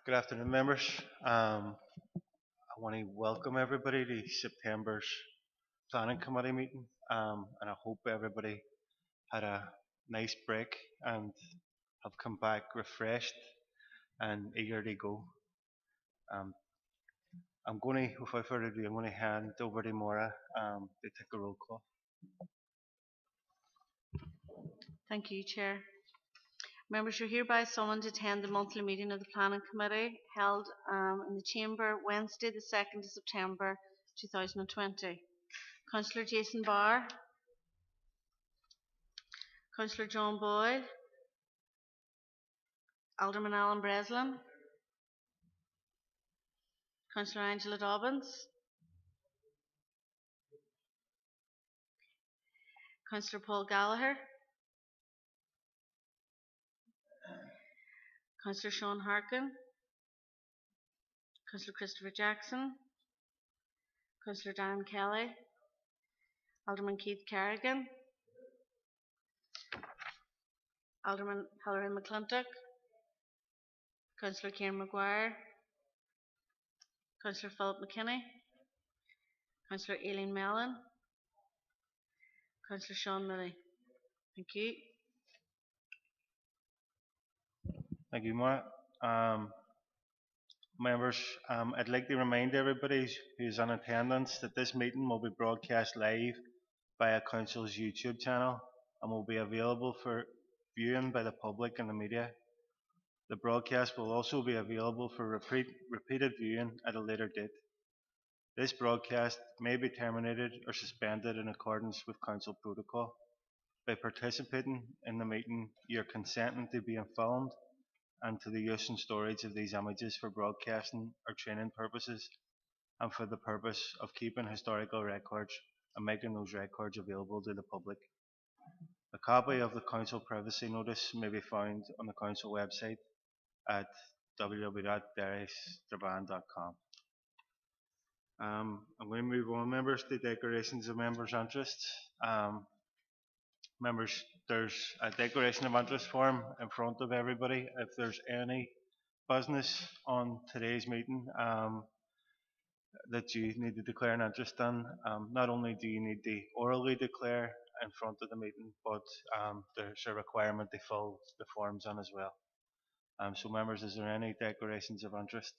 Good afternoon, members. I want to welcome everybody to September's Planning Committee meeting, and I hope everybody had a nice break and have come back refreshed and eager to go. Um, I'm going to, without further ado, I'm going to hand over to Maura to take a roll call. Thank you, Chair. Members are hereby summoned to attend the monthly meeting of the Planning Committee held in the Chamber Wednesday, the 2nd of September 2020. Councillor Jason Barr, Councillor John Boyle, Alderman Alan Breslin, Councillor Angela Dobbins, Councillor Paul Gallagher, Councillor Sean Harkin, Councillor Christopher Jackson, Councillor Dan Kelly, Alderman Keith Carrigan, Alderman Hilary McClintock, Councillor Kieran Maguire, Councillor Philip McKinney, Councillor Aileen Mellon, Councillor Sean Milley. Thank you. Thank you, Maura. Members, I'd like to remind everybody who's in attendance that this meeting will be broadcast live via Council's YouTube channel and will be available for viewing by the public and the media. The broadcast will also be available for repeated viewing at a later date. This broadcast may be terminated or suspended in accordance with Council protocol. By participating in the meeting, you're consenting to being filmed and to the use and storage of these images for broadcasting or training purposes and for the purpose of keeping historical records and making those records available to the public. A copy of the Council privacy notice may be found on the Council website at www.derrystrabane.com. I'm going to move on, members, to declarations of members' interests. Members, there's a declaration of interest form in front of everybody. If there's any business on today's meeting that you need to declare an interest in, not only do you need to orally declare in front of the meeting, but there's a requirement to fill the forms in as well. So members, is there any declarations of interest?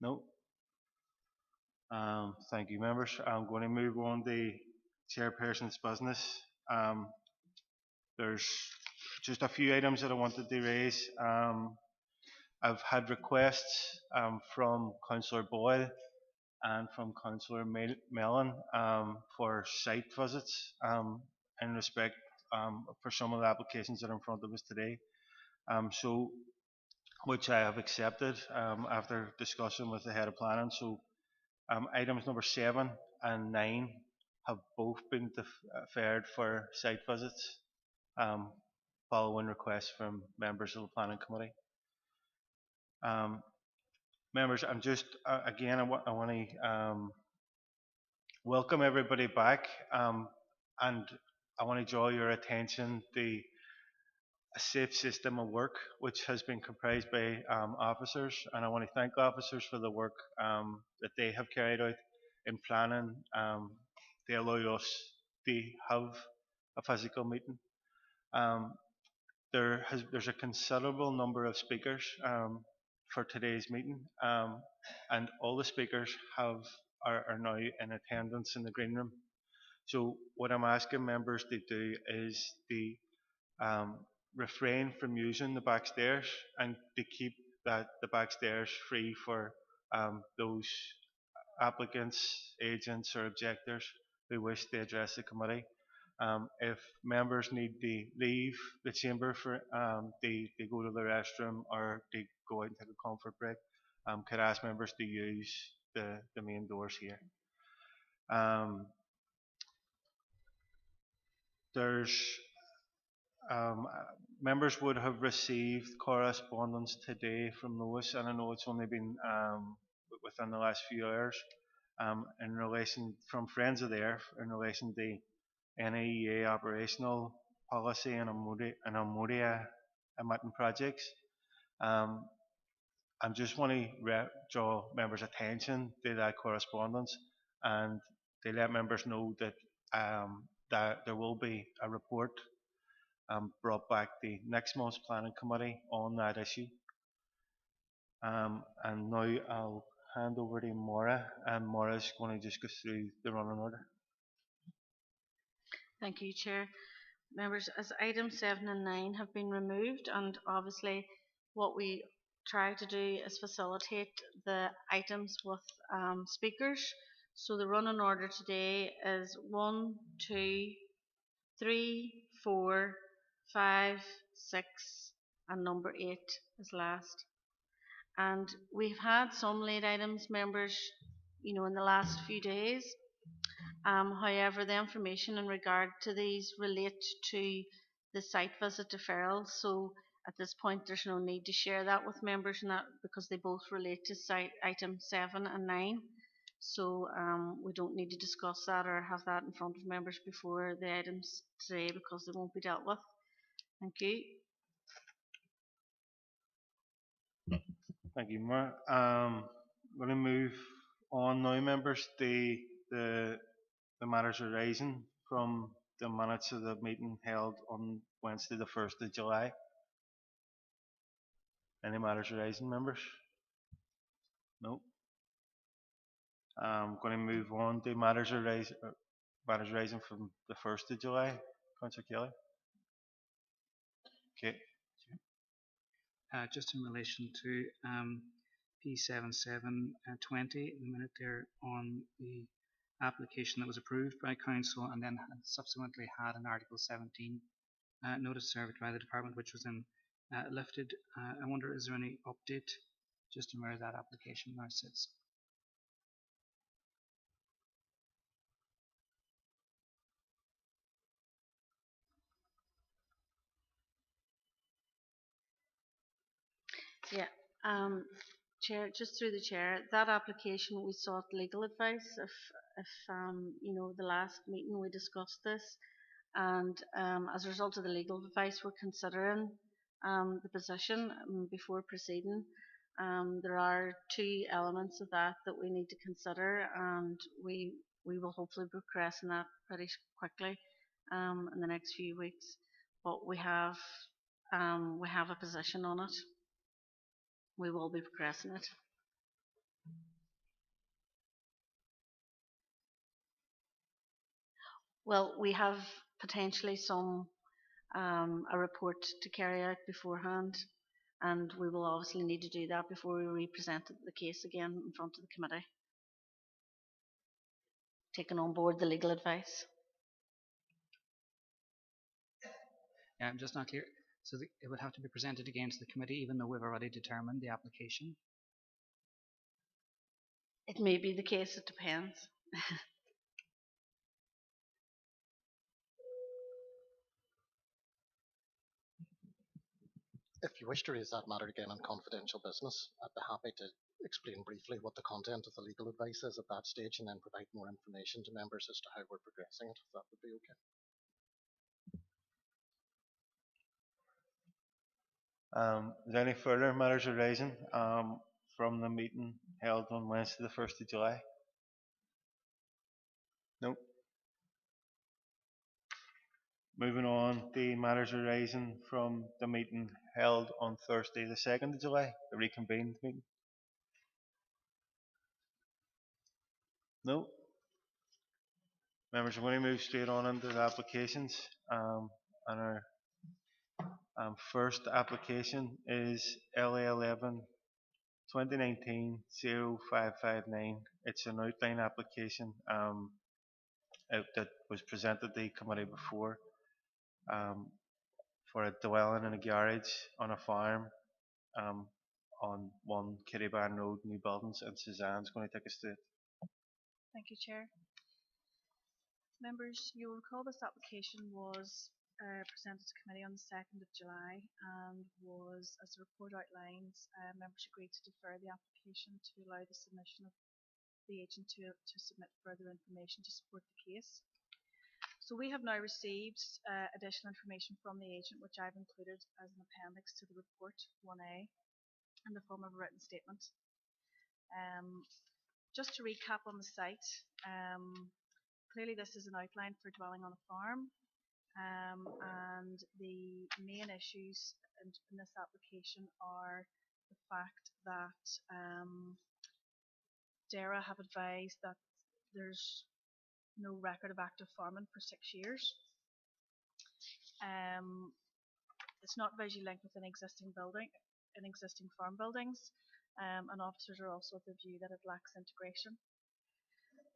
No? Thank you, members. I'm going to move on to chairperson's business. There's just a few items that I wanted to raise. I've had requests from Councillor Boyle and from Councillor Mellon for site visits in respect for some of the applications that are in front of us today. Which I have accepted after discussion with the head of planning. So items number 7 and 9 have both been deferred for site visits following requests from members of the planning committee. Members, I'm just again I want to welcome everybody back, and I want to draw your attention to a safe system of work which has been comprised by officers, and I want to thank officers for the work that they have carried out in planning to allow us to have a physical meeting. There's a considerable number of speakers for today's meeting, and all the speakers are now in attendance in the green room. So what I'm asking members to do is to refrain from using the back stairs and to keep the back stairs free for those applicants, agents or objectors who wish to address the committee. If members need to leave the chamber for to go to the restroom or to go out and take a comfort break, could I ask members to use the main doors here. Members would have received correspondence today from Lois, and I know it's only been within the last few hours, in relation from Friends of the Earth in relation to NEA operational policy and Amuria emitting projects. I just want to draw members' attention to that correspondence, and they let members know that there will be a report brought back the next month's planning committee on that issue. And now I'll hand over to Maura, and Maura's going to just go through the running order. Thank you, Chair. Members, as items 7 and 9 have been removed, and obviously what we try to do is facilitate the items with speakers. So the running order today is 1, 2, 3, 4, 5, 6, and number 8 is last. And we've had some late items, members, in the last few days. However, the information in regard to these relate to the site visit deferrals. So at this point, there's no need to share that with members, and that because they both relate to site item 7 and 9. So we don't need to discuss that or have that in front of members before the items today because they won't be dealt with. Thank you. Thank you, Maura. I'm going to move on now, members. The matters arising from the minutes of the meeting held on Wednesday, the 1st of July. Any matters arising, members? No. I'm going to move on to matters arising from the 1st of July. Councillor Kelly. Okay. Just in relation to P7720, the minute there on the application that was approved by Council and then subsequently had an Article 17 notice served by the Department, which was then lifted. I wonder, is there any update just to where that application now sits? Yeah. Chair, just through the chair, that application we sought legal advice. If the last meeting we discussed this, and as a result of the legal advice, we're considering the position before proceeding. There are two elements of that we need to consider, and we will hopefully be progressing that pretty quickly in the next few weeks. But we have a position on it. We will be progressing it. Well, we have potentially a report to carry out beforehand, and we will obviously need to do that before we represent the case again in front of the committee, taking on board the legal advice. Yeah, I'm just not clear. So it would have to be presented against the committee even though we've already determined the application? It may be the case, it depends. If you wish to raise that matter again on confidential business, I'd be happy to explain briefly what the content of the legal advice is at that stage and then provide more information to members as to how we're progressing it, if that would be okay. Is there any further matters arising from the meeting held on Wednesday, the 1st of July? No. Moving on, the matters arising from the meeting held on Thursday, the 2nd of July, the reconvened meeting? No. Members, I'm going to move straight on into the applications. And our first application is LA11 2019 0559. It's an outline application that was presented to the committee before for a dwelling in a garage on a farm on 1 Kirryban Road, New Buildings, and Suzanne's going to take us through it. Thank you, Chair. Members, you will recall this application was presented to committee on the 2nd of July and was, as the report outlines, members agreed to defer the application to allow the submission of the agent to submit further information to support the case. So we have now received additional information from the agent, which I've included as an appendix to the report 1A. in the form of a written statement. Um, just to recap on the site, clearly this is an outline for dwelling on a farm, and the main issues in this application are the fact that DARA have advised that there's no record of active farming for 6 years. It's not visually linked with an existing building, in existing farm buildings, and officers are also of the view that it lacks integration.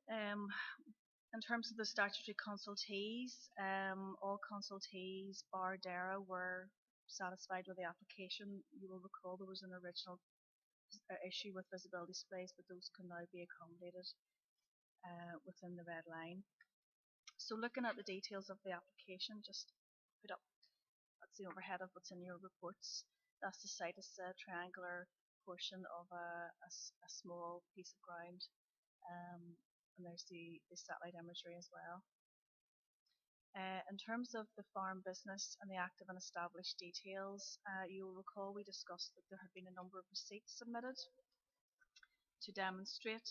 In terms of the statutory consultees, all consultees bar DARA were satisfied with the application. You will recall there was an original issue with visibility displays, but those can now be accommodated within the red line. So looking at the details of the application, just put up, that's the overhead of what's in your reports. That's the site. It's a triangular portion of a small piece of ground, and there's the satellite imagery as well. In terms of the farm business and the active and established details, you'll recall we discussed that there had been a number of receipts submitted to demonstrate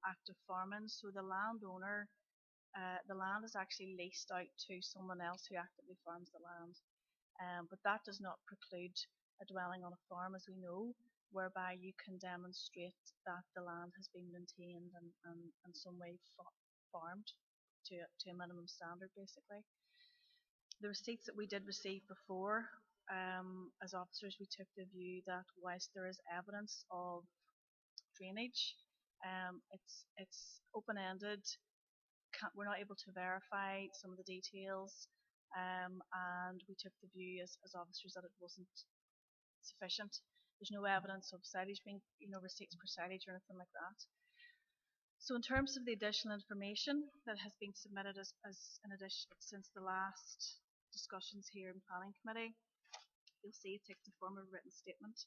active farming. So the landowner, the land is actually leased out to someone else who actively farms the land. But that does not preclude a dwelling on a farm, as we know, whereby you can demonstrate that the land has been maintained and in some way farmed to a minimum standard, basically. The receipts that we did receive before, as officers, we took the view that whilst there is evidence of drainage, it's open-ended. We're not able to verify some of the details, and we took the view as officers that it wasn't sufficient. There's no evidence of silage being, receipts for silage or anything like that. So in terms of the additional information that has been submitted as an addition since the last discussions here in Planning Committee, you'll see it takes the form of a written statement,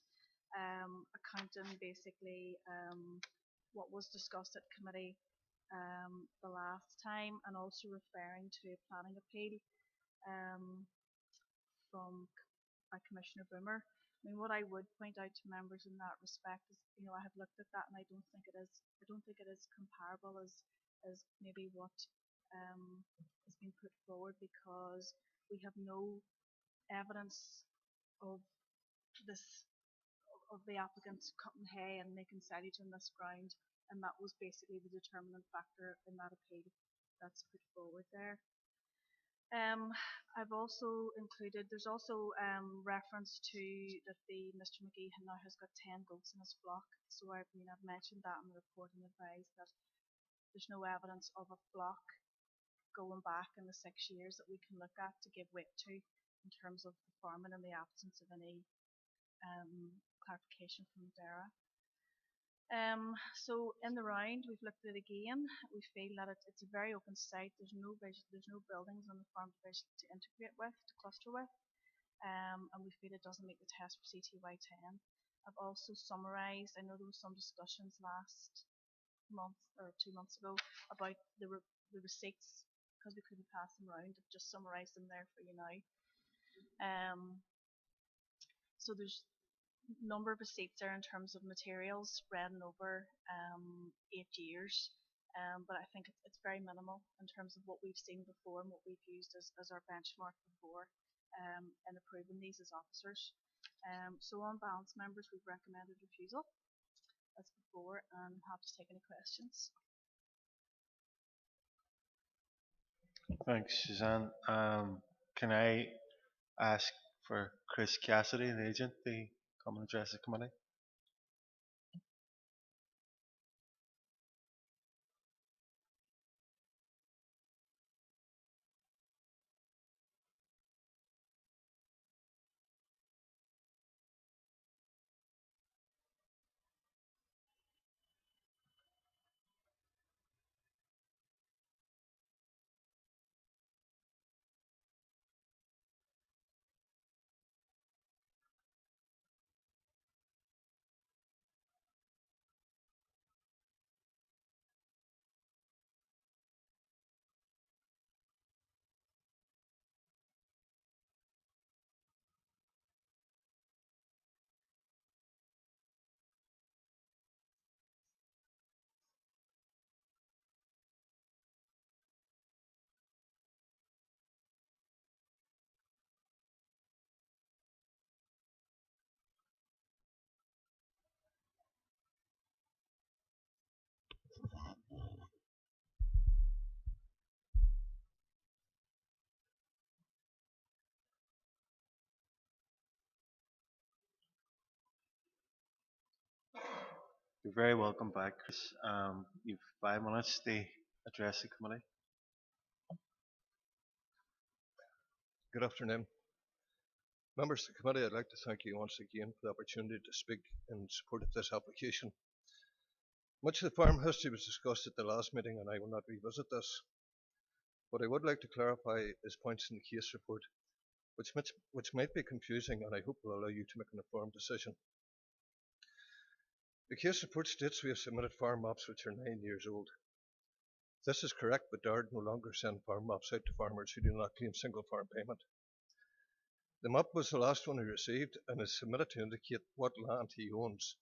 accounting basically what was discussed at committee the last time, and also referring to a planning appeal from by Commissioner Boomer. I mean, what I would point out to members in that respect is, I have looked at that, and I don't think it is comparable as maybe what has been put forward, because we have no evidence of this of the applicant cutting hay and making silage on this ground, and that was basically the determinant factor in that appeal that's put forward there. I've also included, there's also reference to that Mr McGee now has got 10 goats in his flock. So I've mentioned that in the report and advised that there's no evidence of a flock going back in the 6 years that we can look at to give weight to in terms of the farming in the absence of any clarification from DARA. So in the round, we've looked at it again. We feel that it's a very open site. There's no buildings on the farm division to integrate with, to cluster with, and we feel it doesn't meet the test for CTY 10. I've also summarised. I know there was some discussions last month or 2 months ago about the receipts, because we couldn't pass them around. I've just summarised them there for you now. So there's number of receipts there in terms of materials spread over 8 years, but I think it's very minimal in terms of what we've seen before and what we've used as our benchmark before in approving these as officers. So on balance, members, we've recommended refusal as before, and happy to take any questions. Thanks, Suzanne. Can I ask for Chris Cassidy, the agent, to come and address the committee? You're very welcome back, Chris. You've 5 minutes to address the committee. Good afternoon. Members of the committee, I'd like to thank you once again for the opportunity to speak in support of this application. Much of the farm history was discussed at the last meeting and I will not revisit this. What I would like to clarify is points in the case report which might be confusing and I hope will allow you to make an informed decision. The case report states we have submitted farm maps which are 9 years old. This is correct, but DARD no longer send farm maps out to farmers who do not claim single farm payment. The map was the last one he received and is submitted to indicate what land he owns,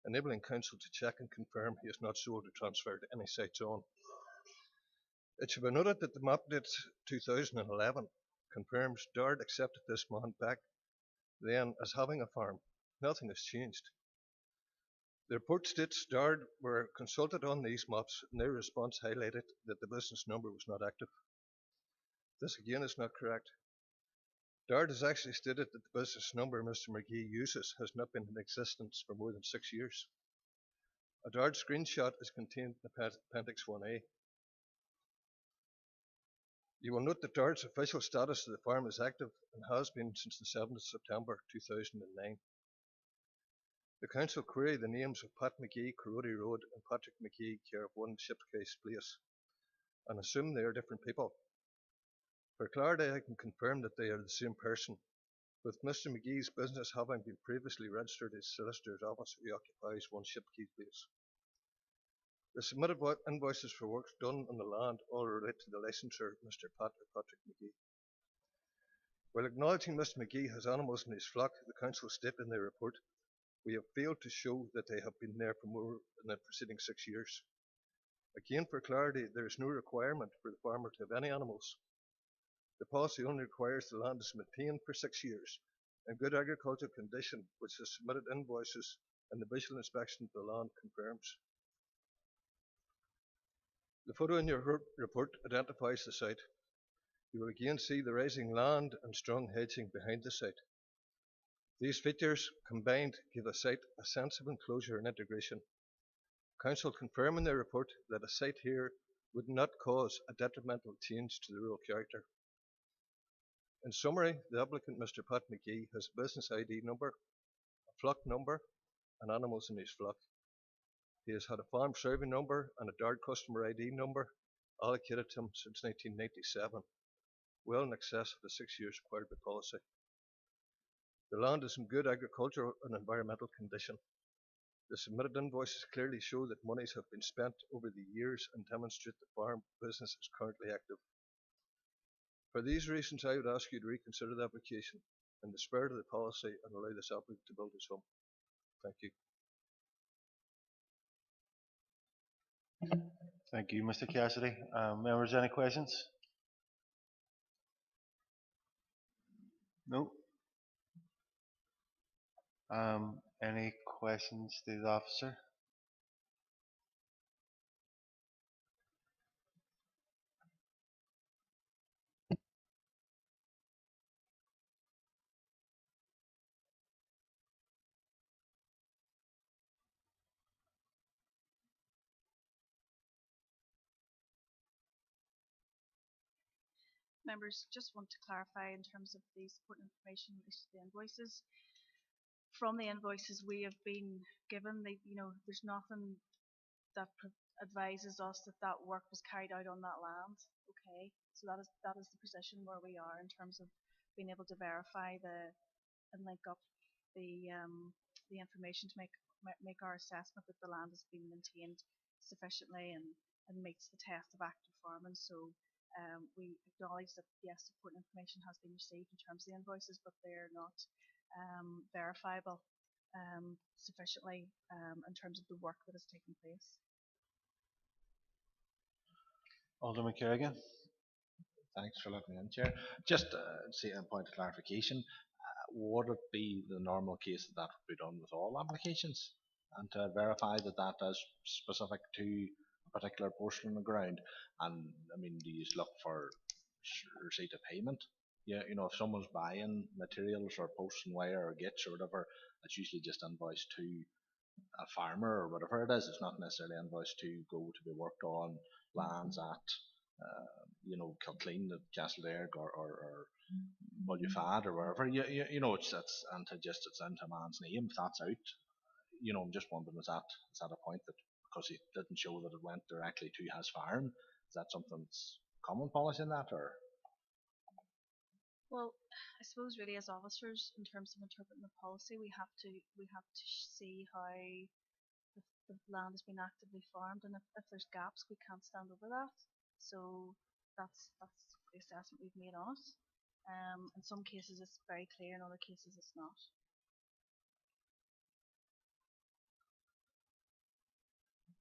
enabling council to check and confirm he has not sold or transferred any sites on. It should be noted that the map date 2011 confirms DARD accepted this man back then as having a farm. Nothing has changed. The report states DARD were consulted on these maps and their response highlighted that the business number was not active. This again is not correct. DARD has actually stated that the business number Mr. McGee uses has not been in existence for more than 6 years. A DARD screenshot is contained in Appendix 1A. You will note that DARD's official status of the farm is active and has been since the 7th of September 2009. The council query the names of Pat McGee, Carody Road, and Patrick McGee, care of 1 Shipcase Place, and assume they are different people. For clarity, I can confirm that they are the same person, with Mr. McGee's business having been previously registered as solicitor's office who occupies 1 Shipcase Place. The submitted invoices for works done on the land all relate to the licensor, Mr. Patrick McGee. While acknowledging Mr. McGee has animals in his flock, the council state in their report, we have failed to show that they have been there for more than the preceding 6 years. Again, for clarity, there is no requirement for the farmer to have any animals. The policy only requires the land is maintained for 6 years in good agricultural condition, which the submitted invoices and the visual inspection of the land confirms. The photo in your report identifies the site. You will again see the rising land and strong hedging behind the site. These features combined give a site a sense of enclosure and integration. Council confirm in their report that a site here would not cause a detrimental change to the rural character. In summary, the applicant, Mr. Pat McGee, has a business ID number, a flock number, and animals in his flock. He has had a farm survey number and a DARD customer ID number allocated to him since 1997, well in excess of the 6 years required by policy. The land is in good agricultural and environmental condition. The submitted invoices clearly show that monies have been spent over the years and demonstrate the farm business is currently active. For these reasons, I would ask you to reconsider the application in the spirit of the policy and allow this applicant to build his home. Thank you. Thank you, Mr. Cassidy. Members, any questions? No? Any questions to the officer? Members, just want to clarify in terms of the support information in relation to the invoices. From the invoices we have been given, there's nothing that advises us that that work was carried out on that land. Okay, so that is the position where we are in terms of being able to verify and link up the information to make our assessment that the land has been maintained sufficiently and meets the test of active farming. So we acknowledge that yes, support information has been received in terms of the invoices, but they're not verifiable sufficiently in terms of the work that has taken place. Alderman Kerrigan. Thanks for letting me in, Chair. Just see a point of clarification. Would it be the normal case that that would be done with all applications and to verify that that is specific to a particular portion of the ground? And I mean, do you look for receipt of payment? Yeah, if someone's buying materials or posting wire or gits or whatever, it's usually just invoice to a farmer or whatever it is. It's not necessarily invoiced to go to be worked on lands at, Kilclean, at Castleberg, or Mullifad or wherever. It's into just it's into a man's name. If that's out, I'm just wondering, is that a point that because he didn't show that it went directly to his farm, is that something that's common policy in that, or? Well, I suppose really as officers, in terms of interpreting the policy, we have to see how the land has been actively farmed, and if there's gaps, we can't stand over that. So that's the assessment we've made on it. In some cases it's very clear, in other cases it's not.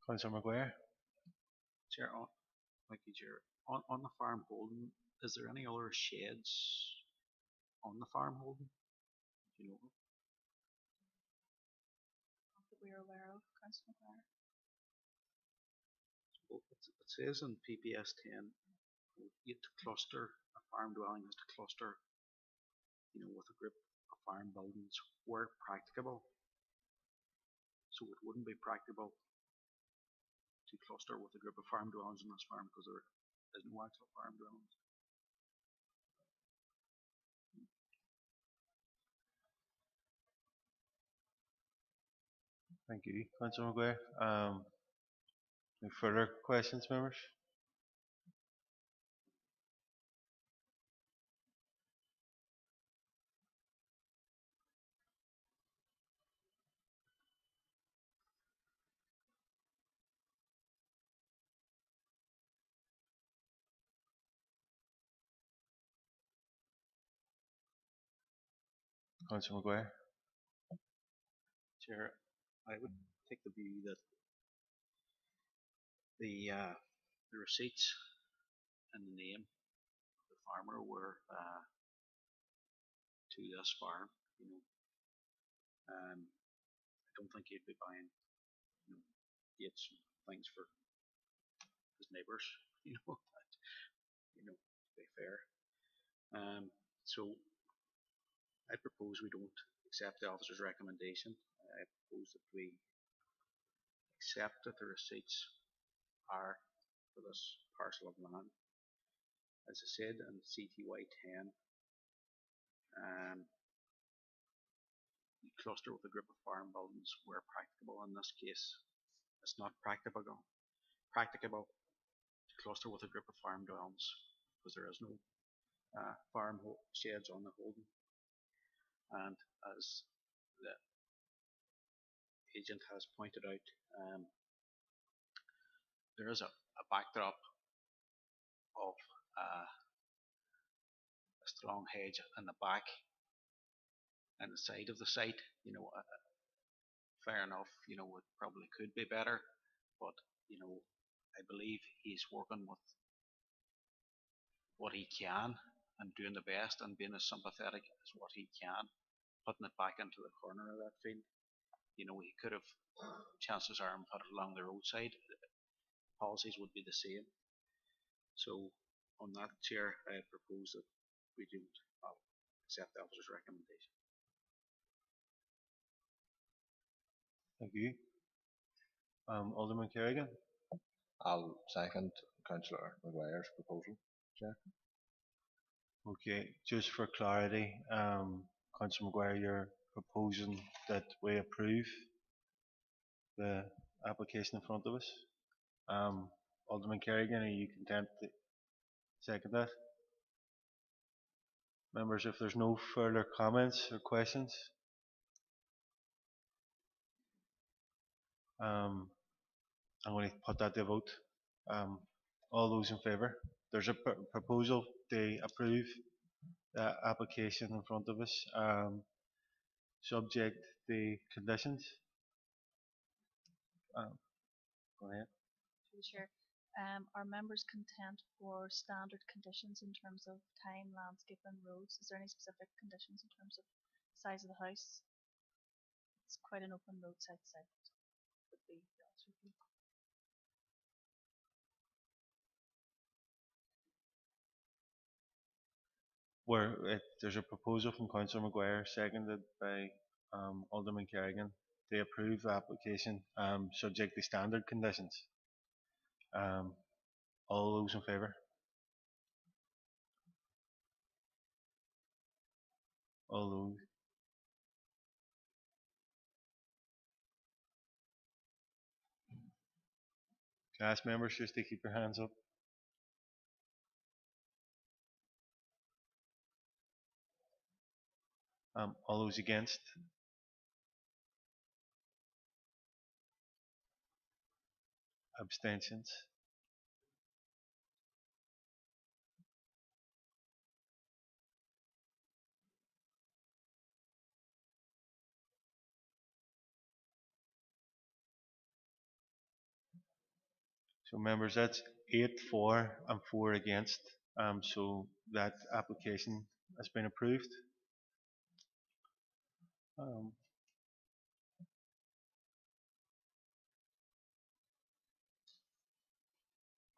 Councillor Maguire. Chair, thank you, Chair. On the farm holding, is there any other sheds on the farm holding? Do you know? Not that we're aware of, Councillor McGuire. Well, it says in PPS 10, to cluster a farm dwelling is to cluster, with a group of farm buildings where practicable. So it wouldn't be practicable to cluster with a group of farm dwellings in this farm because there is no actual farm dwellings. Thank you, Councillor Maguire. Any further questions, members? Councillor Maguire. Chair, I would take the view that the receipts and the name of the farmer were to this farm. I don't think he'd be buying, gates and things for his neighbours. To be fair. So I propose we don't accept the officer's recommendation. I propose that we accept that the receipts are for this parcel of land. As I said in CTY 10, you cluster with a group of farm buildings where practicable. In this case, it's not practicable to cluster with a group of farm dwellings because there is no farm sheds on the holding. And as the agent has pointed out, there is a backdrop of a strong hedge in the back and the side of the site. Fair enough, it probably could be better, but I believe he's working with what he can and doing the best and being as sympathetic as what he can, putting it back into the corner of that field. He could have, chances are, put it along the roadside. Policies would be the same. So on that, Chair, I propose that we don't accept the officer's recommendation. Thank you. Alderman Kerrigan. I'll second Councillor Maguire's proposal, Chair. Okay, just for clarity, Councillor Maguire, you're proposing that we approve the application in front of us. Alderman Kerrigan, are you content to second that? Members, if there's no further comments or questions, I'm going to put that to vote. All those in favour? There's a proposal to approve the application in front of us, subject to conditions. Go ahead. Through the chair, are members content for standard conditions in terms of time, landscape and roads? Is there any specific conditions in terms of size of the house? It's quite an open roadside site, would be the answer. Where there's a proposal from Councillor Maguire, seconded by Alderman Kerrigan, to approve the application subject to standard conditions. Um, all those in favour? All those. Can I ask members just to keep their hands up? All those against? Abstentions? So members, that's 8 for and 4 against. So that application has been approved. Um,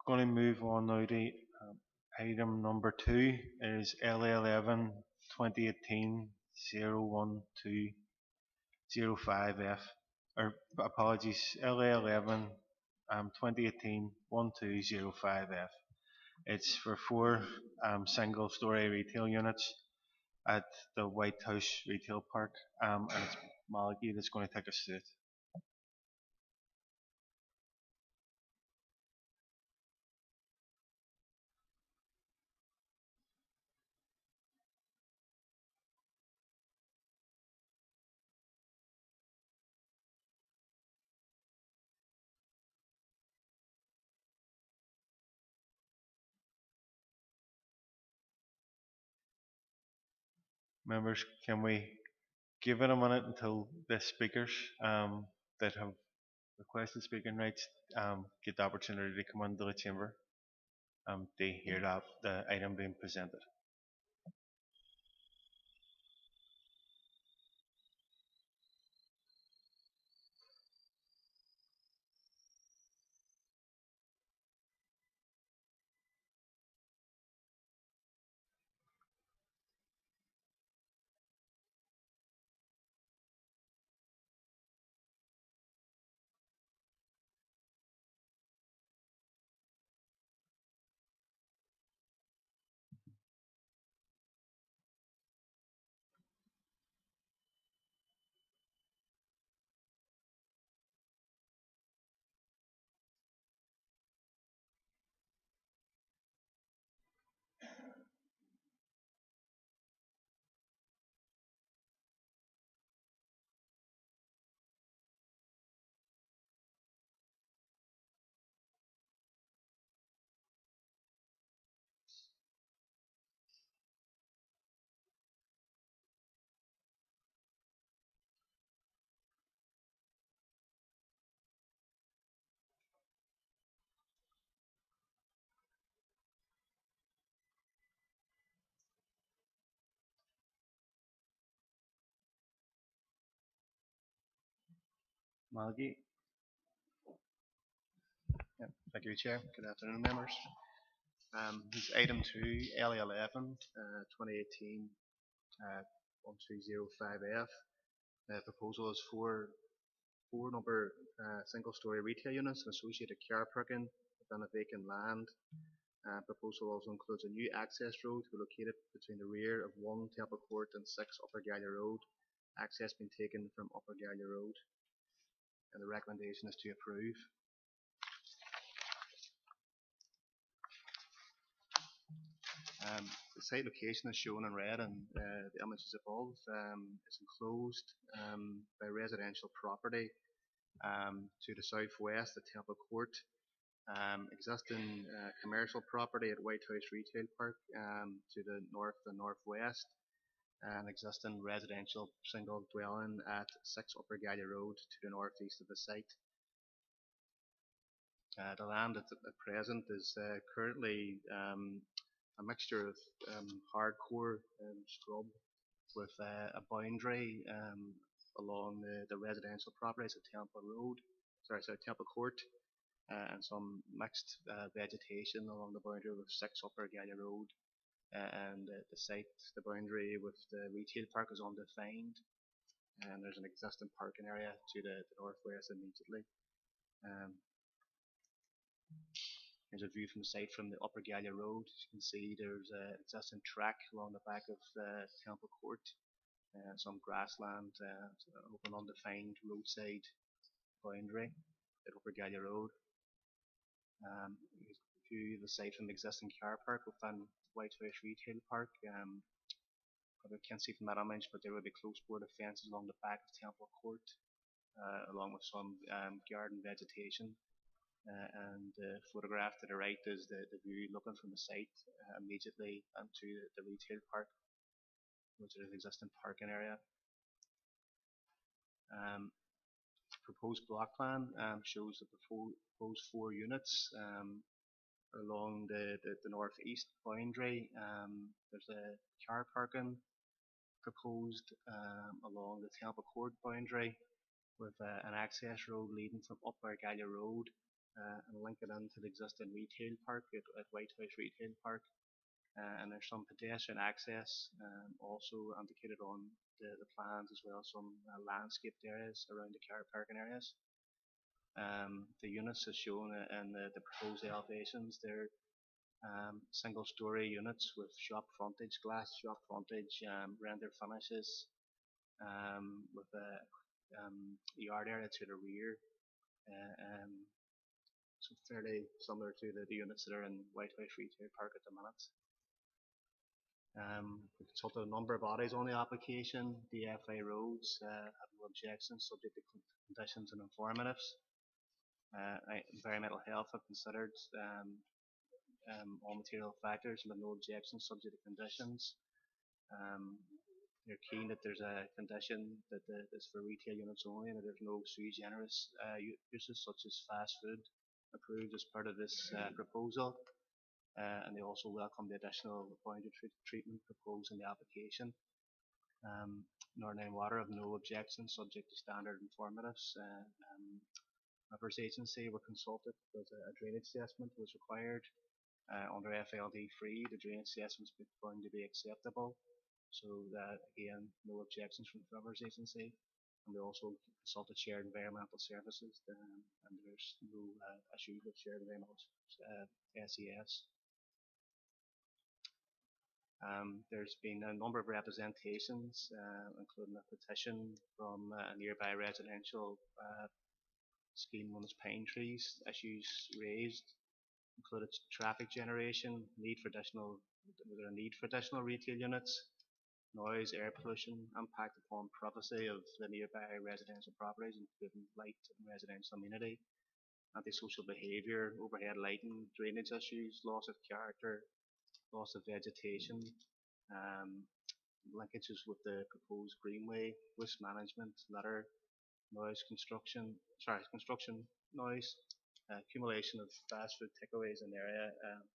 going to move on now to item number 2 is LA11 2018 01205F. Or apologies, LA11 2018 1205F. It's for 4 single-story retail units at the White House Retail Park, and it's Malachy that's going to take us through it. Members, can we give it a minute until the speakers that have requested speaking rights get the opportunity to come into the chamber to hear the item being presented? Malachy? Thank you, Chair. Good afternoon, members. This is item 2, LA11, 2018 1205F. The proposal is for 4 single-story retail units and associated car parking within a vacant land. Proposal also includes a new access road to be located between the rear of 1 Temple Court and 6 Upper Gallia Road. Access being taken from Upper Gallia Road. And the recommendation is to approve. The site location is shown in red and the images above. Is enclosed by residential property to the southwest at Temple Court. Existing commercial property at White House Retail Park to the north and northwest. And existing residential single dwelling at 6 Upper Gallia Road to the northeast of the site. The land at present is currently a mixture of hardcore scrub with a boundary along the residential properties at Temple Court, and some mixed vegetation along the boundary with 6 Upper Gallia Road, and the boundary with the retail park is undefined. and there's an existing parking area to the northwest immediately. Um, Here's a view from the site from the Upper Gallia Road. As you can see, there's an existing track along the back of Temple Court, some grassland, open undefined roadside boundary at Upper Gallia Road. You view the site from the existing car park within White House Retail Park. Probably can't see from that image, but there will be close border fences along the back of Temple Court, along with some garden vegetation. And the photograph to the right is the view looking from the site immediately into the retail park, which is an existing parking area. Proposed block plan shows the proposed 4 units along the northeast boundary. There's a car parking proposed along the Temple Court boundary, with an access road leading from Upper Gallia Road and linking into the existing retail park at White House Retail Park. And there's some pedestrian access also indicated on the plans, as well as some landscaped areas around the car parking areas. The units as shown in the proposed elevations, they're single-story units with shop frontage, glass shop frontage, render finishes, with a yard area to the rear, so fairly similar to the units that are in White House Retail Park at the minute. We consulted a number of bodies on the application. DFA Roads have no objections, subject to conditions and informatives. Environmental Health have considered all material factors and have no objections, subject to conditions. They're keen that there's a condition that is for retail units only, and that there's no sui generis uses such as fast food approved as part of this proposal. And they also welcome the additional boundary treatment proposed in the application. Northern Water have no objections, subject to standard informatives. Rivers Agency were consulted because a drainage assessment was required. Under FLD3, the drainage assessment was found to be acceptable. So again, no objections from the Rivers Agency. And we also consulted Shared Environmental Services, and there's no issue with Shared Environmental SES. There's been a number of representations, including a petition from a nearby residential scheme known as Pine Trees. Issues raised included traffic generation, was there a need for additional retail units, noise, air pollution, impact upon privacy of the nearby residential properties, including light and residential amenity, antisocial behaviour, overhead lighting, drainage issues, loss of character, loss of vegetation, linkages with the proposed greenway, waste management, litter, construction noise, accumulation of fast food takeaways in the area,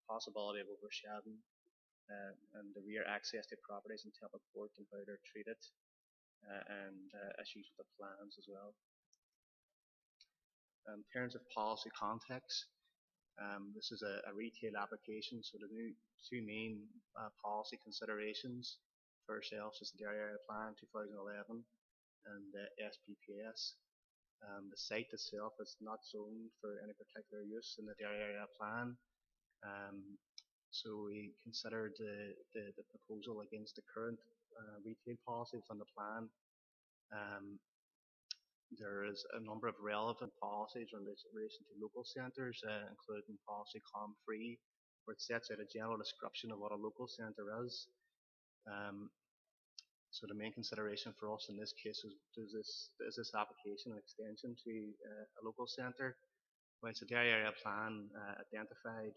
possibility of overshadowing, and the rear access to properties in Temple Court and how they're treated, and issues with the plans as well. In terms of policy context, this is a retail application, so the two main policy considerations for ourselves is the Dairy Area Plan 2011 and the SPPS. The site itself is not zoned for any particular use in the Dairy Area Plan, so we considered the proposal against the current retail policy within the plan. There is a number of relevant policies in relation to local centres, including policy COM3, where it sets out a general description of what a local centre is. So the main consideration for us in this case is this application an extension to a local centre? Whilst the Dairy Area Plan identified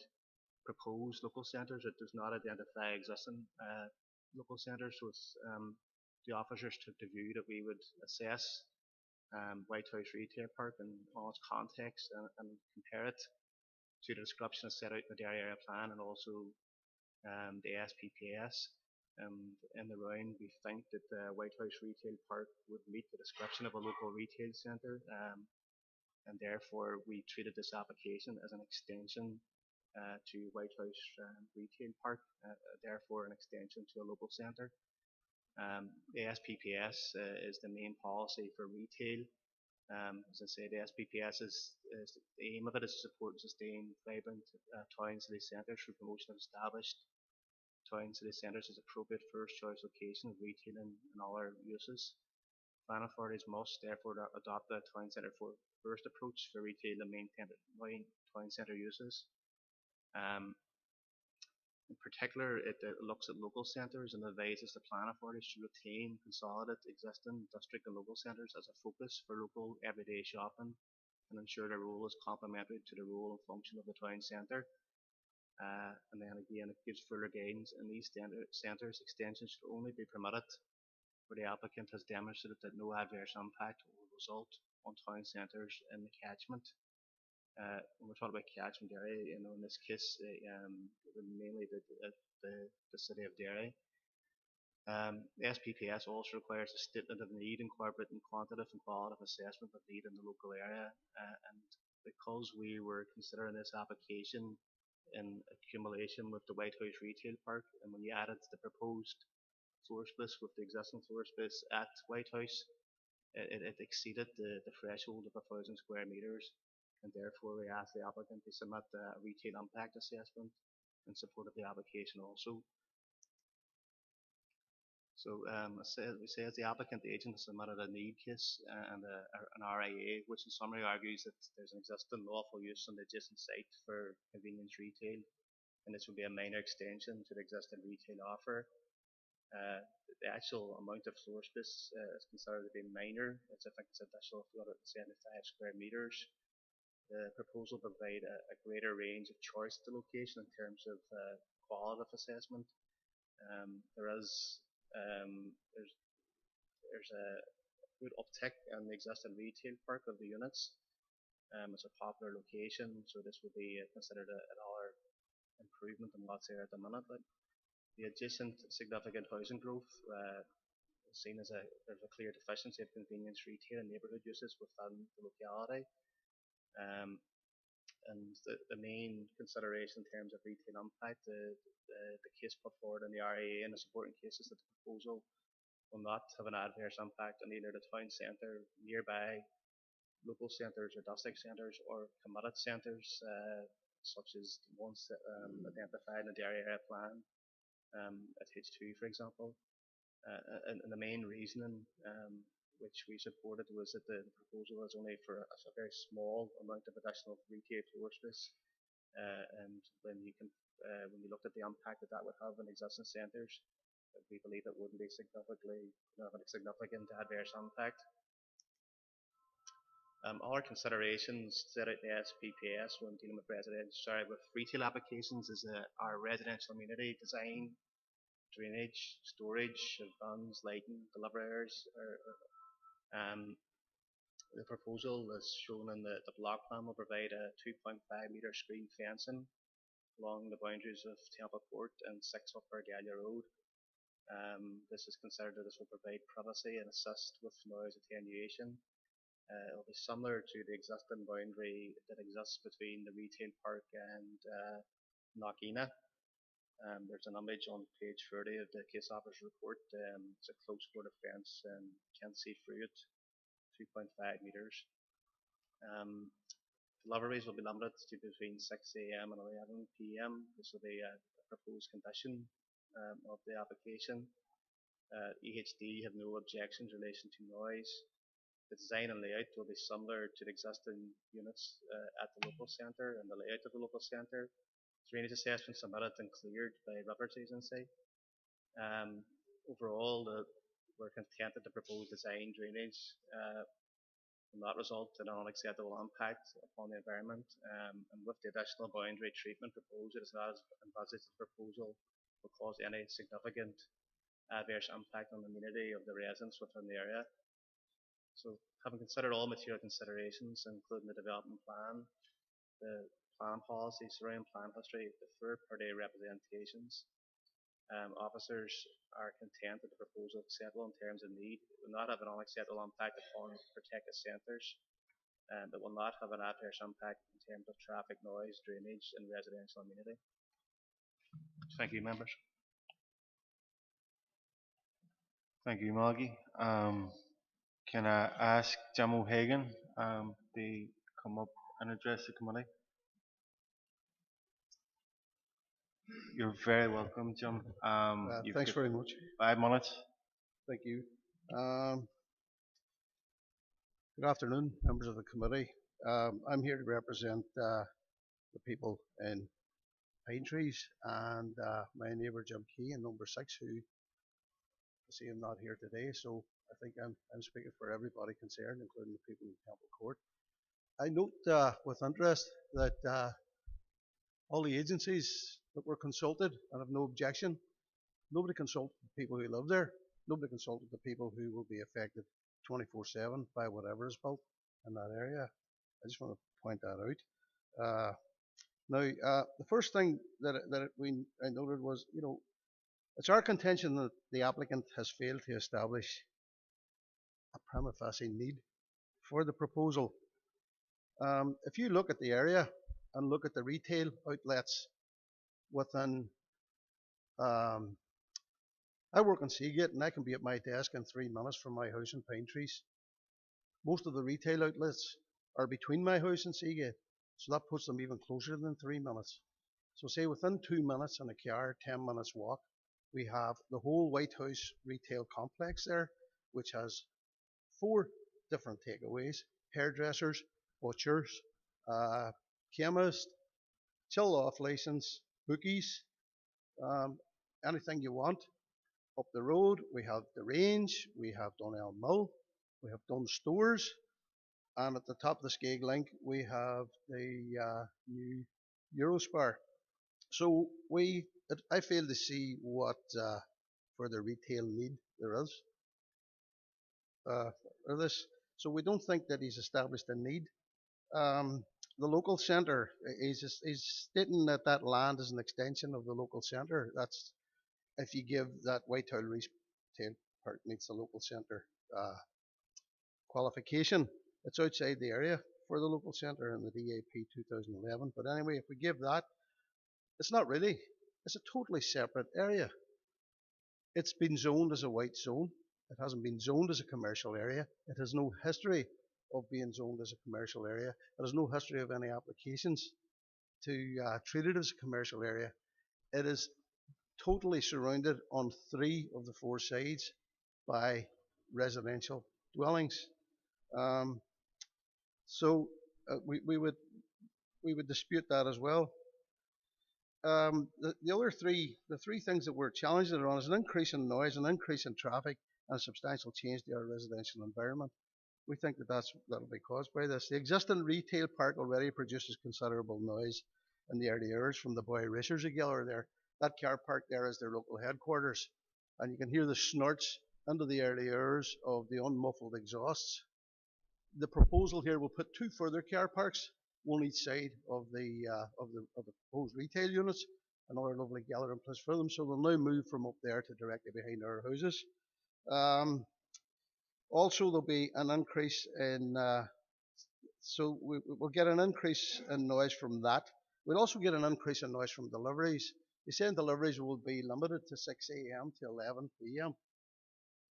proposed local centres, it does not identify existing local centres, so it's, the officers took the view that we would assess White House Retail Park in all its context and compare it to the description set out in the Dairy Area Plan and also the SPPS. In the round, we think that White House Retail Park would meet the description of a local retail centre, and therefore we treated this application as an extension to White House Retail Park, therefore an extension to a local centre. The SPPS is the main policy for retail. As I say, the SPPS is the aim of it is to support and sustain vibrant town city centres through promotion of established town city centres as appropriate first choice location of retail and other uses. Planning authorities must therefore adopt a town centre first approach for retail and main town centre uses. Um, in particular, it looks at local centres and advises the planning authorities to retain, consolidate existing district and local centres as a focus for local everyday shopping and ensure their role is complementary to the role and function of the town centre. And then again, it gives further guidance in these centres. Extensions should only be permitted where the applicant has demonstrated that no adverse impact will result on town centres in the catchment. When we're talking about catchment area, in this case, mainly the city of Derry. The SPPS also requires a statement of need incorporating quantitative and qualitative assessment of need in the local area. And because we were considering this application in accumulation with the White House Retail Park, and when you added the proposed floor space with the existing floor space at White House, it exceeded the threshold of 1,000 square metres, and therefore we asked the applicant to submit a retail impact assessment in support of the application also. So we say as the applicant agent has submitted a need case and an RIA, which in summary argues that there's an existing lawful use on the adjacent site for convenience retail, and this would be a minor extension to the existing retail offer. The actual amount of floor space is considered to be minor. I think it's additional 275 square metres. The proposal provides a greater range of choice to location in terms of qualitative assessment. There's a good uptick in the existing retail park of the units. It's a popular location, so this would be considered another improvement in what's there at the minute. But the adjacent significant housing growth seen as there's a clear deficiency of convenience retail and neighbourhood uses within the locality. And the main consideration in terms of retail impact, the case put forward in the RAA and the supporting cases that the proposal will not have an adverse impact on either the town centre, nearby local centres or district centres, or committed centres, such as the ones identified in the Derry Area Plan at H2, for example. And the main reasoning which we supported was that the proposal is only for a very small amount of additional retail floor space, and when you looked at the impact that would have on existing centres, we believe it wouldn't be have a significant adverse impact. Other considerations set out in the SPPS when dealing with with retail applications is our residential amenity design, drainage, storage of funds, lighting, delivery areas. The proposal as shown in the block plan will provide a 2.5 metre screen fencing along the boundaries of Temple Court and 6 Upper Gallia Road. This is considered that this will provide privacy and assist with noise attenuation. It will be similar to the existing boundary that exists between the retail park and Knockina. There's an image on page 30 of the case officer's report. It's a close border fence and you can't see through it, 2.5 metres. Deliveries will be limited to between 6 AM and 11 PM. This will be a proposed condition of the application. EHD have no objections in relation to noise. The design and layout will be similar to the existing units at the local centre and the layout of the local centre. Drainage assessment submitted and cleared by Rivers Agency. Overall, we're content that the proposed design drainage will not result in an unacceptable impact upon the environment. And with the additional boundary treatment proposed, it is not envisaged that the proposal will cause any significant adverse impact on the amenity of the residents within the area. So, having considered all material considerations, including the development plan, the plan policy, surrounding plan history, the third-party representations, officers are content that the proposal is acceptable in terms of need. It will not have an unacceptable impact upon protected centres. It will not have an adverse impact in terms of traffic, noise, drainage, and residential amenity. Thank you, members. Thank you, Maggie. Can I ask Jim O'Hagan to come up and address the committee? You're very welcome, Jim. You've Thanks got very much. 5 minutes. Thank you. Good afternoon, members of the committee. I'm here to represent the people in Pine Trees and my neighbour Jim Key in number 6, who I see him not here today, so I think I'm speaking for everybody concerned, including the people in Temple Court. I note with interest that all the agencies that were consulted and have no objection. Nobody consulted the people who live there. Nobody consulted the people who will be affected 24/7 by whatever is built in that area. I just want to point that out. The first thing I noted was, it's our contention that the applicant has failed to establish a prima facie need for the proposal. If you look at the area and look at the retail outlets within, I work in Seagate and I can be at my desk in 3 minutes from my house in Pine Trees. Most of the retail outlets are between my house and Seagate, so that puts them even closer than 3 minutes. So say within 2 minutes in a car, 10 minutes walk, we have the whole White House retail complex there, which has 4 different takeaways: hairdressers, butchers, chemist, chill off license, bookies, anything you want. Up the road, we have the range, we have Donnell Mill, we have Dunn Stores, and at the top of the Skeg Link, we have the new Eurospar. So I fail to see what further retail need there is for this. So we don't think that he's established a need. The local centre, he's stating that land is an extension of the local centre. That's if you give that Whitehall retail part meets the local centre qualification. It's outside the area for the local centre in the DAP 2011. But anyway, if we give that, it's not really. It's a totally separate area. It's been zoned as a white zone. It hasn't been zoned as a commercial area. It has no history of being zoned as a commercial area. It has no history of any applications to treat it as a commercial area. It is totally surrounded on 3 of the 4 sides by residential dwellings. So we would dispute that as well. The other the three things that we're challenging it on is an increase in noise, an increase in traffic, and a substantial change to our residential environment. We think that'll be caused by this. The existing retail park already produces considerable noise in the early hours from the boy racers together there. That car park there is their local headquarters, and you can hear the snorts into the early hours of the unmuffled exhausts. The proposal here will put 2 further car parks, one each side of the proposed retail units, another lovely gathering place for them. So they'll now move from up there to directly behind our houses. Also, there'll be an increase in, so we'll get an increase in noise from that. We'll also get an increase in noise from deliveries. They say deliveries will be limited to 6 a.m. to 11 p.m.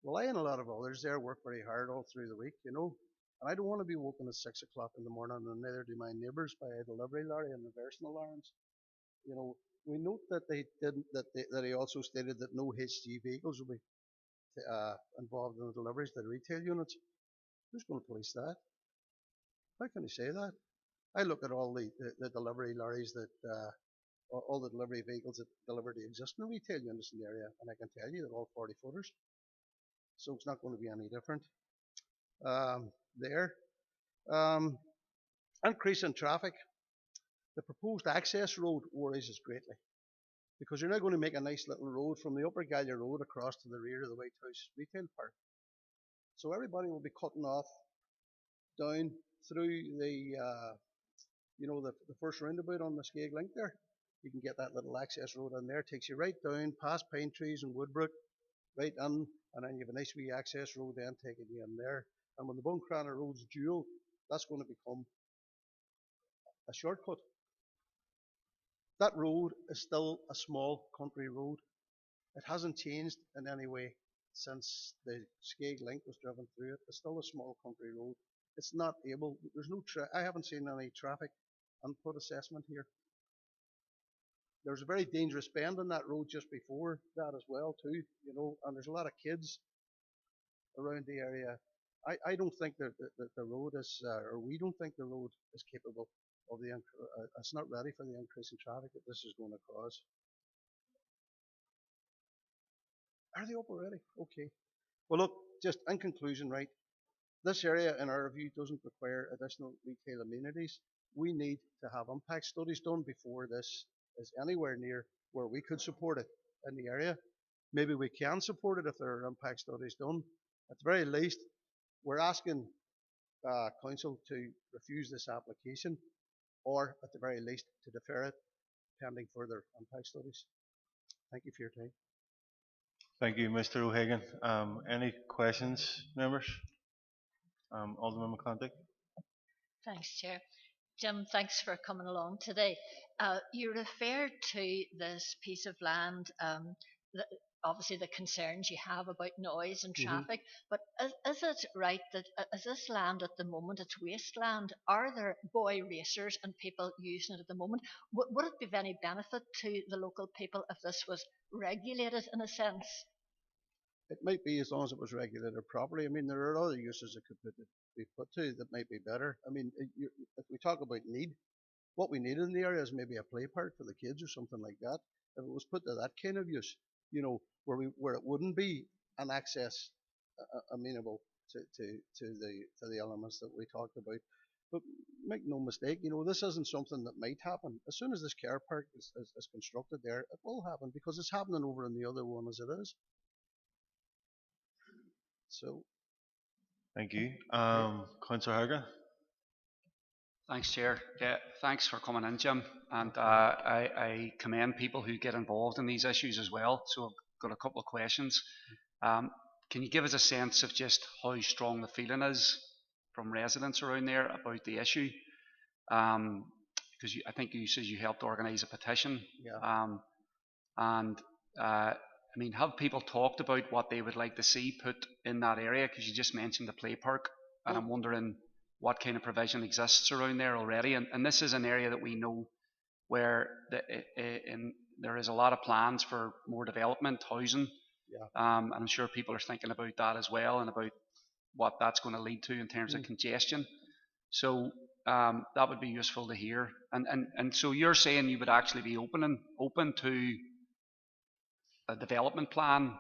Well, I and a lot of others there work very hard all through the week, and I don't want to be woken at 6 o'clock in the morning, and neither do my neighbours, by a delivery lorry and reversing alarms. We note that that he also stated that no HG vehicles will be involved in the deliveries to the retail units. Who's going to police that? How can he say that? I look at all the delivery lorries all the delivery vehicles that deliver the existing retail units in the area, and I can tell you they're all 40 footers. So it's not going to be any different there. Increase in traffic. The proposed access road worries us greatly, because you're now going to make a nice little road from the Upper Gallia Road across to the rear of the White House retail park. So everybody will be cutting off down through the first roundabout on the Skeg Link there. You can get that little access road in there. It takes you right down past Pine Trees and Woodbrook, right in, and then you have a nice wee access road then taking you in there. And when the Buncrana Road's dual, that's going to become a shortcut. That road is still a small country road. It hasn't changed in any way since the Skeg link was driven through it. It's still a small country road. It's not able. There's no. I haven't seen any traffic input assessment here. There's a very dangerous bend on that road just before that as well too. And there's a lot of kids around the area. I don't think that the road is, or we don't think the road is capable of it's not ready for the increase in traffic that this is going to cause. Are they up already? Okay. Well, look, just in conclusion, right, this area, in our view, doesn't require additional retail amenities. We need to have impact studies done before this is anywhere near where we could support it in the area. Maybe we can support it if there are impact studies done. At the very least, we're asking council to refuse this application, or at the very least to defer it pending further impact studies. Thank you for your time. Thank you, Mr. O'Hagan. Any questions, members? Alderman McConaughey. Thanks, Chair. Jim, thanks for coming along today. You referred to this piece of land, obviously the concerns you have about noise and traffic, but is it right that is this land at the moment, it's wasteland? Are there boy racers and people using it at the moment? Would it be of any benefit to the local people if this was regulated in a sense? It might be, as long as it was regulated properly. I mean, there are other uses it could be put to that might be better. I mean, if we talk about need, what we need in the area is maybe a play park for the kids or something like that. If it was put to that kind of use, where it wouldn't be an access amenable to the elements that we talked about. But make no mistake, this isn't something that might happen. As soon as this car park is constructed there, it will happen because it's happening over in the other one as it is. So, thank you. Councillor Hagan. Thanks, Chair. Yeah, thanks for coming in, Jim. And I commend people who get involved in these issues as well. So I've got a couple of questions. Can you give us a sense of just how strong the feeling is from residents around there about the issue? Because I think you said you helped organise a petition. Yeah. I mean, have people talked about what they would like to see put in that area? Because you just mentioned the play park, and I'm wondering what kind of provision exists around there already. And this is an area that we know where there is a lot of plans for more development, housing. Yeah. And I'm sure people are thinking about that as well, and about what that's going to lead to in terms of congestion. So that would be useful to hear. And so you're saying you would actually be open to a development plan,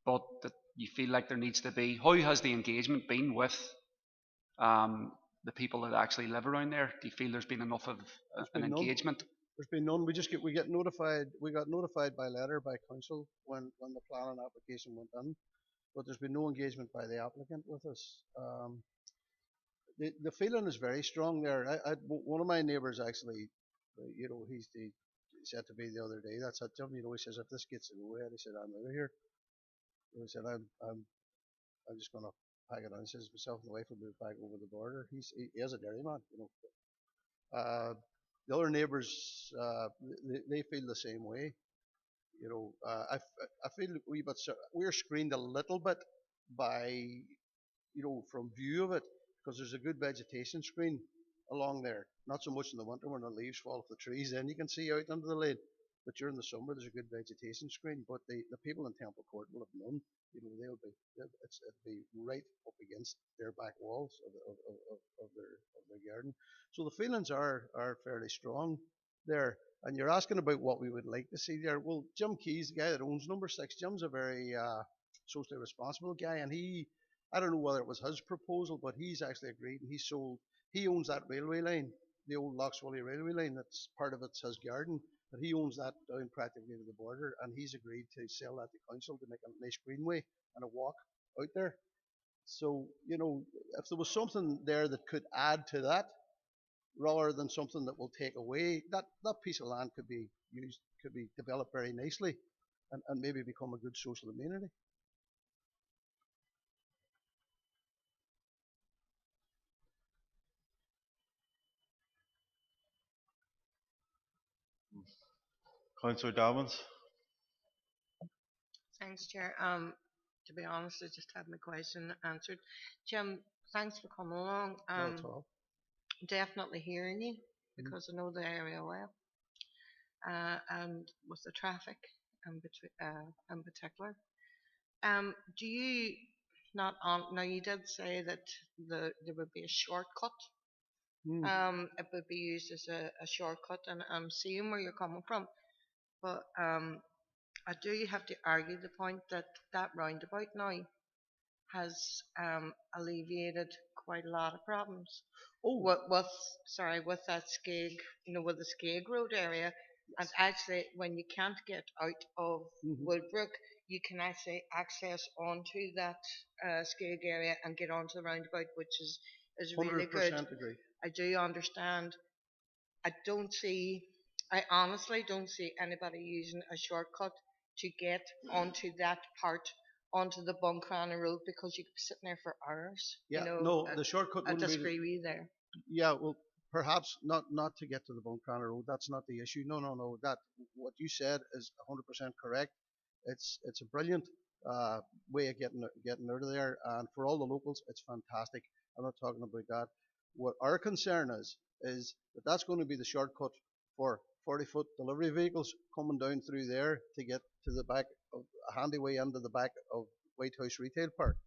but that you feel like there needs to be. How has the engagement been with the people that actually live around there? Do you feel there's been enough of an engagement? There's been none. We get notified. We got notified by letter by council when the planning application went in, but there's been no engagement by the applicant with us. The feeling is very strong there. One of my neighbours actually, he said to me the other day, that's it, Jim. He says, if this gets in the way, he said, I'm out of here. He said, I'm just gonna pack it on. He says, myself and the wife will move back over the border. He is a dairyman, The other neighbours, they feel the same way. I feel we're screened a little bit by, from view of it, because there's a good vegetation screen along there. Not so much in the winter when the leaves fall off the trees, then you can see out into the lane. But during the summer, there's a good vegetation screen. But the people in Temple Court will have none. It'll be right up against their back walls of their garden. So the feelings are fairly strong there. And you're asking about what we would like to see there. Well, Jim Keys, the guy that owns Number 6, Jim's a very socially responsible guy, and I don't know whether it was his proposal, but he's actually agreed, and he owns that railway line, the old Loxwilly railway line. That's part of it's his garden, but he owns that down practically to the border, and he's agreed to sell that to council to make a nice greenway and a walk out there. So, if there was something there that could add to that, rather than something that will take away, that piece of land could be developed very nicely and maybe become a good social amenity. Councillor Dobbins. Thanks, Chair. To be honest, I just had my question answered. Jim, thanks for coming along. Not at all. Definitely hearing you Mhm. because I know the area well. And with the traffic in particular. Do you not on now you did say that there would be a shortcut. Mm. It would be used as a shortcut, and I'm seeing where you're coming from. But I do have to argue the point that that roundabout now has alleviated quite a lot of problems. Oh, With sorry, with that Skeg, with the Skeg Road area, and actually when you can't get out of Woodbrook, you can actually access onto that Skeg area and get onto the roundabout, which is really good. 100% agree. I do understand. I don't see, I honestly don't see anybody using a shortcut to get onto that part, onto the Buncrana Road, because you could be sitting there for hours. Yeah, no, the shortcut I wouldn't be. disagree with you there. Yeah, well, perhaps not to get to the Buncrana Road. That's not the issue. No. That what you said is 100% correct. It's a brilliant way of getting out of there, and for all the locals, it's fantastic. I'm not talking about that. What our concern is that that's going to be the shortcut for 40-foot delivery vehicles coming down through there to get to the back of a handy way into the back of White House Retail Park.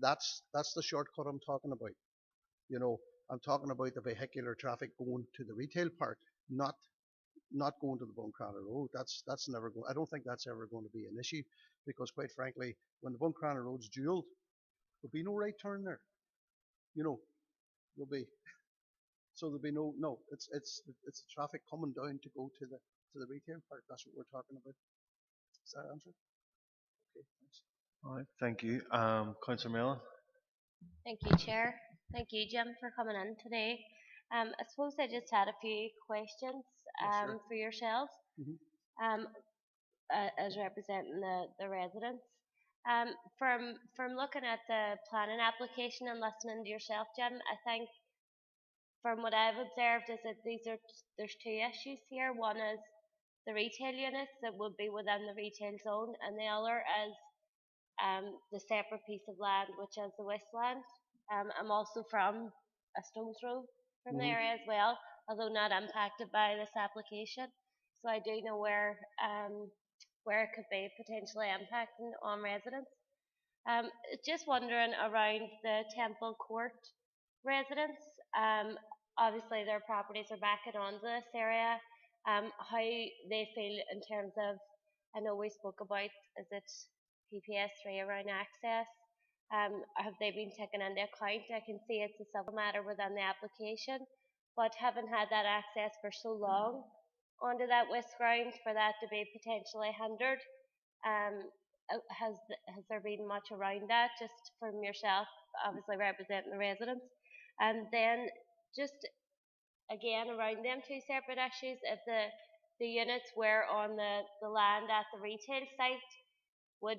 That's the shortcut I'm talking about. You know, I'm talking about the vehicular traffic going to the retail park, not going to the Buncrana Road. That's never going. I don't think that's ever going to be an issue, because quite frankly, when the Buncrana Road's dual, there'll be no right turn there. You know, there'll be there'll be no. It's the traffic coming down to go to the retail park. That's what we're talking about. Is that answer? Okay, thanks. All right, thank you. Councillor Millen. Thank you, Chair. Thank you, Jim, for coming in today. I suppose I just had a few questions Sure. for yourselves Mhm. um, as representing the residents. From looking at the planning application and listening to yourself, Jim, I think from what I've observed is that there's two issues here. One is the retail units that would be within the retail zone, and the other is the separate piece of land, which is the wasteland. I'm also from a stone's throw from the area as well, although not impacted by this application. So I do know where it could be potentially impacting on residents. Just wondering around the Temple Court residents. Obviously, their properties are backing onto this area. How they feel in terms of, I know we spoke about, is it PPS3 around access? Have they been taken into account? I can see it's a civil matter within the application, but having had that access for so long onto that west ground for that to be potentially hindered, has there been much around that, just from yourself, obviously representing the residents? And then just again around them two separate issues, if the units were on the land at the retail site, would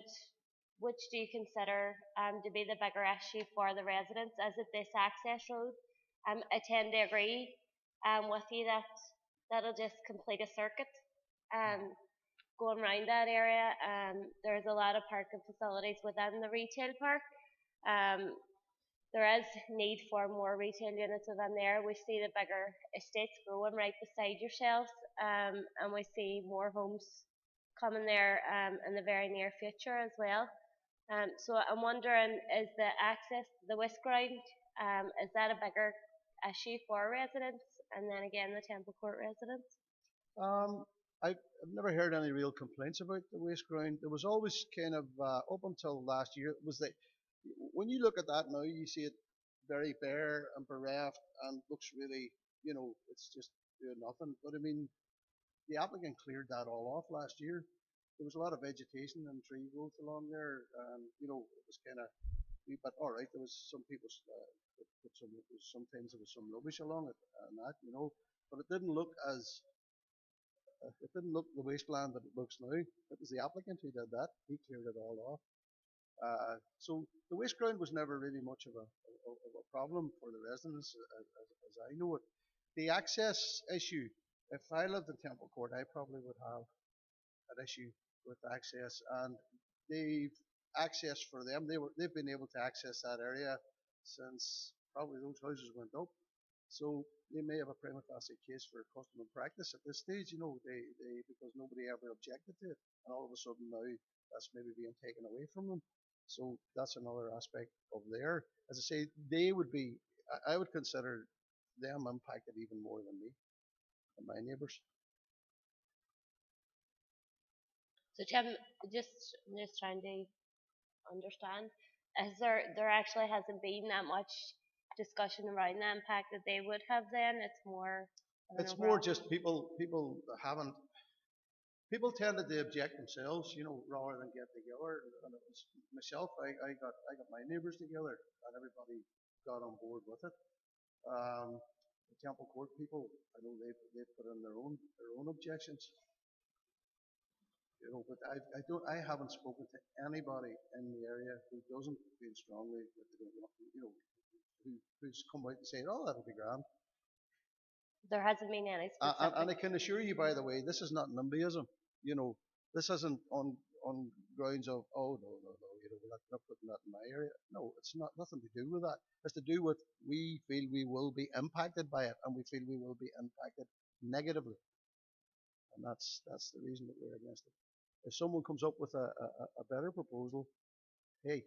which do you consider to be the bigger issue for the residents? Is it this access road? I tend to agree with you that that'll just complete a circuit going around that area. There's a lot of parking facilities within the retail park. Um, there is need for more retail units within there. We see the bigger estates growing right beside yourselves, and we see more homes coming there in the very near future as well. So I'm wondering, is the access to the west ground, is that a bigger issue for residents, and then again the Temple Court residents? Um, I've never heard any real complaints about the waste ground. There was always kind of up until last year. It was that when you look at that now, you see it very bare and bereft and looks really, it's just doing nothing. But I mean, the applicant cleared that all off last year. There was a lot of vegetation and tree growth along there, and it was kind of. But all right, there was some people put sometimes there was some rubbish along it and that, but it didn't look the wasteland that it looks now. It was the applicant who did that. He cleared it all off. So the waste ground was never really much of a problem for the residents, as I know it. The access issue. If I lived in Temple Court, I probably would have an issue with access, and they've access for them. They've been able to access that area since probably those houses went up. So they may have a prima facie case for custom and practice at this stage. They because nobody ever objected to it, and all of a sudden now that's maybe being taken away from them. So that's another aspect of there. As I say, they would be. I would consider them impacted even more than me and my neighbours. So Jim, just trying to understand, there actually hasn't been that much discussion around the impact that they would have then? It's more It's more just people haven't people tended to object themselves, rather than get together. And it was myself, I got my neighbours together, and everybody got on board with it. The Temple Court people, I know they've put in their own objections. But I haven't spoken to anybody in the area who doesn't feel strongly that they don't want, who's come out and saying, "Oh, that'll be grand." There hasn't been any And I specific. can assure you, by the way, this is not NIMBYism. This isn't on grounds of, oh, no, we're not putting that in my area. No, it's not nothing to do with that. It's to do with we feel we will be impacted by it, and we feel we will be impacted negatively, and that's the reason that we're against it. If someone comes up with a better proposal, hey,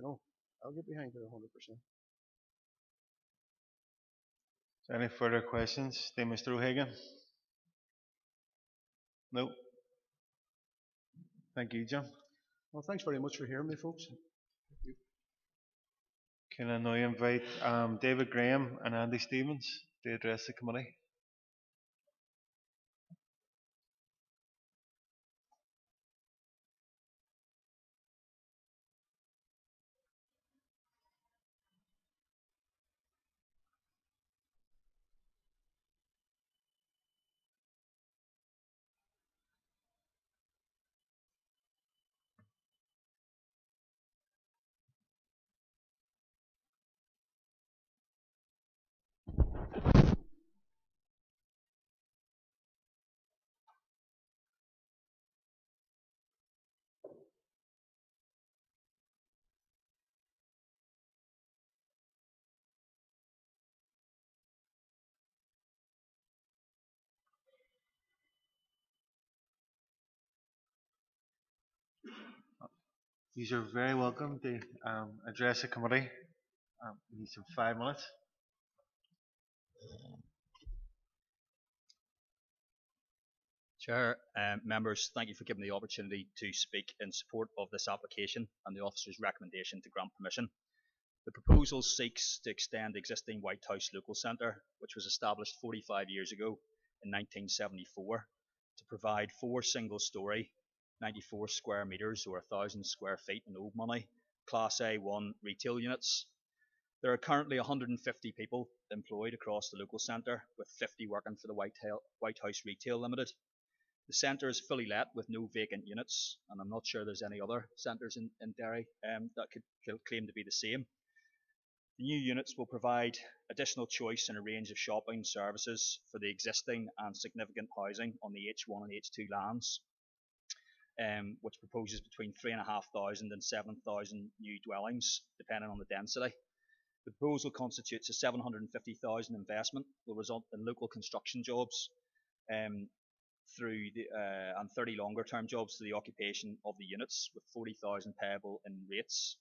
I'll get behind it 100%. Any further questions? Mr. O'Hagan? No. Thank you, Jim. Well, thanks very much for hearing me, folks. Can I now invite David Graham and Andy Stevens to address the committee? You are very welcome to address the committee. You need some 5 minutes. Chair, members, thank you for giving me the opportunity to speak in support of this application and the officer's recommendation to grant permission. The proposal seeks to extend the existing White House Local Centre, which was established 45 years ago in 1974, to provide 4 single-storey, 94 square metres or 1,000 square feet in old money, Class A1 retail units. There are currently 150 people employed across the local centre, with 50 working for the White House Retail Limited. The centre is fully let with no vacant units, and I'm not sure there's any other centres in Derry that could claim to be the same. The new units will provide additional choice in a range of shopping services for the existing and significant housing on the H1 and H2 lands, which proposes between 3,500 and 7,000 new dwellings, depending on the density. The proposal constitutes a 750,000 investment, will result in local construction jobs and 30 longer term jobs through the occupation of the units, with 40,000 payable in rates.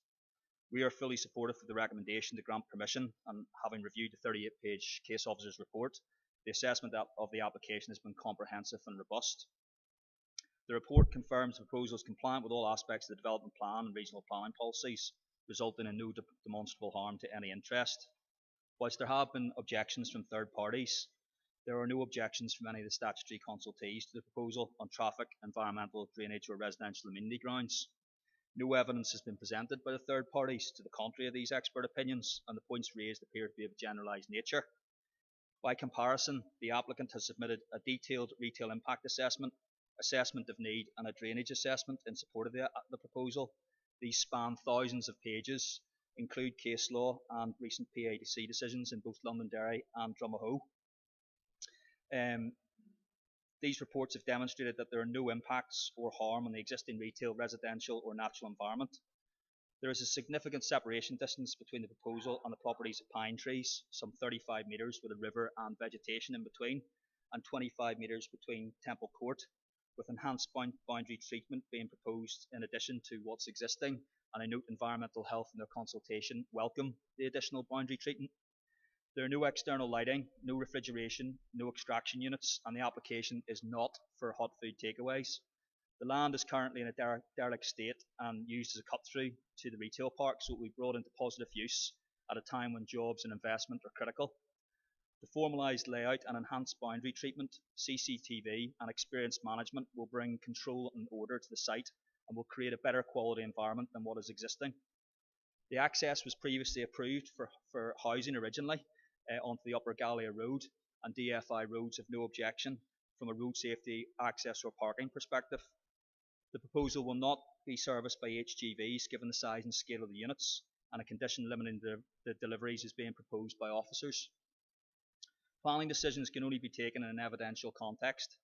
We are fully supportive of the recommendation to grant permission, and having reviewed the 38-page case officer's report, the assessment of the application has been comprehensive and robust. The report confirms the proposal is compliant with all aspects of the development plan and regional planning policies, resulting in no demonstrable harm to any interest. Whilst there have been objections from third parties, there are no objections from any of the statutory consultees to the proposal on traffic, environmental, drainage or residential amenity grounds. No evidence has been presented by the third parties to the contrary of these expert opinions, and the points raised appear to be of a generalised nature. By comparison, the applicant has submitted a detailed retail impact assessment, assessment of need and a drainage assessment in support of the proposal. These span thousands of pages, include case law and recent PADC decisions in both Londonderry and Drumahoe. These reports have demonstrated that there are no impacts or harm on the existing retail, residential or natural environment. There is a significant separation distance between the proposal and the properties at Pine Trees, some 35 metres with a river and vegetation in between, and 25 metres between Temple Court, with enhanced boundary treatment being proposed in addition to what's existing. And I note Environmental Health in their consultation welcome the additional boundary treatment. There are no external lighting, no refrigeration, no extraction units, and the application is not for hot food takeaways. The land is currently in a derelict state and used as a cut through to the retail park, so it will be brought into positive use at a time when jobs and investment are critical. The formalised layout and enhanced boundary treatment, CCTV and experience management will bring control and order to the site and will create a better quality environment than what is existing. The access was previously approved for housing originally onto the Upper Gallia Road, and DFI roads have no objection from a road safety, access or parking perspective. The proposal will not be serviced by HGVs given the size and scale of the units, and a condition limiting the deliveries is being proposed by officers. Planning decisions can only be taken in an evidential context,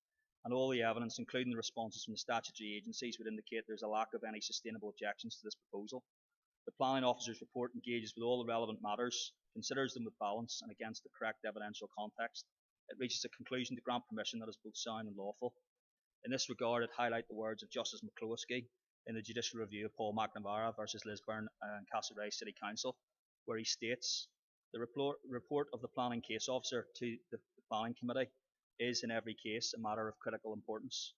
and all the evidence, including the responses from the statutory agencies, would indicate there is a lack of any sustainable objections to this proposal. The planning officer's report engages with all the relevant matters, considers them with balance and against the correct evidential context. It reaches a conclusion to grant permission that is both sound and lawful. In this regard, it highlights the words of Justice McCloskey in the judicial review of Paul McNamara versus Lisburn and Castlereagh City Council, where he states, the report of the planning case officer to the planning committee is in every case a matter of critical importance.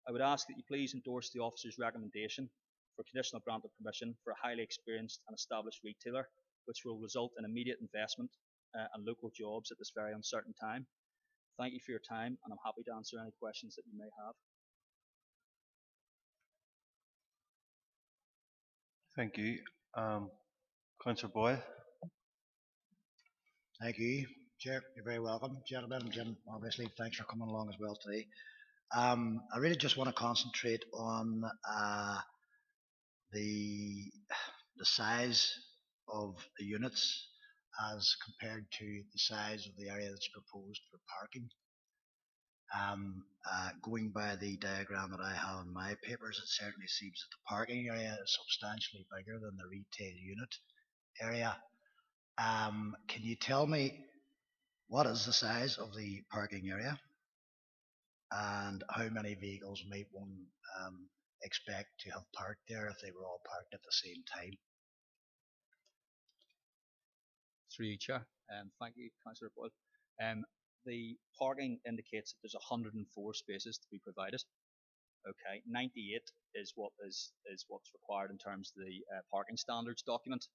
I would ask that you please endorse the officer's recommendation for conditional grant of permission for a highly experienced and established retailer, which will result in immediate investment and local jobs at this very uncertain time. Thank you for your time, and I'm happy to answer any questions that you may have. Thank you. Councillor Boyle. Thank you, Chair. You're very welcome, gentlemen, and Jim, obviously, thanks for coming along as well today. I really just want to concentrate on the size of the units as compared to the size of the area that's proposed for parking. Going by the diagram that I have in my papers, it certainly seems that the parking area is substantially bigger than the retail unit area. Can you tell me what is the size of the parking area and how many vehicles might one expect to have parked there if they were all parked at the same time? Through you, Chair. Thank you, Councillor Boyle. The parking indicates that there's 104 spaces to be provided. Okay, 98 is what's required in terms of the parking standards document.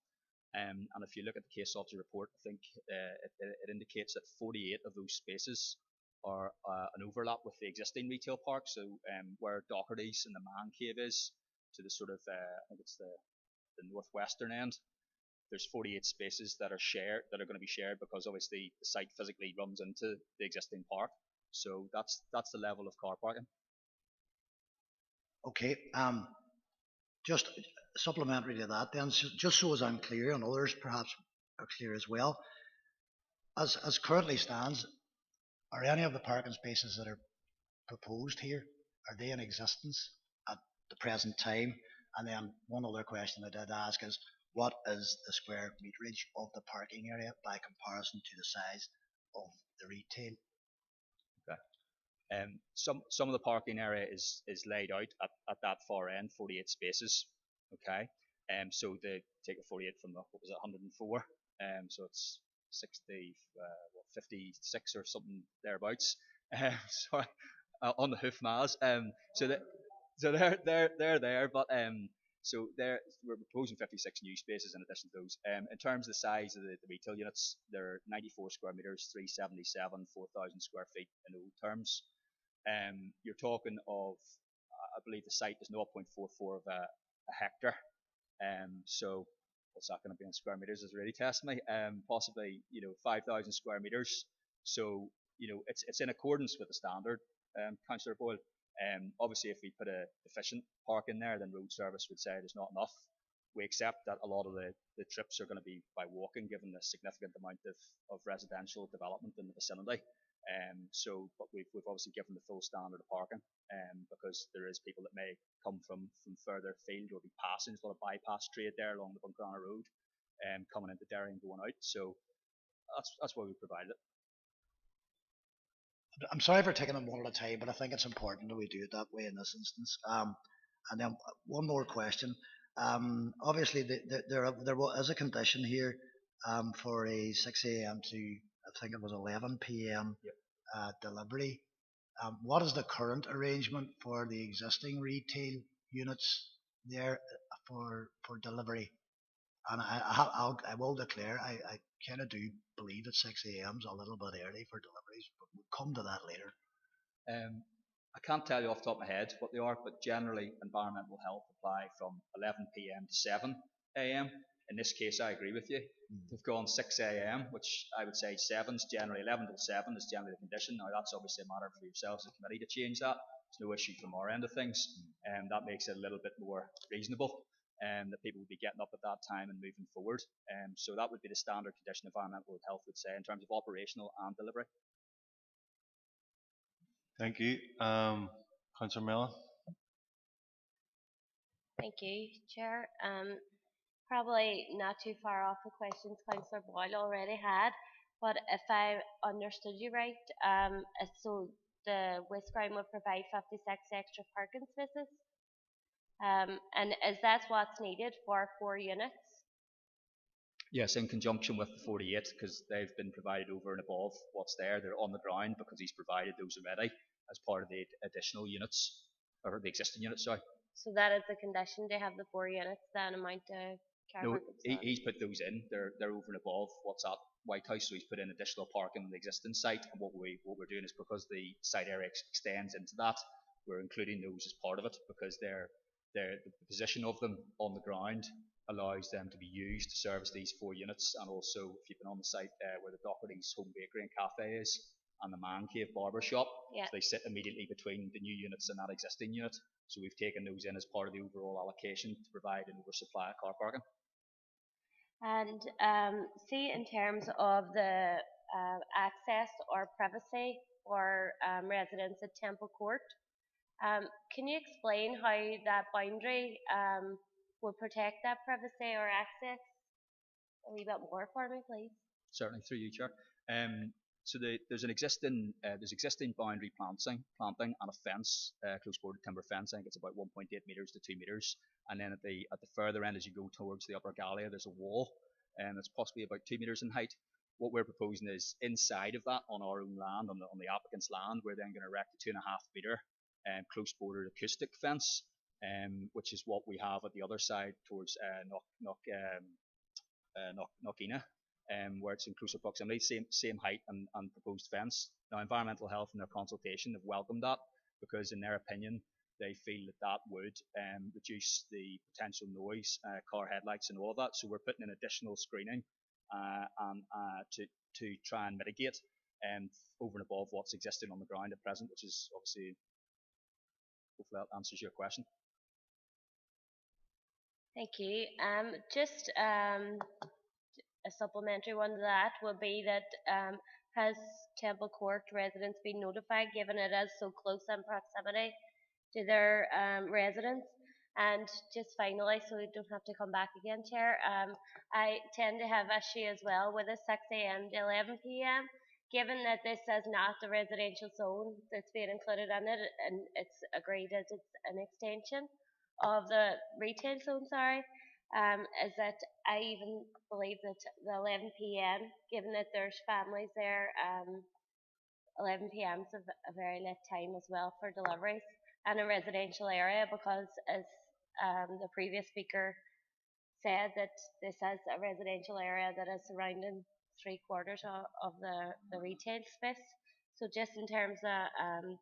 And if you look at the case officer report, I think it indicates that 48 of those spaces are an overlap with the existing retail park. So where Doherty's and the Man Cave is, to the sort of I think it's the northwestern end. There's 48 spaces that are going to be shared because obviously the site physically runs into the existing park. So that's the level of car parking. Okay. Just supplementary to that, then, just so as I'm clear, and others perhaps are clear as well. As currently stands, are any of the parking spaces that are proposed here, are they in existence at the present time? And then one other question I did ask is, what is the square meterage of the parking area by comparison to the size of the retail? Okay. Some of the parking area is laid out at that far end, 48 spaces. Okay. So they take a 48 from the, what was it, 104. So it's 56 or something thereabouts. Sorry, on the hoof miles. So they're there, but so we're proposing 56 new spaces in addition to those. In terms of the size of the retail units, they're 94 square meters, 377, 4,000 square feet in old terms. You're talking of, I believe the site is 0.44 of a hectare. So what's that going to be in square meters is really testing me. Possibly 5,000 square meters. So it's in accordance with the standard, Councillor Boyle. Obviously, if we put a efficient park in there, then road service would say there's not enough. We accept that a lot of the trips are going to be by walking, given the significant amount of residential development in the vicinity. But we've obviously given the full standard of parking, because there is people that may come from further afield or be passing. There's a lot of bypass trade there along the Buncrana Road, coming into Derry and going out. So that's why we provided it. I'm sorry for taking them one at a time, but I think it's important that we do it that way in this instance. And then one more question. Obviously, there is a condition here for a 6 a.m. to, I think it was 11 p.m. Delivery. What is the current arrangement for the existing retail units there for delivery? And I will declare, I kind of do believe that 6 a.m. is a little bit early for deliveries, but we'll come to that later. I can't tell you off the top of my head what they are, but generally environmental health apply from 11 p.m. to 7 a.m. In this case, I agree with you. They've gone 6 a.m., which I would say 7's generally 11 till 7 is generally the condition. Now that's obviously a matter for yourselves as a committee to change that. There's no issue from our end of things, and that makes it a little bit more reasonable. That people would be getting up at that time and moving forward. So that would be the standard condition environmental health would say in terms of operational and delivery. Thank you. Councillor Mellon. Thank you, Chair. Probably not too far off the questions Councillor Boyle already had, but if I understood you right, so the Waste Ground would provide 56 extra parking spaces, and is that what's needed for 4 units? Yes, in conjunction with the 48, because they've been provided over and above what's there. They're on the ground because he's provided those already as part of the additional units, or the existing units, sorry. So that is the condition to have the 4 units, that amount of car No, parking. he's put those in. They're over and above what's at White House, so he's put in additional parking on the existing site. And what we're doing is, because the site area extends into that, we're including those as part of it, because the position of them on the ground allows them to be used to service these 4 units. And also, if you've been on the site where the Doherty's Home Bakery and Cafe is, and the Man Cave Barber Shop, so they sit immediately between the new units and that existing unit. So we've taken those in as part of the overall allocation to provide an oversupply of car parking. And see, in terms of the access or privacy for residents at Temple Court, can you explain how that boundary will protect that privacy or access a wee bit more for me, please? Certainly, through you, Chair. So there's existing boundary planting and a fence, close border timber fence. I think it's about 1.8 metres to 2 metres. And then at the further end, as you go towards the upper gallery, there's a wall, and it's possibly about 2 metres in height. What we're proposing is inside of that, on our own land, on the applicant's land, we're then going to erect a 2.5 metre close bordered acoustic fence, which is what we have at the other side towards Knockina. Where it's in closer proximity, same height and proposed fence. Now, environmental health in their consultation have welcomed that, because in their opinion they feel that would reduce the potential noise, car headlights and all of that. So we're putting in additional screening to try and mitigate over and above what's existing on the ground at present, which is obviously, hopefully that answers your question. Thank you. Just a supplementary one to that would be that has Temple Court residents been notified, given it is so close in proximity to their residents? And just finally, so we don't have to come back again, Chair, I tend to have issue as well with the 6 a.m. to 11 p.m. Given that this is not a residential zone that's being included in it, and it's agreed as it's an extension of the retail zone, is that I even believe that the 11 p.m., given that there's families there, 11 p.m. is a very late time as well for deliveries in a residential area, because as the previous speaker said, that this is a residential area that is surrounding 3/4 of the retail space. So just in terms of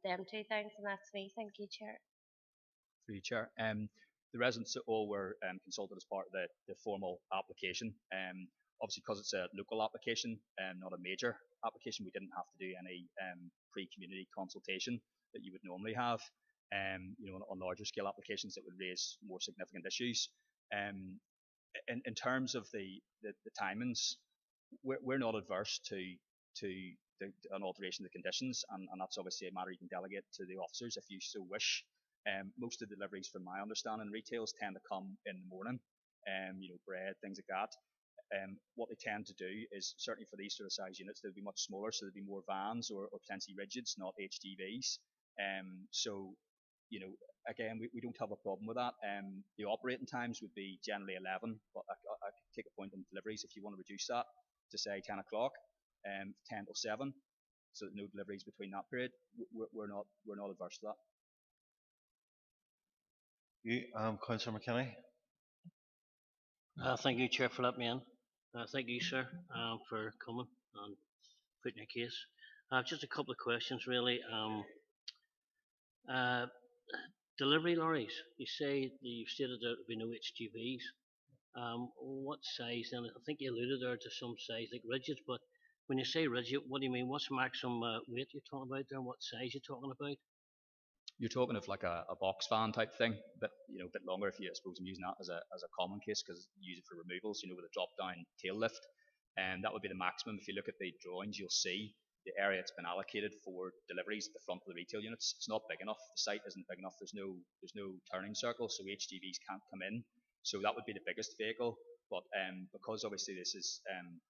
them two things, and that's me. Thank you, Chair. Through you, Chair. The residents all were consulted as part of the formal application. Obviously, because it's a local application, not a major application, we didn't have to do any pre-community consultation that you would normally have. On larger scale applications that would raise more significant issues. In terms of the timings, we're not adverse to an alteration of the conditions, and that's obviously a matter you can delegate to the officers if you so wish. Most of the deliveries, from my understanding, retails tend to come in the morning, bread, things like that. What they tend to do is, certainly for these sort of size units, they'll be much smaller, so there'll be more vans or potentially rigids, not HGVs. So, again, we don't have a problem with that. The operating times would be generally 11, but I could take a point on deliveries if you want to reduce that to say 10 o'clock, 10 till 7, so that no deliveries between that period. We're not adverse to that. You, Councillor McKinney. Thank you, Chair, for letting me in. Thank you, sir, for coming and putting your case. Just a couple of questions, really. Delivery lorries. You say that you've stated there will be no HGVs. What size? And I think you alluded there to some size like rigids. But when you say rigid, what do you mean? What's maximum weight you're talking about there? And what size you're talking about? You're talking of like a box van type thing, but a bit longer. If you, I suppose I'm using that as a common case because you use it for removals, with a drop down tail lift, and that would be the maximum. If you look at the drawings, you'll see the area that's been allocated for deliveries at the front of the retail units. It's not big enough. The site isn't big enough. There's no turning circle, so HGVs can't come in. So that would be the biggest vehicle. But because obviously this is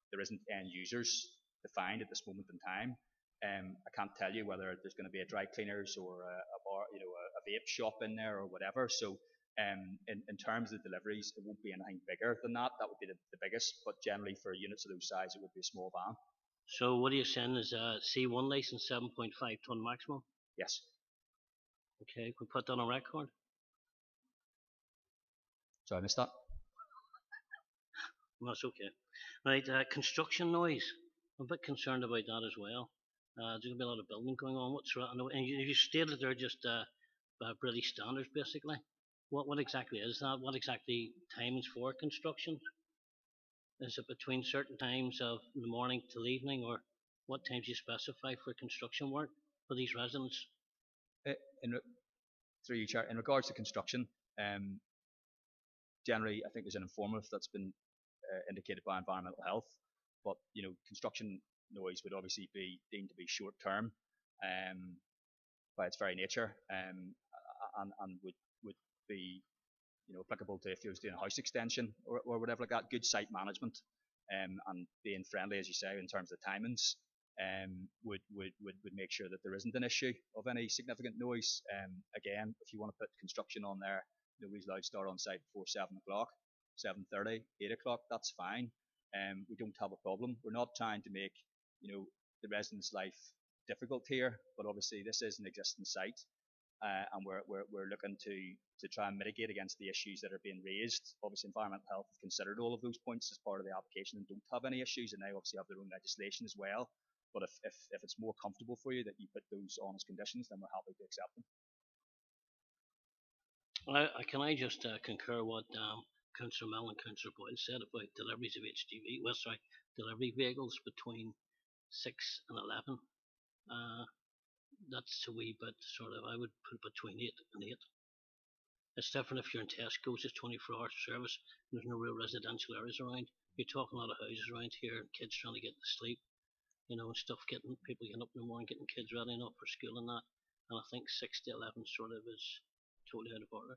there isn't end users defined at this moment in time. I can't tell you whether there's going to be a dry cleaners or a bar, a vape shop in there or whatever. So in terms of deliveries, it won't be anything bigger than that. That would be the biggest. But generally for units of those size, it would be a small van. So what are you saying is C1 license 7.5 ton maximum? Yes. Okay, we put that on record. So I missed that. That's okay. Right, construction noise. I'm a bit concerned about that as well. There's going to be a lot of building going on. And you stated they're just British standards, basically. What exactly is that? What exactly times for construction? Is it between certain times of the morning till evening, or what times you specify for construction work for these residents? Through you, Chair, in regards to construction, generally I think there's an informative that's been indicated by environmental health, but construction noise would obviously be deemed to be short term by its very nature, and would be applicable to if you was doing a house extension or whatever like that. Good site management and being friendly, as you say, in terms of timings, would make sure that there isn't an issue of any significant noise. Again, if you want to put construction on there, nobody's allowed to start on site before 7 o'clock, 7:30, 8 o'clock. That's fine. We don't have a problem. We're not trying to make the residents' life difficult here, but obviously this is an existing site, and we're looking to try and mitigate against the issues that are being raised. Obviously, environmental health have considered all of those points as part of the application and don't have any issues, and they obviously have their own legislation as well. But if it's more comfortable for you that you put those on as conditions, then we're happy to accept them. Can I just concur what Councillor Mell and Councillor Boyle said about deliveries of delivery vehicles between 6 and 11. That's a wee bit I would put between 8 and 8. It's different if you're in Tesco's, it's 24-hour service, and there's no real residential areas around. You're talking a lot of houses around here, and kids trying to get to sleep, and stuff, people getting up in the morning, getting kids ready enough for school and that. And I think 6 to 11 is totally out of order.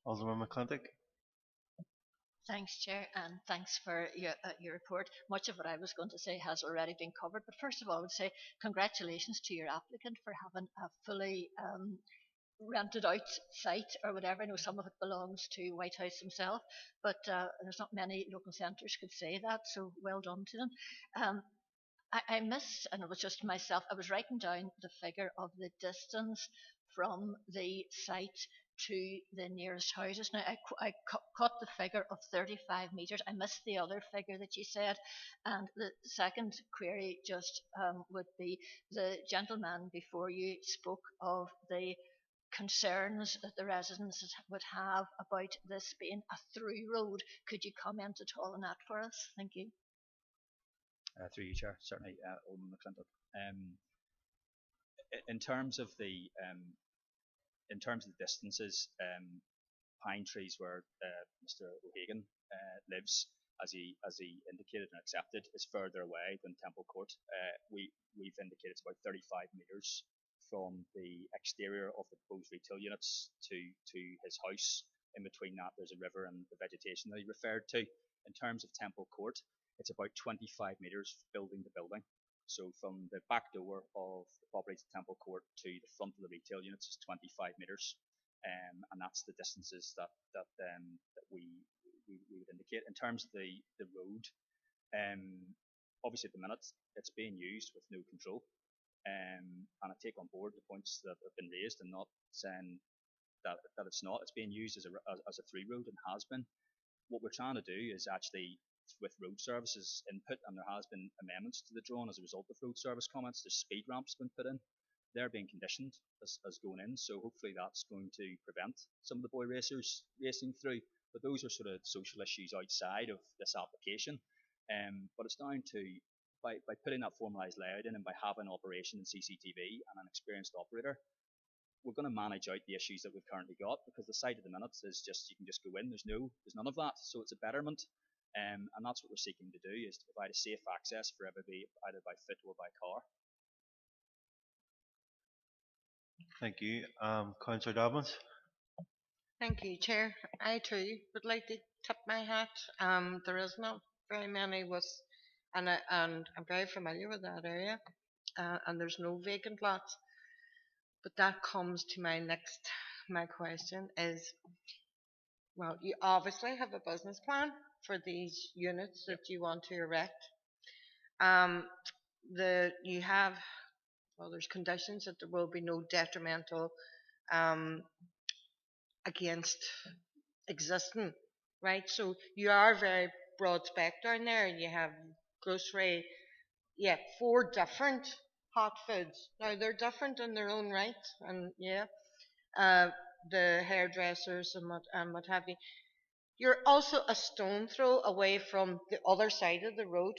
Alderman McClintock. Thanks, Chair, and thanks for your report. Much of what I was going to say has already been covered, but first of all, I would say congratulations to your applicant for having a fully rented out site or whatever. I know some of it belongs to White House himself, but there's not many local centres could say that, so well done to them. I missed, and it was just myself, I was writing down the figure of the distance from the site to the nearest houses. Now, I caught the figure of 35 metres. I missed the other figure that you said. And the second query just would be, the gentleman before you spoke of the concerns that the residents would have about this being a through road. Could you comment at all on that for us? Thank you. Through you, Chair, certainly, Alderman McClintock. In terms of the distances, Pine Trees, where Mr. O'Hagan lives, as he indicated and accepted, is further away than Temple Court. We've indicated it's about 35 metres from the exterior of the proposed retail units to his house. In between that, there's a river and the vegetation that he referred to. In terms of Temple Court, it's about 25 metres building to building. So from the back door of the property to Temple Court to the front of the retail units is 25 metres, and that's the distances that we would indicate. In terms of the road, obviously at the minute it's being used with no control, and I take on board the points that have been raised, and not saying that it's not. It's being used as a through road and has been. What we're trying to do is actually, with road services input, and there has been amendments to the drawing as a result of road service comments, there's speed ramps been put in. They're being conditioned as going in, so hopefully that's going to prevent some of the boy racers racing through. But those are sort of social issues outside of this application. But it's down to, by putting that formalised layout in and by having operation and CCTV and an experienced operator, we're going to manage out the issues that we've currently got, because the site at the minute is just, you can just go in, there's none of that, so it's a betterment, and that's what we're seeking to do, is to provide a safe access for everybody, either by foot or by car. Thank you. Councillor Dobbins. Thank you, Chair. I too would like to tip my hat. There is not very many with, and I'm very familiar with that area, and there's no vacant lots. But that comes to my question is, well, you obviously have a business plan for these units that you want to erect. You have, well, there's conditions that there will be no detrimental against existing, right? So you are very broad spec down there. You have grocery, 4 different hot foods. Now they're different in their own right, and the hairdressers and what have you. You're also a stone throw away from the other side of the road,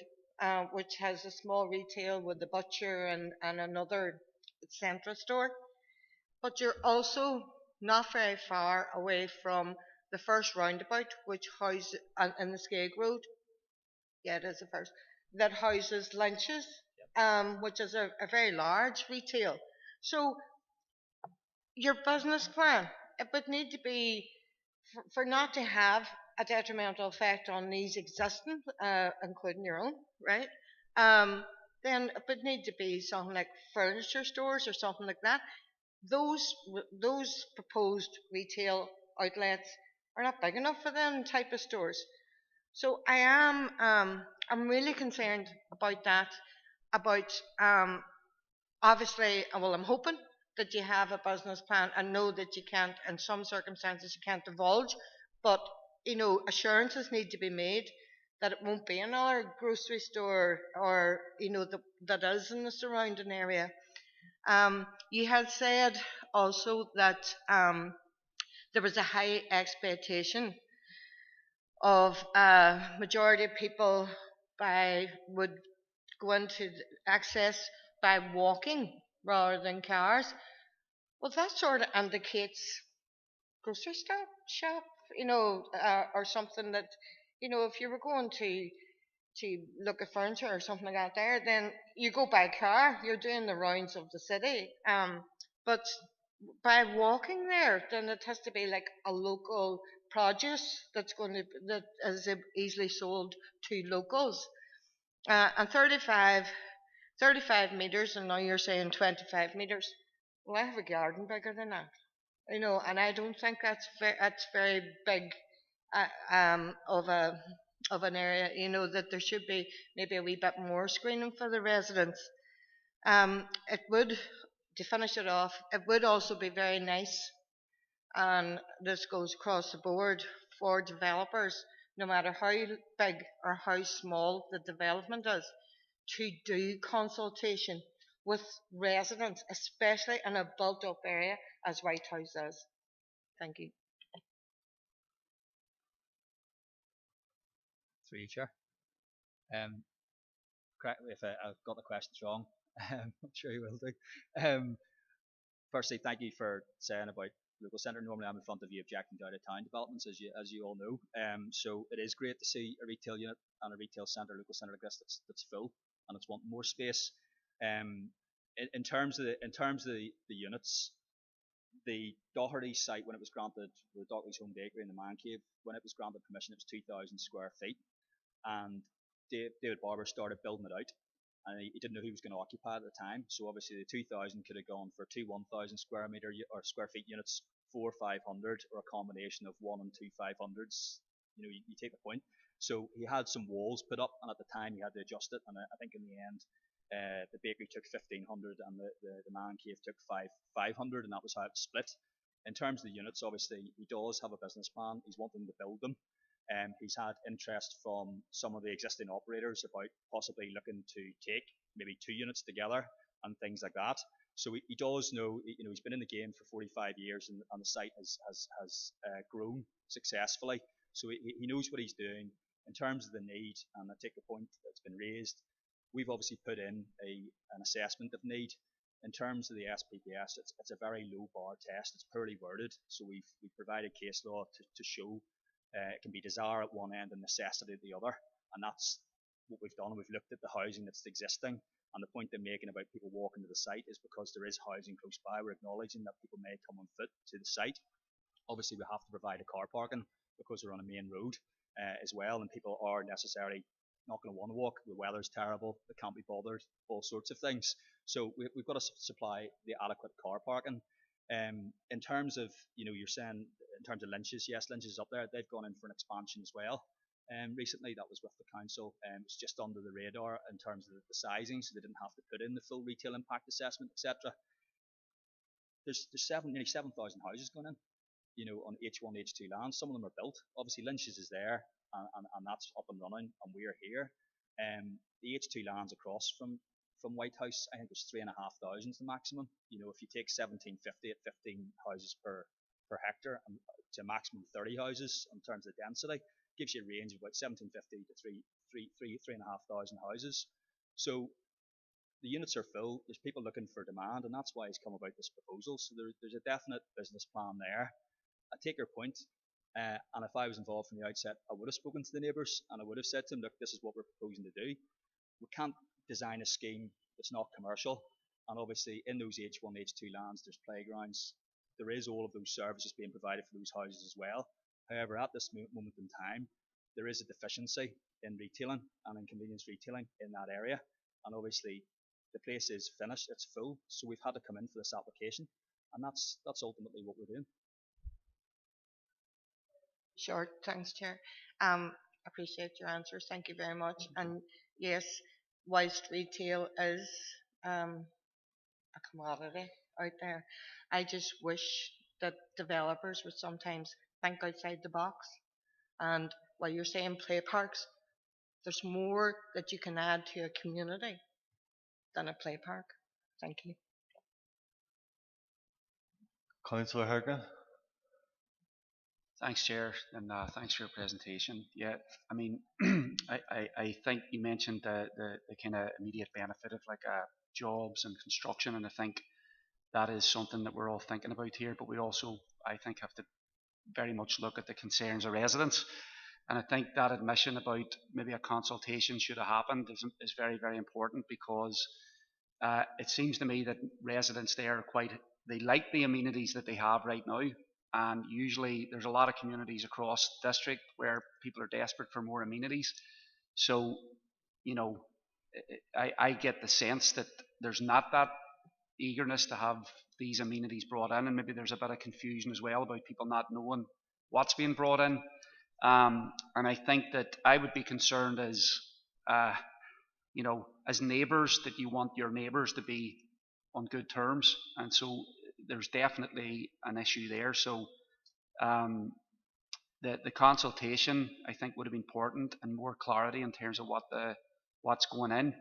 which has a small retail with the butcher and another central store. But you're also not very far away from the first roundabout, which houses, in the Skeg Road, it is the first, that houses Lynch's, which is a very large retail. So your business plan, it would need to be, for not to have a detrimental effect on these existing, including your own, right? Then it would need to be something like furniture stores or something like that. Those proposed retail outlets are not big enough for them type of stores. So I'm really concerned about that. Obviously, well, I'm hoping that you have a business plan and know that you can't, in some circumstances, you can't divulge, but assurances need to be made that it won't be another grocery store or that is in the surrounding area. You had said also that there was a high expectation of majority of people would go into access by walking rather than cars. Well, that sort of indicates grocery shop, or something that, if you were going to look at furniture or something like that there, then you go by car, you're doing the rounds of the city. But by walking there, then it has to be like a local produce that is easily sold to locals. And 35 meters, and now you're saying 25 meters. Well, I have a garden bigger than that, and I don't think that's very big of an area. That there should be maybe a wee bit more screening for the residents. It would, to finish it off, it would also be very nice, and this goes across the board for developers, no matter how big or how small the development is, to do consultation with residents, especially in a built-up area as White House is. Thank you. Through you, Chair. Correct me if I've got the questions wrong. I'm sure you will do. Firstly, thank you for saying about local centre. Normally I'm in front of you objecting to out of town developments, as you all know. So it is great to see a retail unit and a retail centre, local centre like this that's full and it's wanting more space. In terms of the units, the Doherty site, when it was granted, the Doherty's Home Bakery in the Man Cave, when it was granted permission, it was 2,000 square feet, and David Barber started building it out, and he didn't know who was going to occupy at the time. So obviously the 2,000 could have gone for two 1,000 square meter or square feet units, 4 500, or a combination of 1 and 2 500s. You take the point. So he had some walls put up, and at the time he had to adjust it, and I think in the end the bakery took 1,500 and the man cave took 500, and that was how it was split. In terms of the units, obviously he does have a business plan. He's wanting to build them. He's had interest from some of the existing operators about possibly looking to take maybe 2 units together and things like that. So he does know, he's been in the game for 45 years, and the site has grown successfully. So he knows what he's doing. In terms of the need, and I take the point that's been raised, we've obviously put in an assessment of need. In terms of the SPPS, it's a very low bar test. It's poorly worded, so we've provided case law to show it can be desire at one end and necessity at the other, and that's what we've done. We've looked at the housing that's existing, and the point they're making about people walking to the site is because there is housing close by. We're acknowledging that people may come on foot to the site. Obviously, we have to provide a car parking because we're on a main road as well, and people are necessarily not going to want to walk. The weather's terrible, they can't be bothered, all sorts of things. So we've got to supply the adequate car parking. In terms of, you're saying in terms of Lynch's, yes, Lynch's is up there. They've gone in for an expansion as well. Recently, that was with the council. It's just under the radar in terms of the sizing, so they didn't have to put in the full retail impact assessment, etc. There's nearly 7,000 houses going in, on H1, H2 land. Some of them are built. Obviously, Lynch's is there, and that's up and running, and we're here. The H2 lands across from White House, I think it's 3,500 is the maximum. If you take 1750 at 15 houses per hectare, and to a maximum of 30 houses in terms of density, gives you a range of about 1750 to 3,500 houses. So the units are full. There's people looking for demand, and that's why it's come about this proposal. So there's a definite business plan there. I take your point, and if I was involved from the outset, I would have spoken to the neighbours, and I would have said to them, look, this is what we're proposing to do. We can't design a scheme that's not commercial, and obviously in those H1, H2 lands there's playgrounds, there is all of those services being provided for those houses as well. However, at this moment in time, there is a deficiency in retailing and in convenience retailing in that area, and obviously the place is finished, it's full, so we've had to come in for this application, and that's ultimately what we're doing. Sure, thanks, Chair. Appreciate your answers. Thank you very much. And yes, whilst retail is a commodity out there, I just wish that developers would sometimes think outside the box. And while you're saying play parks, there's more that you can add to a community than a play park. Thank you. Councillor Harkin. Thanks, Chair, and thanks for your presentation. Yeah, I mean, I think you mentioned the kind of immediate benefit of jobs and construction, and I think that is something that we're all thinking about here. But we also, I think, have to very much look at the concerns of residents, and I think that admission about maybe a consultation should have happened is very, very important, because it seems to me that residents there they like the amenities that they have right now. And usually there's a lot of communities across the district where people are desperate for more amenities. So, I get the sense that there's not that eagerness to have these amenities brought in, and maybe there's a bit of confusion as well about people not knowing what's being brought in. And I think that I would be concerned as neighbours, that you want your neighbours to be on good terms, and so there's definitely an issue there. So the consultation, I think, would have been important, and more clarity in terms of what's going in.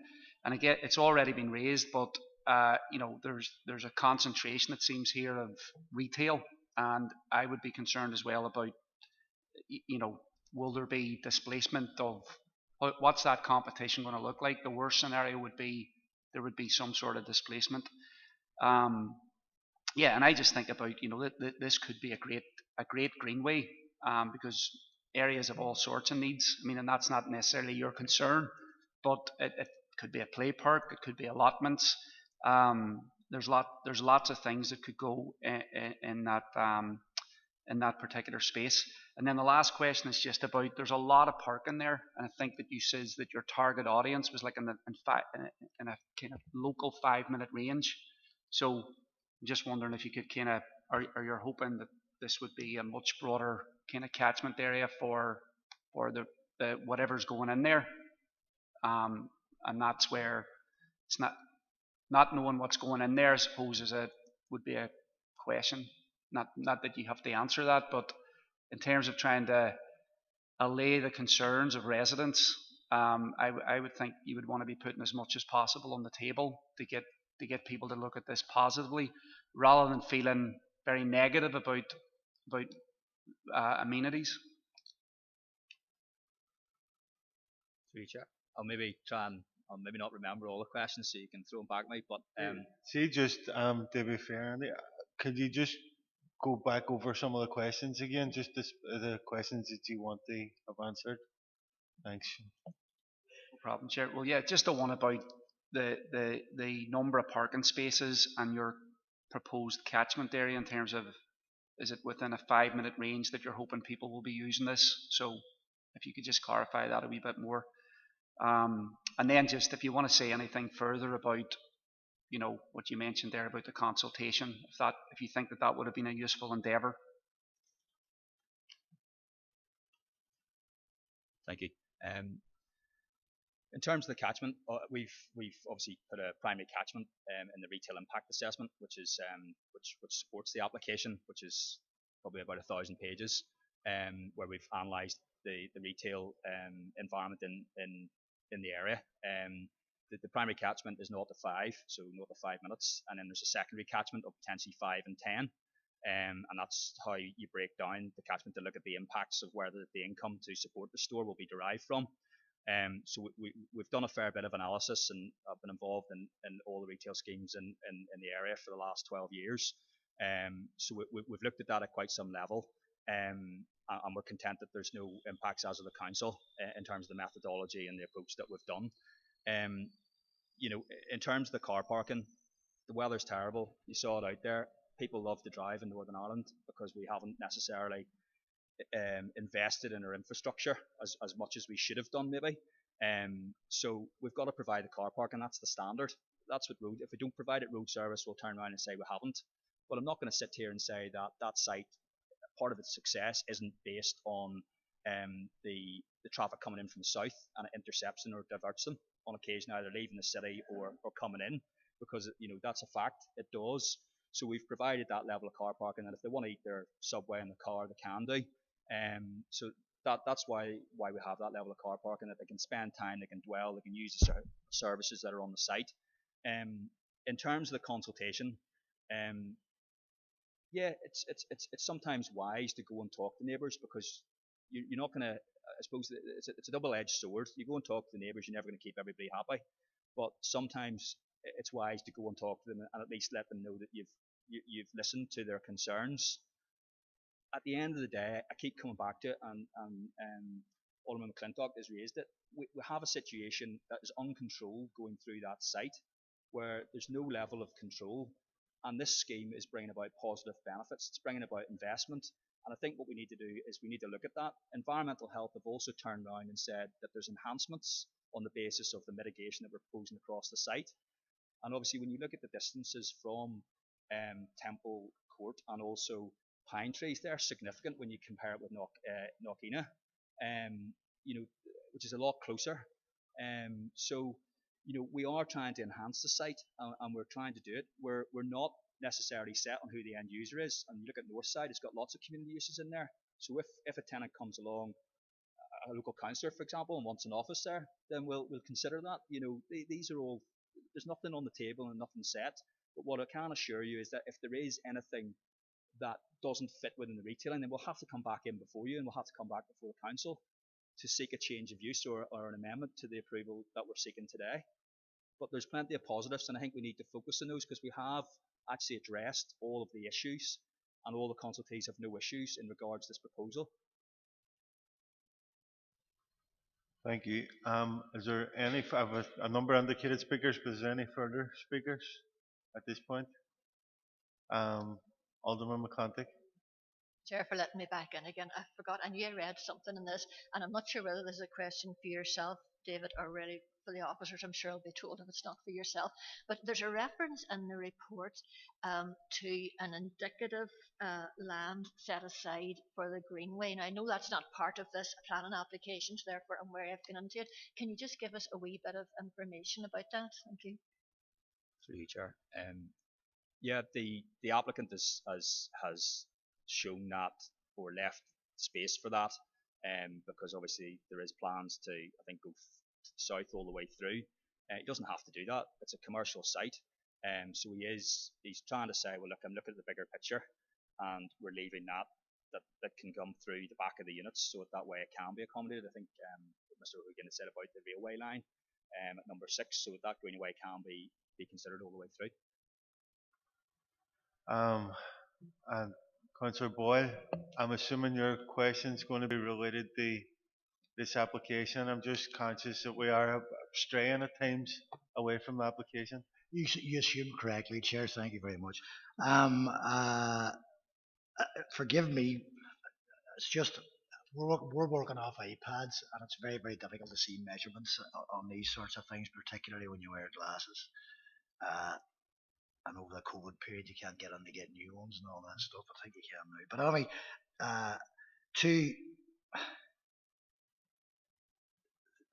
And again, it's already been raised, but there's a concentration, it seems, here of retail, and I would be concerned as well about will there be displacement of what's that competition going to look like? The worst scenario would be there would be some sort of displacement. yeah, and I just think about, that this could be a great greenway, because areas of all sorts of needs. I mean, and that's not necessarily your concern, but it could be a play park, it could be allotments. There's lots of things that could go in that particular space. And then the last question is just about, there's a lot of parking there, and I think that you says that your target audience was like in a kind of local 5 minute range. So I'm just wondering if you could kind of, or you're hoping that this would be a much broader kind of catchment area for the whatever's going in there, and that's where it's not knowing what's going in there, I suppose, would be a question. Not that you have to answer that, but in terms of trying to allay the concerns of residents, I would think you would want to be putting as much as possible on the table to get people to look at this positively, rather than feeling very negative about amenities. Through you, Chair. I'll maybe not remember all the questions, so you can throw them back at me. But See, just to be fair, Andy, could you just go back over some of the questions again, just the questions that you want to have answered? Thanks. No problem, Chair. Well, yeah, just the one about the number of parking spaces and your proposed catchment area in terms of, is it within a 5 minute range that you're hoping people will be using this? So if you could just clarify that a wee bit more. And then just if you want to say anything further about, what you mentioned there about the consultation, if you think that would have been a useful endeavour. Thank you. In terms of the catchment, we've obviously put a primary catchment in the retail impact assessment, which supports the application, which is probably about 1,000 pages, where we've analysed the retail environment in the area. The primary catchment is 0 to 5, so 0 to 5 minutes, and then there's a secondary catchment of potentially 5 and 10. And that's how you break down the catchment to look at the impacts of where the income to support the store will be derived from. So we've done a fair bit of analysis, and I've been involved in all the retail schemes in the area for the last 12 years. So we've looked at that at quite some level, and we're content that there's no impacts as of the council in terms of the methodology and the approach that we've done. In terms of the car parking, the weather's terrible. You saw it out there. People love to drive in Northern Ireland because we haven't necessarily invested in our infrastructure as much as we should have done, maybe. So we've got to provide the car park, and that's the standard. That's what road. If we don't provide it road service, we'll turn around and say we haven't. But I'm not going to sit here and say that site, part of its success isn't based on the traffic coming in from the south, and it intercepts them or diverts them on occasion, either leaving the city or coming in, because that's a fact. It does. So we've provided that level of car parking, and if they want to eat their Subway in the car, they can do. So that's why we have that level of car parking, that they can spend time, they can dwell, they can use the services that are on the site. In terms of the consultation, yeah, it's sometimes wise to go and talk to neighbours, because you're not going to. I suppose it's a double-edged sword. You go and talk to the neighbours, you're never going to keep everybody happy. But sometimes it's wise to go and talk to them and at least let them know that you've listened to their concerns. At the end of the day, I keep coming back to it, and Alderman McClintock has raised it. We have a situation that is uncontrolled going through that site, where there's no level of control, and this scheme is bringing about positive benefits. It's bringing about investment, and I think what we need to do is we need to look at that. Environmental Health have also turned around and said that there's enhancements on the basis of the mitigation that we're proposing across the site. And obviously, when you look at the distances from Temple Court and also Pine Trees, they're significant when you compare it with Knockina, which is a lot closer. So we are trying to enhance the site, and we're trying to do it. We're not necessarily set on who the end user is. And you look at Northside, it's got lots of community uses in there. So if a tenant comes along, a local councillor, for example, and wants an office there, then we'll consider that. These are all. There's nothing on the table and nothing set. But what I can assure you is that if there is anything that doesn't fit within the retailing, then we'll have to come back in before you, and we'll have to come back before the council to seek a change of use or an amendment to the approval that we're seeking today. but there's plenty of positives, and I think we need to focus on those because we have actually addressed all of the issues, and all the consultees have no issues in regards to this proposal. Thank you. Is there any, I have a number of indicated speakers, but is there any further speakers at this point? Alderman McContick. Chair, for letting me back in again. I forgot, I knew I read something in this, and I'm not sure whether this is a question for yourself, David, or really for the officers. I'm sure I'll be told if it's not for yourself. But there's a reference in the report to an indicative land set aside for the Greenway. Now, I know that's not part of this planning application, so therefore I'm wary of getting into it. Can you just give us a wee bit of information about that? Thank you. Through you, Chair. Yeah, the applicant has shown that, or left space for that, because obviously there is plans to, I think, go south all the way through. He doesn't have to do that. It's a commercial site, so he's trying to say, well, look, I'm looking at the bigger picture, and we're leaving that can come through the back of the units, so that way it can be accommodated. I think Mr. Hogan said about the railway line at number 6, so that Greenway can be considered all the way through. And Councillor Boyle, I'm assuming your question is going to be related to this application. I'm just conscious that we are straying at times away from the application. You assume correctly, Chair. Thank you very much. Forgive me. It's just we're working off iPads, and it's very, very difficult to see measurements on these sorts of things, particularly when you wear glasses. And over the COVID period, you can't get in to get new ones and all that stuff. I think you can now. But anyway,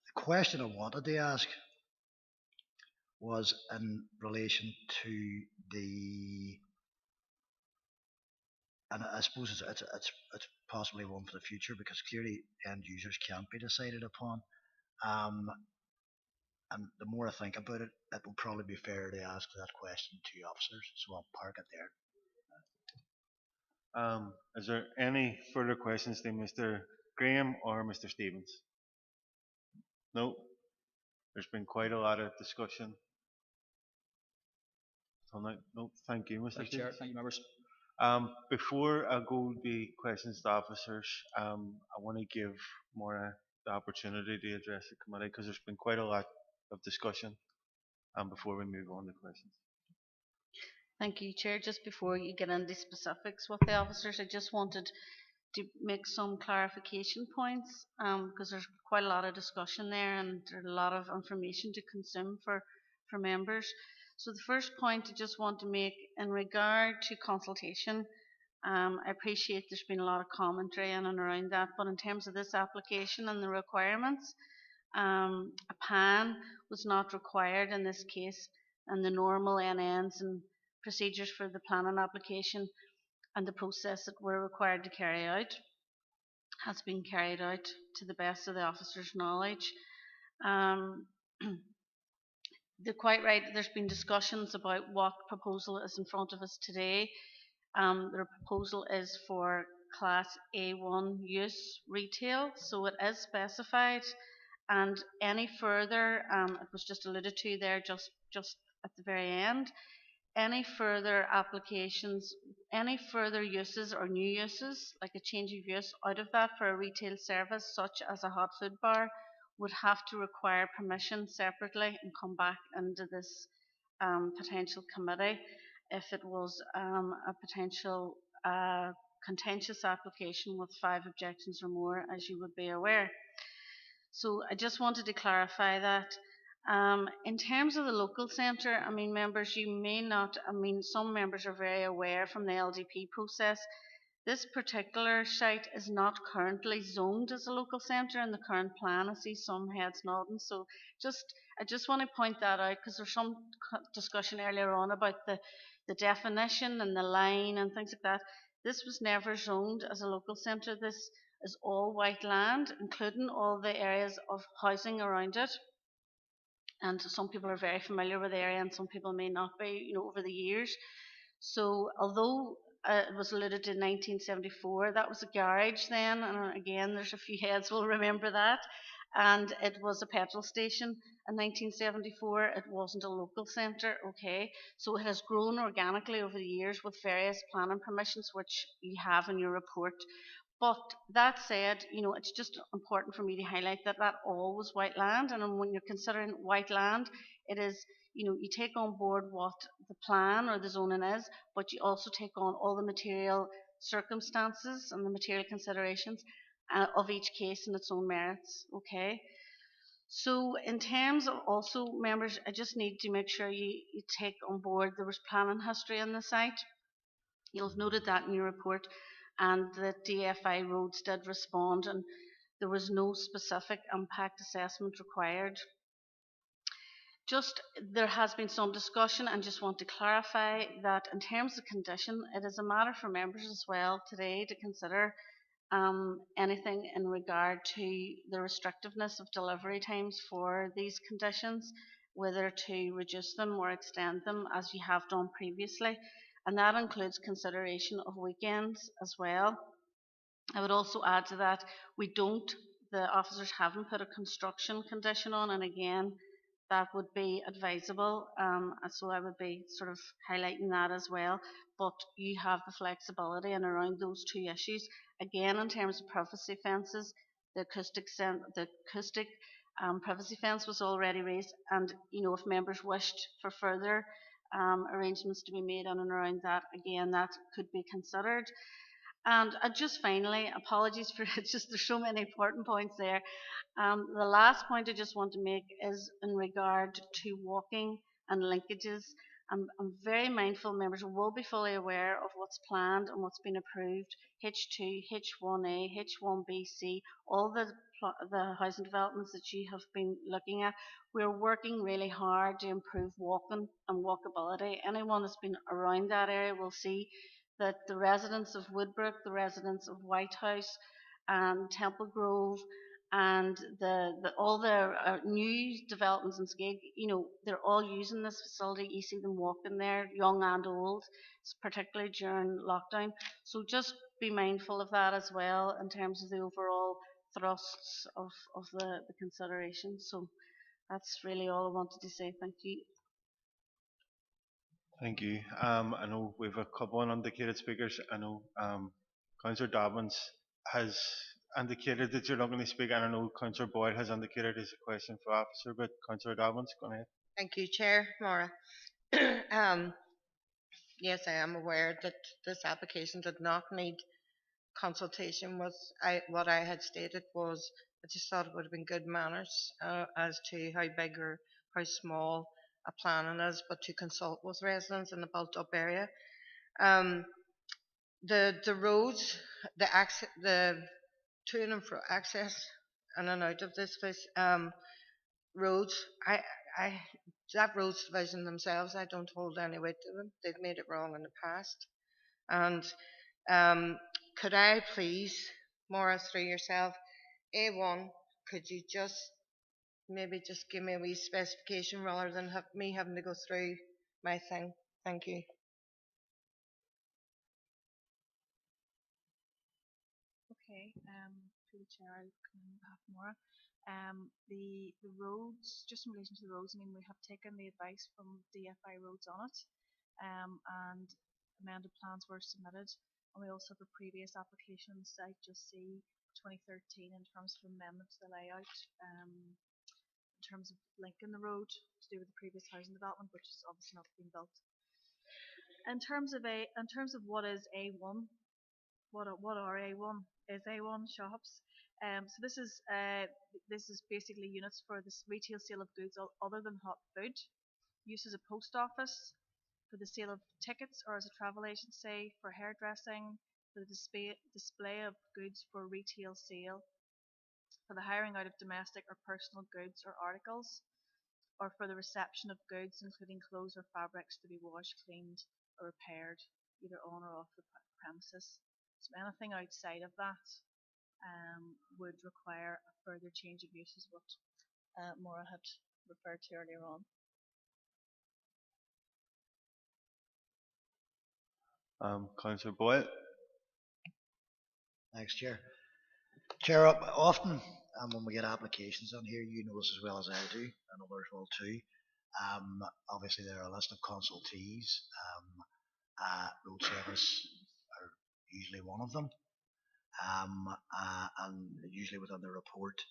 the question I wanted to ask was in relation to the, and I suppose it's possibly one for the future because clearly end users can't be decided upon. And the more I think about it, it will probably be fair to ask that question to officers. So I'll park it there. Is there any further questions to Mr. Graham or Mr. Stevens? No. There's been quite a lot of discussion tonight. No, thank you, Mr. Stevens. Chair, thank you, members. Before I go to questions to officers, I want to give Maura the opportunity to address the committee because there's been quite a lot of discussion before we move on to questions. Thank you, Chair. Just before you get into specifics with the officers, I just wanted to make some clarification points because there's quite a lot of discussion there and there's a lot of information to consume for members. So the first point I just want to make in regard to consultation, I appreciate there's been a lot of commentary in and around that, but in terms of this application and the requirements, a PAN was not required in this case, and the normal NNs and procedures for the planning application and the process that we're required to carry out has been carried out to the best of the officer's knowledge. They're quite right, there's been discussions about what proposal is in front of us today. The proposal is for Class A1 use retail, so it is specified, and any further, it was just alluded to there just at the very end, any further applications, any further uses or new uses, like a change of use out of that for a retail service such as a hot food bar, would have to require permission separately and come back into this potential committee if it was a potential contentious application with 5 objections or more, as you would be aware. So I just wanted to clarify that. In terms of the local centre, I mean, members, you may not, I mean, some members are very aware from the LDP process. This particular site is not currently zoned as a local centre in the current plan. I see some heads nodding. So I just want to point that out because there's some discussion earlier on about the definition and the line and things like that. This was never zoned as a local centre. This is all white land, including all the areas of housing around it. And some people are very familiar with the area and some people may not be, you know, over the years. So although it was alluded to in 1974, that was a garage then, and again there's a few heads will remember that, and it was a petrol station, in 1974, it wasn't a local centre, okay? So it has grown organically over the years with various planning permissions, which you have in your report. But that said, it's just important for me to highlight that that all was white land, and when you're considering white land, it is, you take on board what the plan or the zoning is, but you also take on all the material circumstances and the material considerations of each case and its own merits, okay? So in terms of also members, I just need to make sure you take on board there was planning history on the site. You'll have noted that in your report, and the DFI roads did respond, and there was no specific impact assessment required. Just there has been some discussion, and just want to clarify that in terms of condition, it is a matter for members as well today to consider anything in regard to the restrictiveness of delivery times for these conditions, whether to reduce them or extend them as you have done previously, and that includes consideration of weekends as well. I would also add to that, the officers haven't put a construction condition on, and again, that would be advisable. So I would be sort of highlighting that as well. But you have the flexibility and around those two issues. Again, in terms of privacy fences, the acoustic privacy fence was already raised, and if members wished for further arrangements to be made on and around that, again, that could be considered. And just finally, apologies for it's just there's so many important points there. The last point I just want to make is in regard to walking and linkages. I'm very mindful members will be fully aware of what's planned and what's been approved. H2, H1A, H1BC, all the housing developments that you have been looking at. We're working really hard to improve walking and walkability. Anyone that's been around that area will see that the residents of Woodbrook, the residents of Whitehouse and Temple Grove, and all the new developments in Skeg, they're all using this facility. You see them walking there, young and old, particularly during lockdown. So just be mindful of that as well in terms of the overall thrusts of the consideration. So that's really all I wanted to say. Thank you. Thank you. I know we have a couple of undesignated speakers. I know Councillor Dobbins has indicated that you're not going to speak, and I know Councillor Boyle has indicated his question for officer, but Councillor Dobbins, go ahead. Thank you, Chair. Maura. Yes, I am aware that this application did not need consultation with what I had stated was I just thought it would have been good manners as to how big or how small a planning is, but to consult with residents in the built up area. The roads, the to and fro access in and out of this place, roads, that roads division themselves, I don't hold any weight to them. They've made it wrong in the past. And could I please, Maura, through yourself, A1, could you maybe just give me a wee specification rather than me having to go through my thing? Thank you. Okay, through the chair, I'll come in on behalf of Maura. The roads, just in relation to the roads, I mean, we have taken the advice from DFI roads on it, and amended plans were submitted. And we also have a previous application on the site, just see 2013, in terms of amendment to the layout, in terms of linking the road to do with the previous housing development, which is obviously not being built. In terms of what is A1, what are A1? Is A1 shops? So this is basically units for the retail sale of goods other than hot food, use as a post office, for the sale of tickets or as a travel agency, for hairdressing, for the display of goods for retail sale, for the hiring out of domestic or personal goods or articles, or for the reception of goods including clothes or fabrics to be washed, cleaned or repaired either on or off the premises. So anything outside of that would require a further change of use, is what Maura had referred to earlier on. Councillor Boyle. Thanks, Chair. Chair, often and when we get applications on here, you know this as well as I do, and others will too. Obviously, there are a list of consultees. Road service are usually one of them, and usually within the report,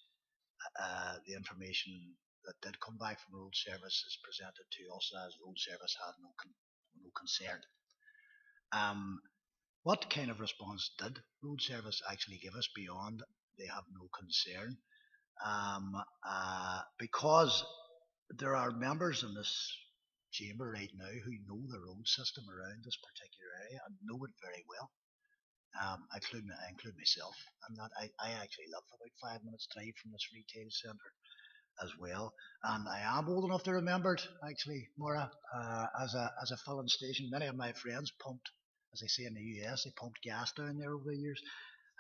the information that did come back from road service is presented to us as road service had no concern. What kind of response did road service actually give us beyond they have no concern? Because there are members in this chamber right now who know the road system around this particular area and know it very well. I include myself. I actually live about 5 minutes drive from this retail centre as well, and I am old enough to remember it actually, Maura, as a filling station. Many of my friends pumped, as they say in the US, they pumped gas down there over the years.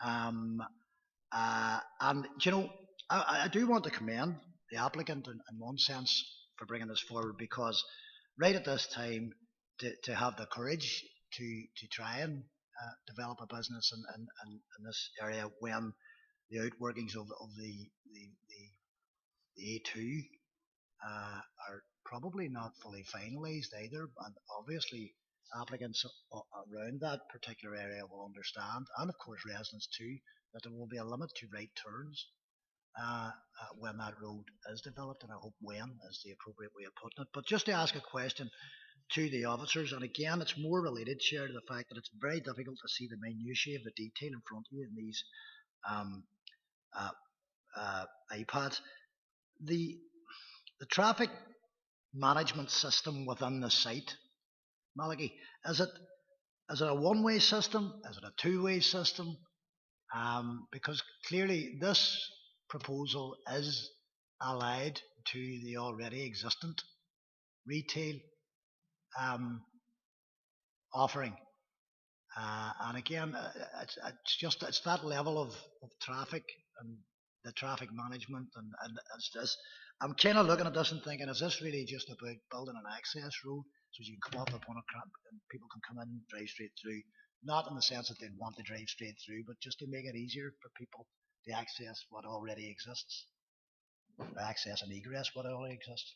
And you know, I do want to commend the applicant in one sense for bringing this forward, because right at this time to have the courage to try and develop a business in this area when the outworkings of the A2 are probably not fully finalised either, and obviously applicants around that particular area will understand, and of course residents too, that there will be a limit to right turns when that road is developed, and I hope when is the appropriate way of putting it. But just to ask a question to the officers, and again it's more related, Chair, to the fact that it's very difficult to see the minutiae of the detail in front of you in these iPads. The traffic management system within the site, Malachy, is it a one-way system? Is it a two-way system? Because clearly this proposal is allied to the already existent retail offering. And again, it's that level of traffic and the traffic management, and I'm kind of looking at this and thinking, is this really just about building an access road so you can come off upon a crap and people can come in and drive straight through? Not in the sense that they want to drive straight through, but just to make it easier for people to access what already exists, or access and egress what already exists.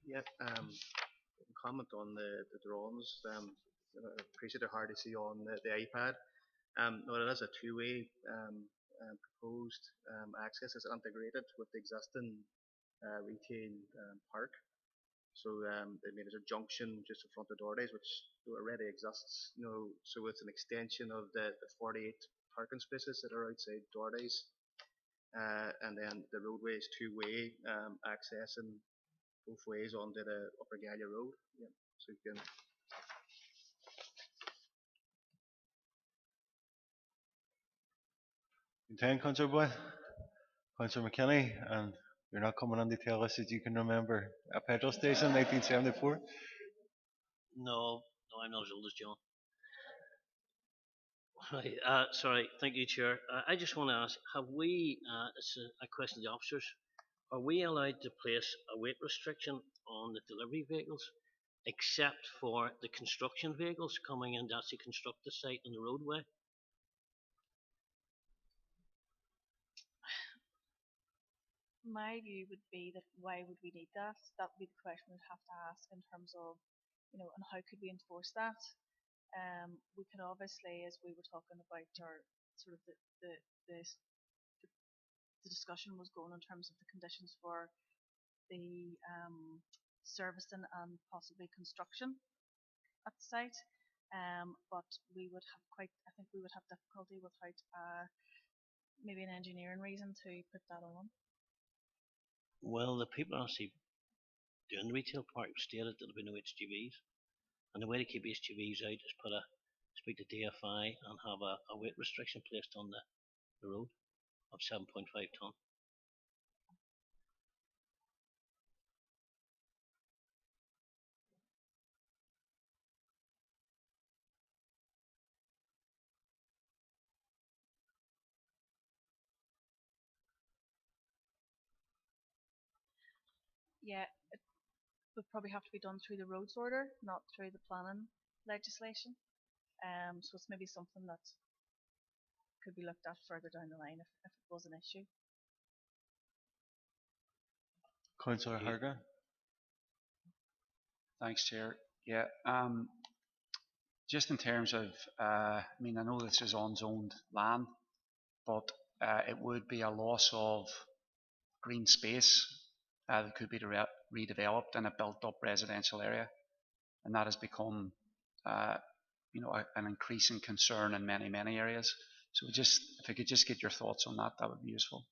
Yeah, comment on the drawings. Appreciate it hard to see on the iPad. No, it is a two-way proposed access. It's integrated with the existing retail park. So I mean, there's a junction just in front of Doherty's, which already exists. You know, so it's an extension of the 48 parking spaces that are outside Doherty's, and then the roadway is two-way, accessing both ways onto the Upper Gallia Road. Yeah, so you can. Content, Councillor Boyd, Councillor McKinney, and you're not coming on to tell us that you can remember a petrol station in 1974? No, I'm not as old as John. Right, sorry, thank you, Chair. I just want to ask, have we, it's a question to the officers, are we allowed to place a weight restriction on the delivery vehicles, except for the construction vehicles coming in to actually construct the site and the roadway? My view would be that why would we need that? That would be the question we'd have to ask in terms of, you know, and how could we enforce that? We could obviously, as we were talking about, our sort of the discussion was going in terms of the conditions for the servicing and possibly construction at the site. But we would have I think we would have difficulty without maybe an engineering reason to put that on. Well, the people actually doing the retail park stated that there'll be no HGVs, and the way to keep HGVs out is speak to DFI and have a weight restriction placed on the road of 7.5 tonne. Yeah, it would probably have to be done through the roads order, not through the planning legislation. So it's maybe something that could be looked at further down the line if it was an issue. Councillor Hargan. Thanks, Chair. Yeah, just in terms of, I mean, I know this is on-zoned land, but it would be a loss of green space that could be redeveloped in a built-up residential area, and that has become, an increasing concern in many areas. So just, if I could just get your thoughts on that, that would be useful.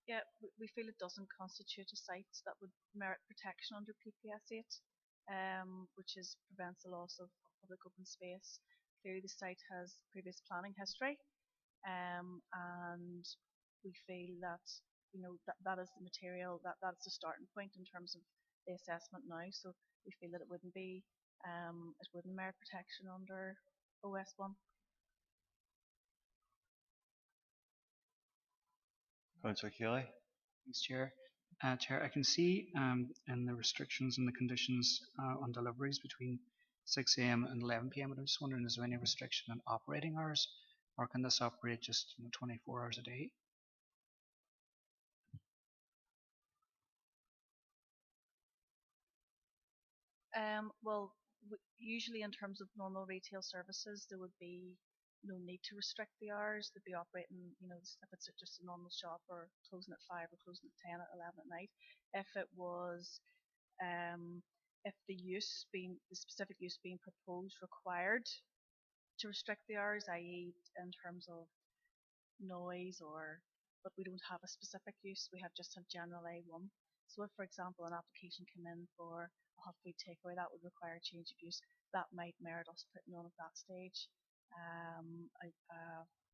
Yeah, we feel it doesn't constitute a site that would merit protection under PPS 8, which prevents the loss of public open space. Clearly the site has previous planning history, and we feel that that is the material, that's the starting point in terms of the assessment now. So we feel that it wouldn't merit protection under OS1. Councillor Keeley. Thanks, Chair. Chair, I can see in the restrictions and the conditions on deliveries between 6 a.m. and 11 p.m. I was just wondering, is there any restriction on operating hours, or can this operate just 24 hours a day? Well, usually in terms of normal retail services, there would be no need to restrict the hours. They'd be operating, if it's just a normal shop, or closing at 5 or closing at 10 at 11 at night. If it was, if the specific use being proposed required to restrict the hours, i.e. in terms of noise, but we don't have a specific use, we just have general A1. So if, for example, an application came in for a hot food takeaway that would require a change of use, that might merit us putting on at that stage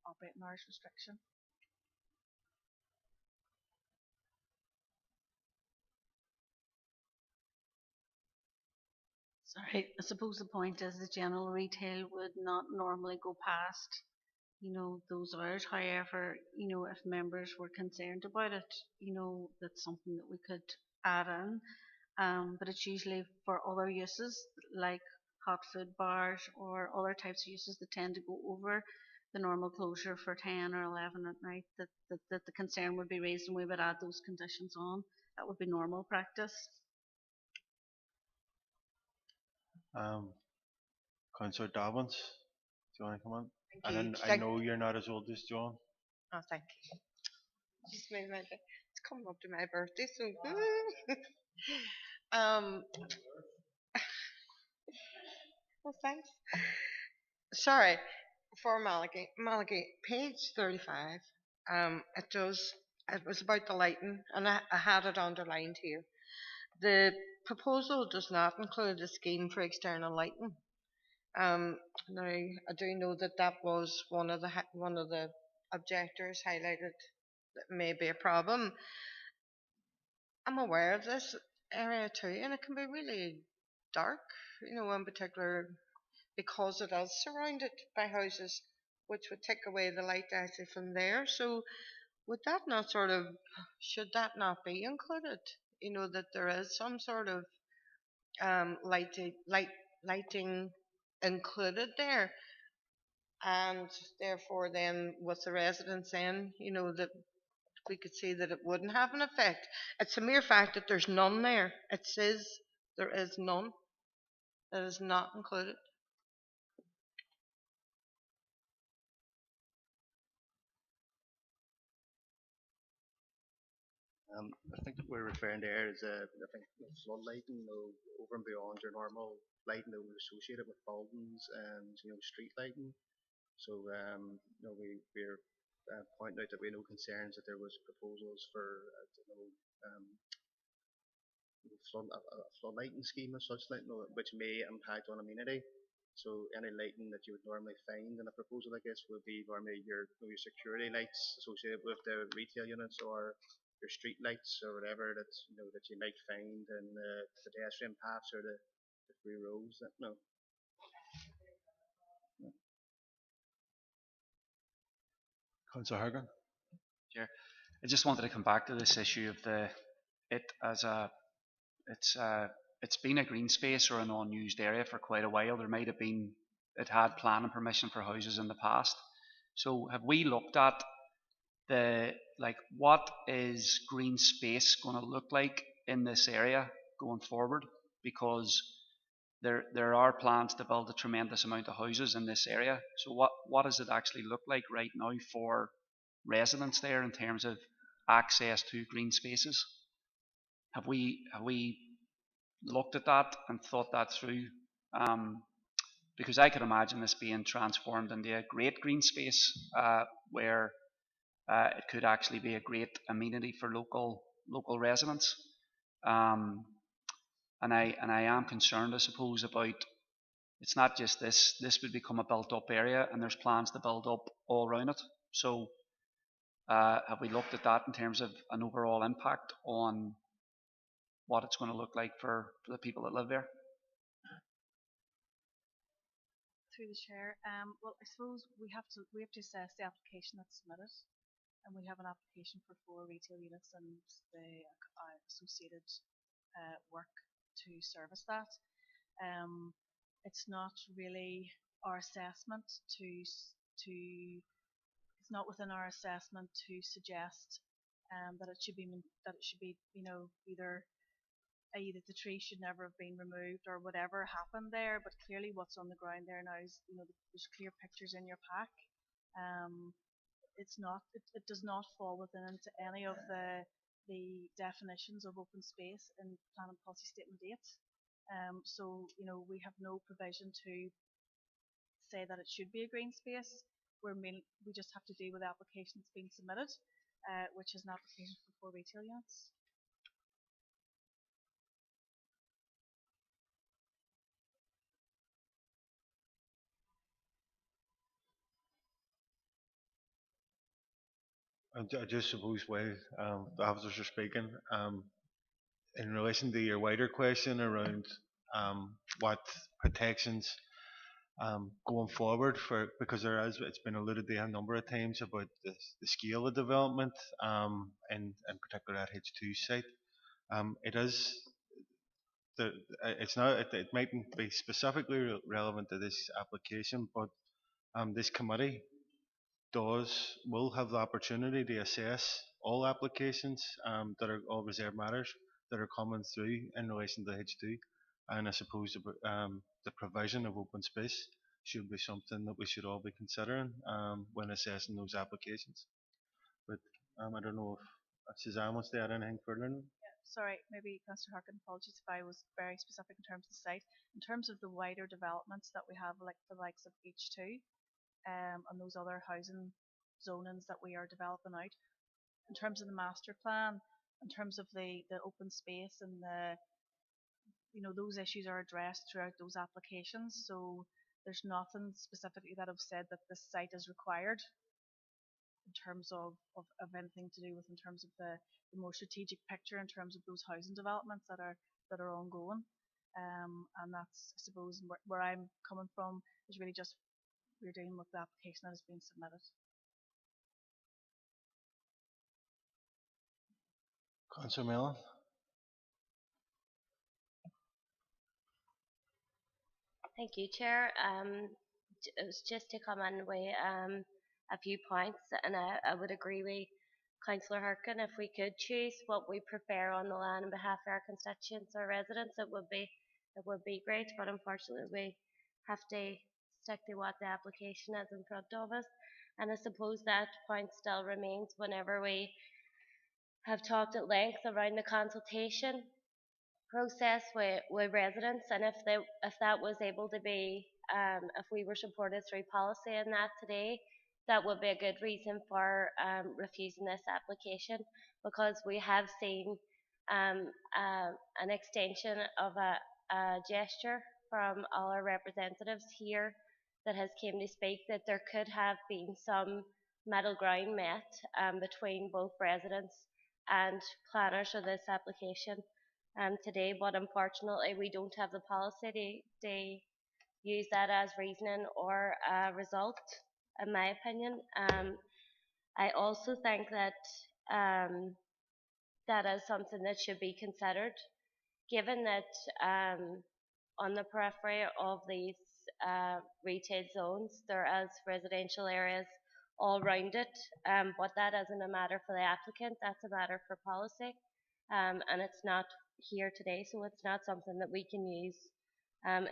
operating hours restriction. Sorry, I suppose the point is the general retail would not normally go past those hours. However, if members were concerned about it, that's something that we could add in. But it's usually for other uses like hot food bars or other types of uses that tend to go over the normal closure for 10 or 11 at night that the concern would be raised, and we would add those conditions on. That would be normal practice. Councillor Dobbins, do you want to come on? Thank And you. I know you're not as old as John. Oh, thank you. Just made my day. It's coming up to my birthday, so well, thanks. Sorry, for Malachi, page 35. It was about the lighting, and I had it underlined here. The proposal does not include a scheme for external lighting. Now I do know that was one of the objectors highlighted that may be a problem. I'm aware of this area too, and it can be really dark, in particular because it is surrounded by houses, which would take away the light actually from there. So would that not should that not be included? That there is some sort of lighting included there, and therefore then with the residents in, that we could see that it wouldn't have an effect. It's a mere fact that there's none there. It says there is none. That is not included. I think that we're referring there is flood lighting, over and beyond your normal lighting that was associated with buildings and street lighting. So we're pointing out that we had no concerns that there was proposals for a flood lighting scheme as such, which may impact on amenity. So any lighting that you would normally find in a proposal like this would be normally your security lights associated with the retail units, or your street lights, or whatever that you might find in the pedestrian paths or the free roads. No. Councillor Hargan. Chair, I just wanted to come back to this issue of it's been a green space or an unused area for quite a while. There might have been it had planning permission for houses in the past. So have we looked at what is green space going to look like in this area going forward? Because there are plans to build a tremendous amount of houses in this area. So what does it actually look like right now for residents there in terms of access to green spaces? Have we looked at that and thought that through? Because I could imagine this being transformed into a great green space where it could actually be a great amenity for local residents. Um, and I am concerned, I suppose, about it's not just this. This would become a built-up area, and there's plans to build up all around it. So, have we looked at that in terms of an overall impact on what it's going to look like for the people that live there? Through the chair, well, I suppose we have to assess the application that's submitted, and we have an application for 4 retail units and the associated work to service that. It's not really our assessment it's not within our assessment to suggest that it should be either the tree should never have been removed or whatever happened there. But clearly, what's on the ground there now is there's clear pictures in your pack. It does not fall within into any of the definitions of open space in Planning Policy Statement 8. So we have no provision to say that it should be a green space. We just have to deal with the application that's been submitted, which is an application for 4 retail units. I just suppose while the officers are speaking, in relation to your wider question around what protections going forward because it's been alluded to a number of times about the scale of development and in particular at H2 site. It is it's not it mightn't be specifically relevant to this application, but this committee will have the opportunity to assess all applications that are all reserved matters that are coming through in relation to H2, and I suppose the provision of open space should be something that we should all be considering when assessing those applications. But I don't know if Suzanne wants to add anything further. Sorry, maybe Councillor Harkin, apologies if I was very specific in terms of the site. In terms of the wider developments that we have, like the likes of H2 and those other housing zonings that we are developing out, in terms of the master plan, in terms of the open space and those issues are addressed throughout those applications. So there's nothing specifically that I've said that this site is required in terms of anything to do with in terms of the more strategic picture in terms of those housing developments that are ongoing. And that's, I suppose, where I'm coming from is really just we're dealing with the application that has been submitted. Councillor Mellon. Thank you, Chair. It was just to come in with a few points, and I would agree with Councillor Harkin. If we could choose what we prefer on the land on behalf of our constituents or residents, it would be great. But unfortunately, we have to stick to what the application is in front of us. And I suppose that point still remains whenever we have talked at length around the consultation process with residents, and if that was able to be if we were supported through policy in that today, that would be a good reason for refusing this application, because we have seen an extension of a gesture from all our representatives here that has came to speak that there could have been some middle ground met between both residents and planners of this application today, but unfortunately we don't have the policy to use that as reasoning or a result, in my opinion. I also think that that is something that should be considered, given that on the periphery of these retail zones. There is residential areas all round it, but that isn't a matter for the applicant. That's a matter for policy, and it's not here today, so it's not something that we can use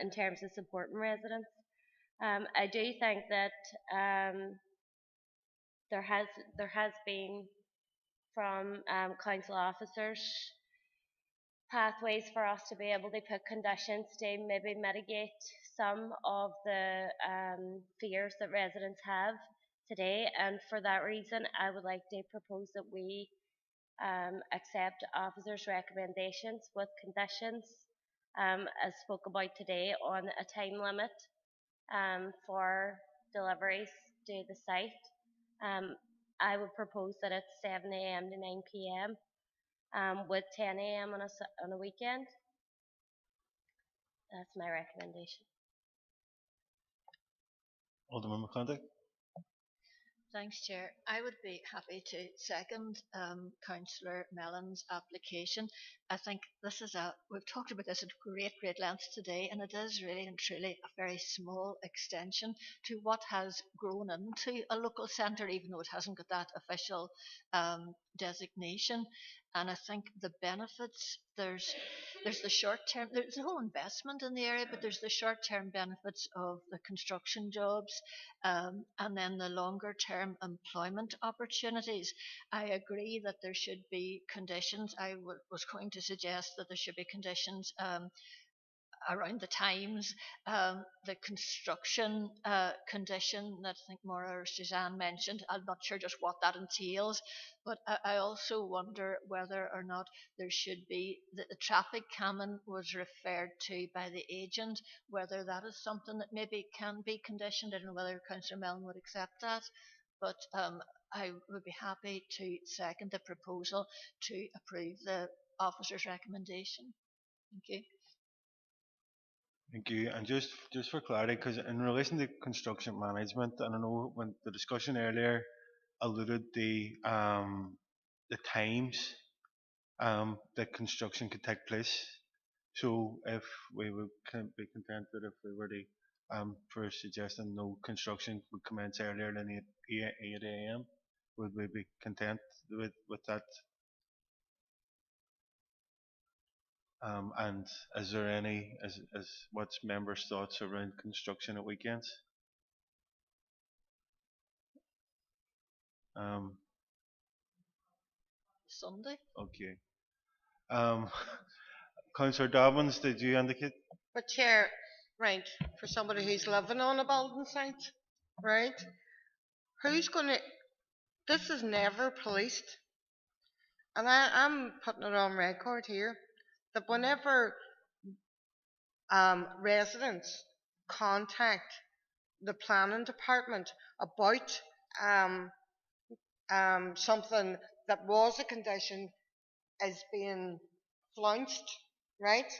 in terms of supporting residents. I do think that there has been from council officers pathways for us to be able to put conditions to maybe mitigate some of the fears that residents have today, and for that reason I would like to propose that we accept officers' recommendations with conditions as spoke about today on a time limit for deliveries to the site. I would propose that it's 7 a.m. to 9 p.m. With 10 a.m. on a weekend. That's my recommendation. Alderman McConaughey. Thanks, Chair. I would be happy to second Councillor Mellon's application. I think we've talked about this at great length today, and it is really and truly a very small extension to what has grown into a local centre, even though it hasn't got that official designation. And I think the benefits, there's the short term, there's a whole investment in the area, but there's the short term benefits of the construction jobs, and then the longer term employment opportunities. I agree that there should be conditions. I was going to suggest that there should be conditions around the times, the construction condition that I think Maura or Suzanne mentioned. I'm not sure just what that entails, but I also wonder whether or not there should be, the traffic calming was referred to by the agent, whether that is something that maybe can be conditioned. I don't know whether Councillor Mellon would accept that, but I would be happy to second the proposal to approve the officer's recommendation. Thank you. Thank you. And just for clarity, because in relation to construction management, and I know when the discussion earlier alluded the times that construction could take place. So if we would be contented if we were to for suggesting no construction would commence earlier than 8 a.m. Would we be content with that? And is there any, what's members' thoughts around construction at weekends? Sunday. Okay. Councillor Dobbins, did you indicate? But Chair, right, for somebody who's living on a building site, right, who's going to, this is never policed. And I'm putting it on record here, that whenever residents contact the planning department about something that was a condition is being flounced, right?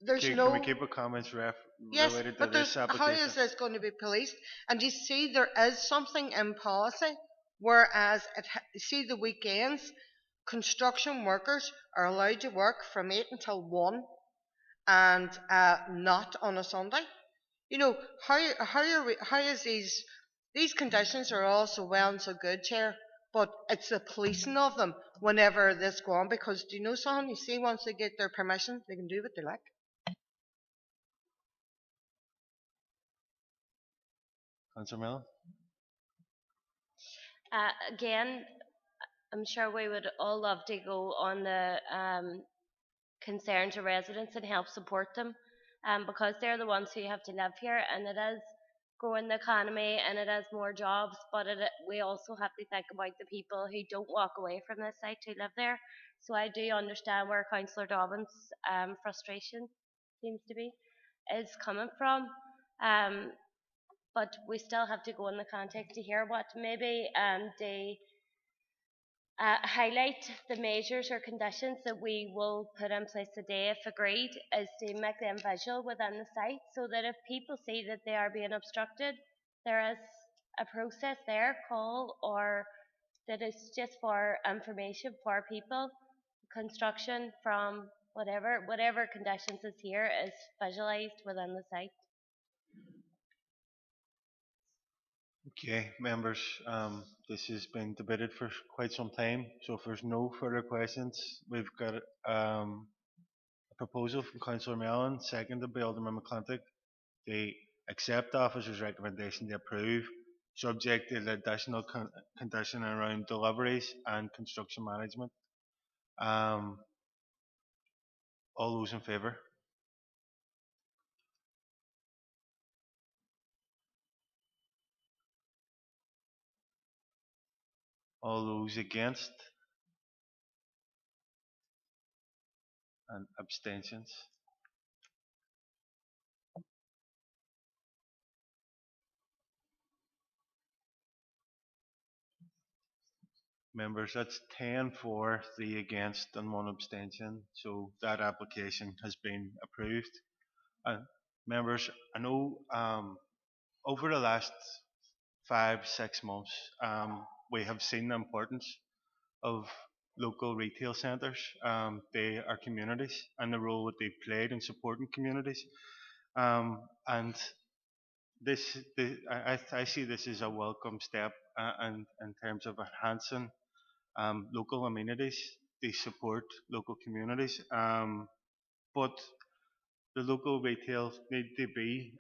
There's Okay, no. Can we keep our comments Yes, related to but this how application? is this going to be policed? And you see, there is something in policy, whereas you see the weekends, construction workers are allowed to work from 8 until 1 and not on a Sunday. You know, how is these conditions are all so well and so good, Chair, but it's the policing of them whenever this go on, because do you know something? You see, once they get their permission, they can do what they like. Councillor Mellon? Again, I'm sure we would all love to go on the concerns of residents and help support them, because they're the ones who have to live here, and it is growing the economy and it is more jobs, but we also have to think about the people who don't walk away from this site to live there. So I do understand where Councillor Dobbins' frustration seems to be is coming from, but we still have to go in the context to hear what maybe they highlight the measures or conditions that we will put in place today, if agreed, is to make them visual within the site, so that if people see that they are being obstructed, there is a process there, call, or that is just for information for people. Construction from whatever conditions is here is visualised within the site. Okay, members, this has been debated for quite some time, so if there's no further questions, we've got a proposal from Councillor Mellon, seconded by Alderman McClintock, to accept the officer's recommendation to approve, subject to the additional condition around deliveries and construction management. Um, all those in favour? All those against? And abstentions? Members, that's 10 for, 3 against and 1 abstention. So that application has been approved. Members, I know over the last 5-6 months we have seen the importance of local retail centres to our communities and the role that they've played in supporting communities. And I see this as a welcome step in terms of enhancing local amenities. They support local communities, but the local retail need to be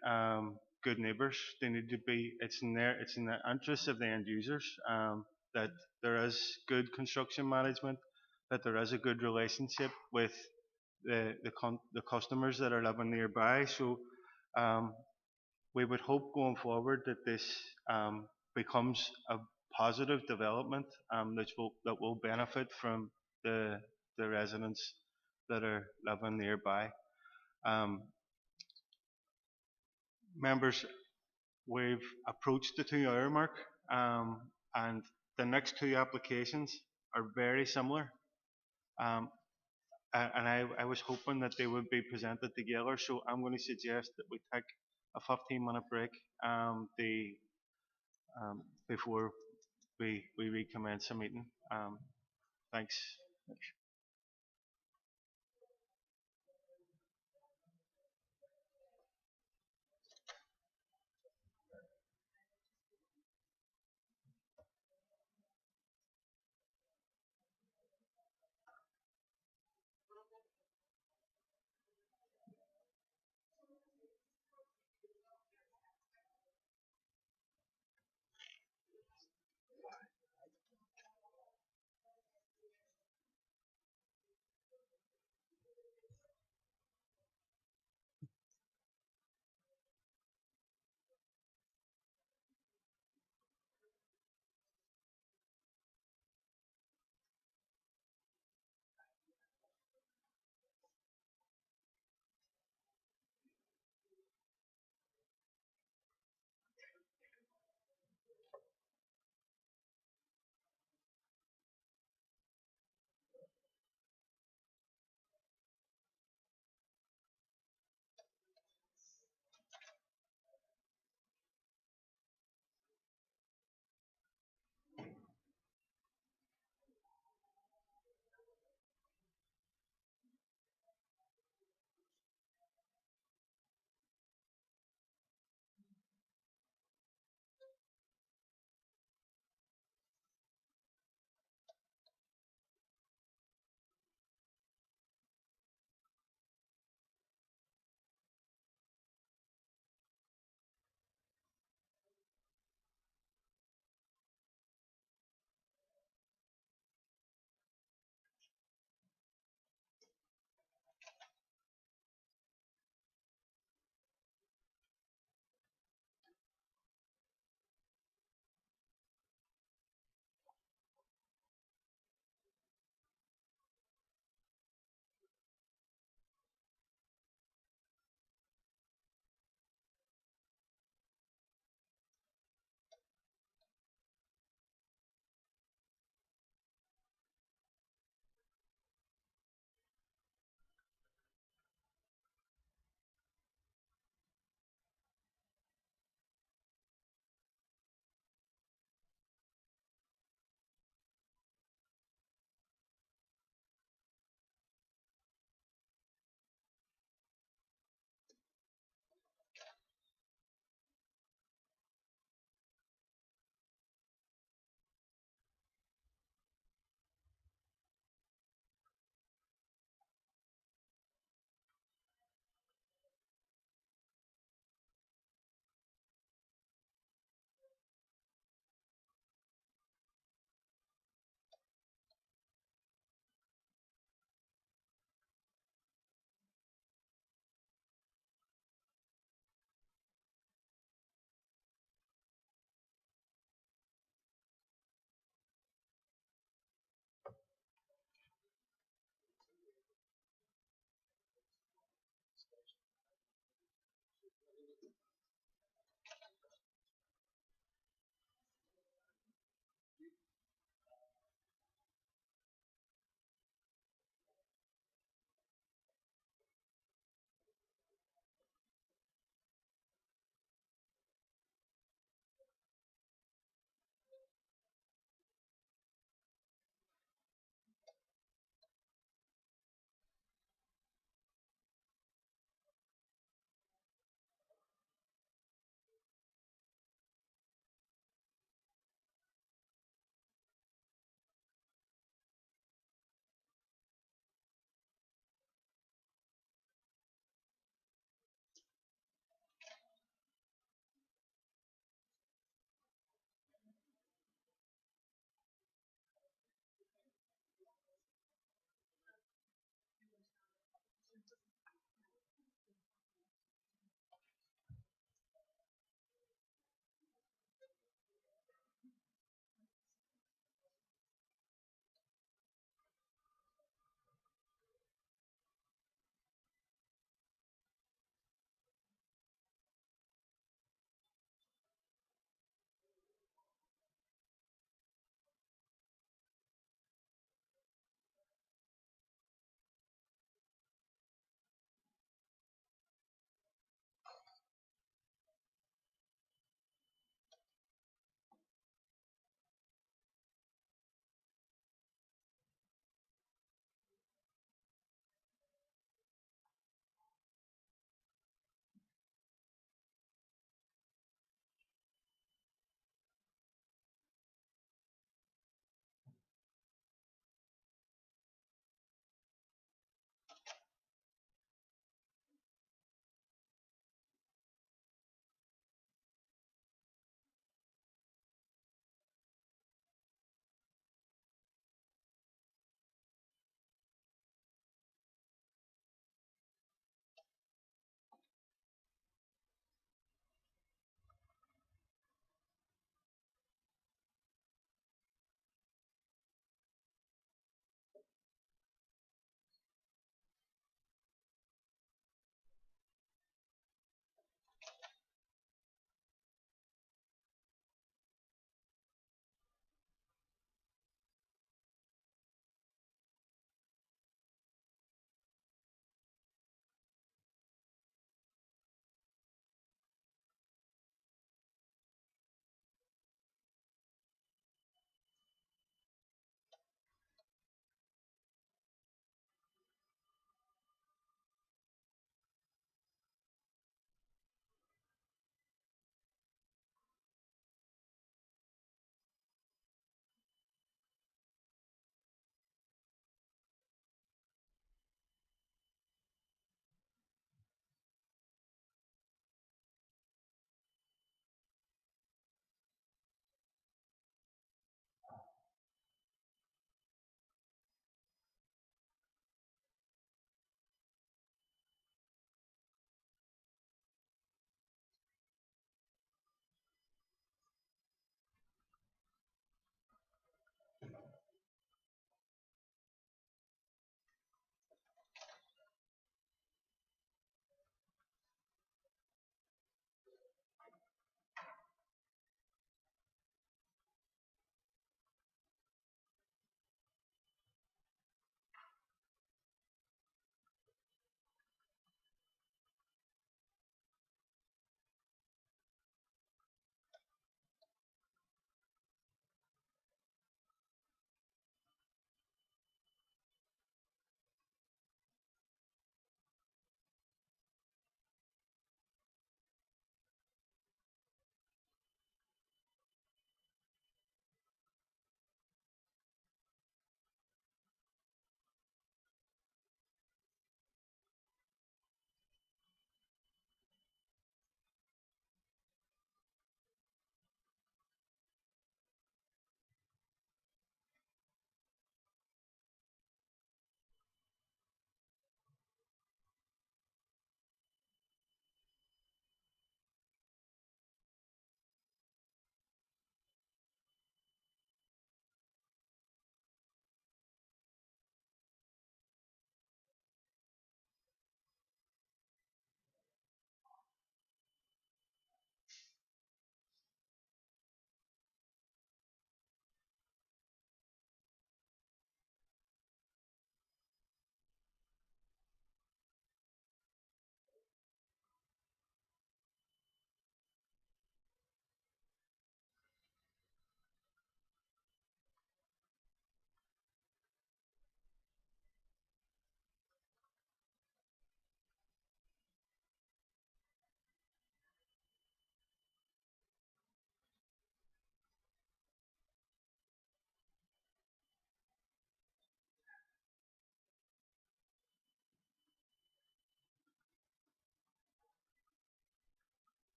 good neighbours. They need to be. It's in the interest of the end users that there is good construction management, that there is a good relationship with the customers that are living nearby. So um, we would hope going forward that this becomes a positive development that will benefit from the residents that are living nearby. Um, Members, we've approached the 2 hour mark, and the next 2 applications are very similar. Um, and I was hoping that they would be presented together, so I'm going to suggest that we take a 15-minute break before we recommence the meeting. Thanks.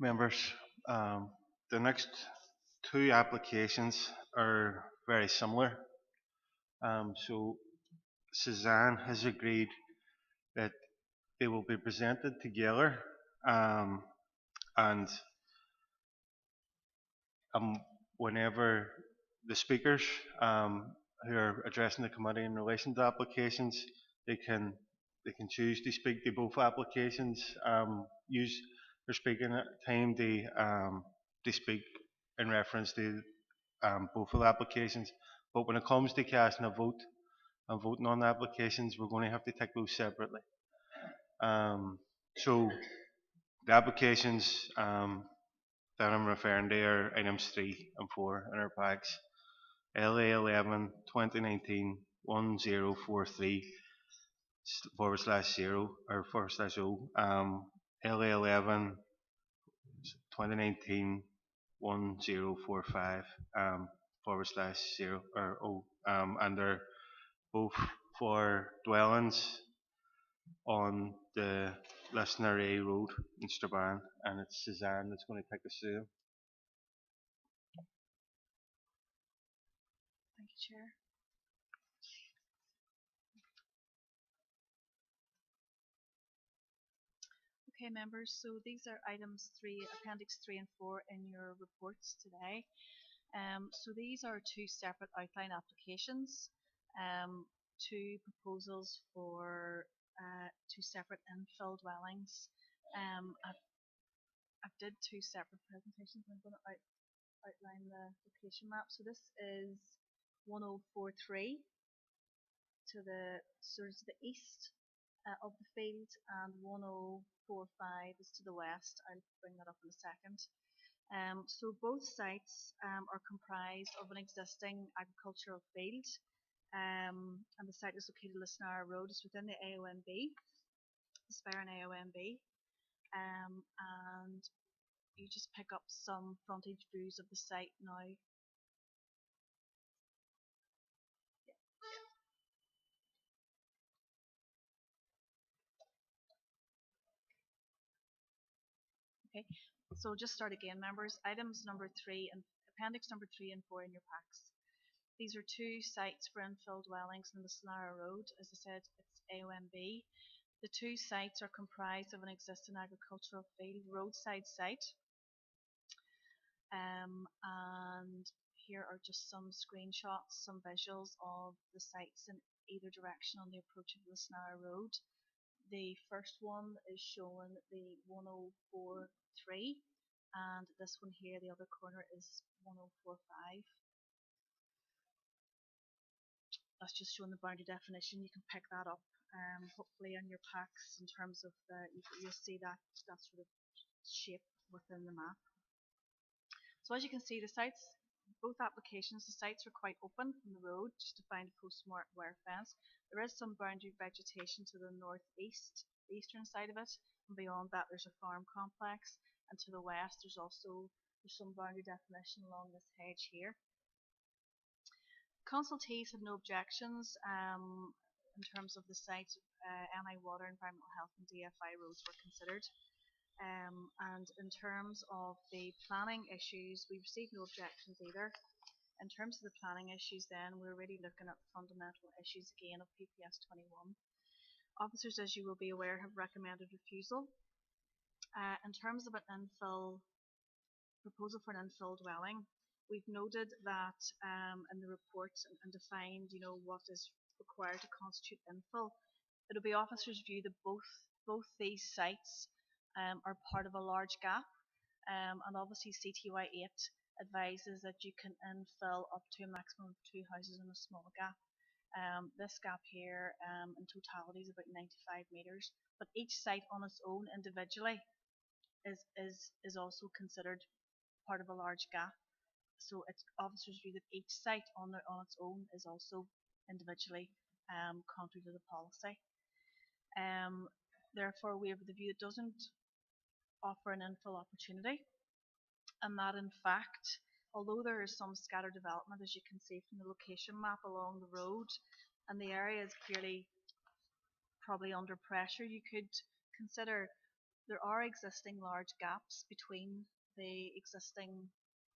Members, um, the next two applications are very similar. So Suzanne has agreed that they will be presented together, um, and um, whenever the speakers who are addressing the committee in relation to applications, they can they can choose to speak to both applications. Use their speaking time to speak in reference to both of the applications. But when it comes to casting a vote and voting on the applications, we're going to have to take those separately. So the applications that I'm referring to are items 3 and 4 in our packs. LA11 2019 1043 /0 or /0. LA11 2019 1045 /0 or and they're both for dwellings on the Listener A Road in Strabane, and it's Suzanne that's going to take us through them. Thank you, Chair. Okay, members, so these are items 3, Appendix 3 and 4 in your reports today. So these are two separate outline applications, two proposals for two separate infill dwellings. I did two separate presentations. I'm going to outline the location map. So this is 1043 to the sort of to the east of the field, and 1045 is to the west. I'll bring that up in a second. So both sites are comprised of an existing agricultural field, and the site is located on Lisnara Road. It's within the AONB, the Sparran AONB, and you just pick up some frontage views of the site now. Okay, so just start again, members. Items number 3 and appendix number 3 and 4 in your packs. These are two sites for infill dwellings on the Slara Road. As I said, it's AOMB. The two sites are comprised of an existing agricultural field roadside site. And here are just some screenshots, some visuals of the sites in either direction on the approach of the Slara Road. The first one is showing the 1043, and this one here, the other corner, is 1045. That's just showing the boundary definition. You can pick that up hopefully in your packs in terms of you'll see that sort of shape within the map. So as you can see, the sites, both applications, the sites are quite open from the road, just to find a post-smart wire fence. There is some boundary vegetation to the northeast, the eastern side of it, and beyond that there's a farm complex, and to the west there's some boundary definition along this hedge here. Consultees had no objections in terms of the site. NI Water, Environmental Health and DFI roads were considered. And in terms of the planning issues, we received no objections either. In terms of the planning issues then, we're really looking at the fundamental issues again of PPS 21. Officers, as you will be aware, have recommended refusal. In terms of an infill proposal for an infill dwelling, we've noted that in the report and defined, what is required to constitute infill. It'll be officers' view that both these sites are part of a large gap, and obviously CTY 8 advises that you can infill up to a maximum of 2 houses in a small gap. This gap here in totality is about 95 metres, but each site on its own individually is also considered part of a large gap. So it's officers' view that each site on its own is also individually contrary to the policy. Therefore, we have the view it doesn't offer an infill opportunity, and that in fact, although there is some scattered development, as you can see from the location map along the road, and the area is clearly probably under pressure, you could consider there are existing large gaps between the existing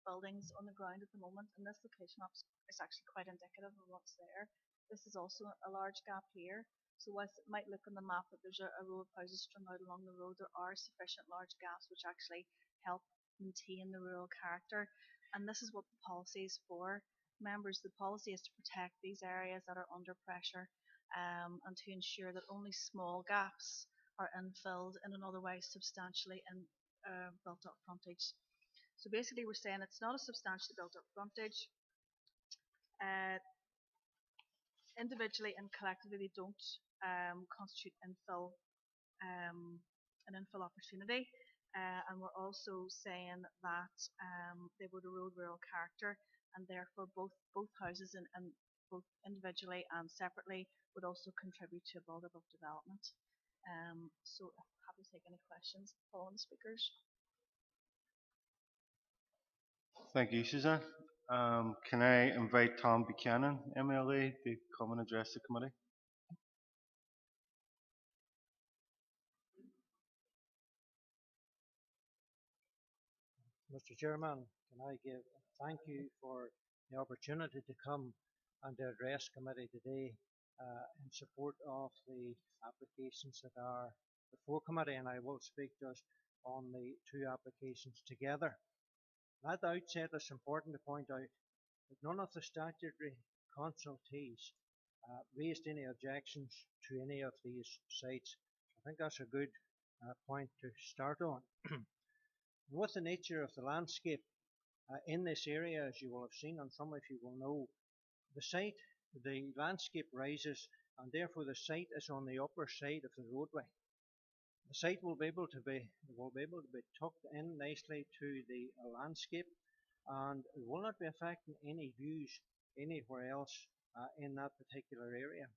buildings on the ground at the moment, and this location is actually quite indicative of what's there. This is also a large gap here. So whilst it might look on the map that there's a row of houses strung out along the road, there are sufficient large gaps which actually help maintain the rural character. And this is what the policy is for. Members, the policy is to protect these areas that are under pressure and to ensure that only small gaps are infilled in an otherwise substantially built up frontage. So basically we're saying it's not a substantially built up frontage. Individually and collectively they don't constitute infill, an infill opportunity. And we're also saying that they would erode rural character, and therefore both houses and both individually and separately would also contribute to a build-up of development. So happy to take any questions following the speakers. Thank you, Suzanne. Can I invite Tom Buchanan, MLA, to come and address the committee? Mr. Chairman, can I give thank you for the opportunity to come and to address committee today in support of the applications that are before committee, and I will speak just on the two applications together. And at the outset, it's important to point out that none of the statutory consultees raised any objections to any of these sites. I think that's a good point to start on. With the nature of the landscape in this area, as you will have seen, and some of you will know, the landscape rises, and therefore the site is on the upper side of the roadway. The site will be able to be tucked in nicely to the landscape, and it will not be affecting any views anywhere else in that particular area.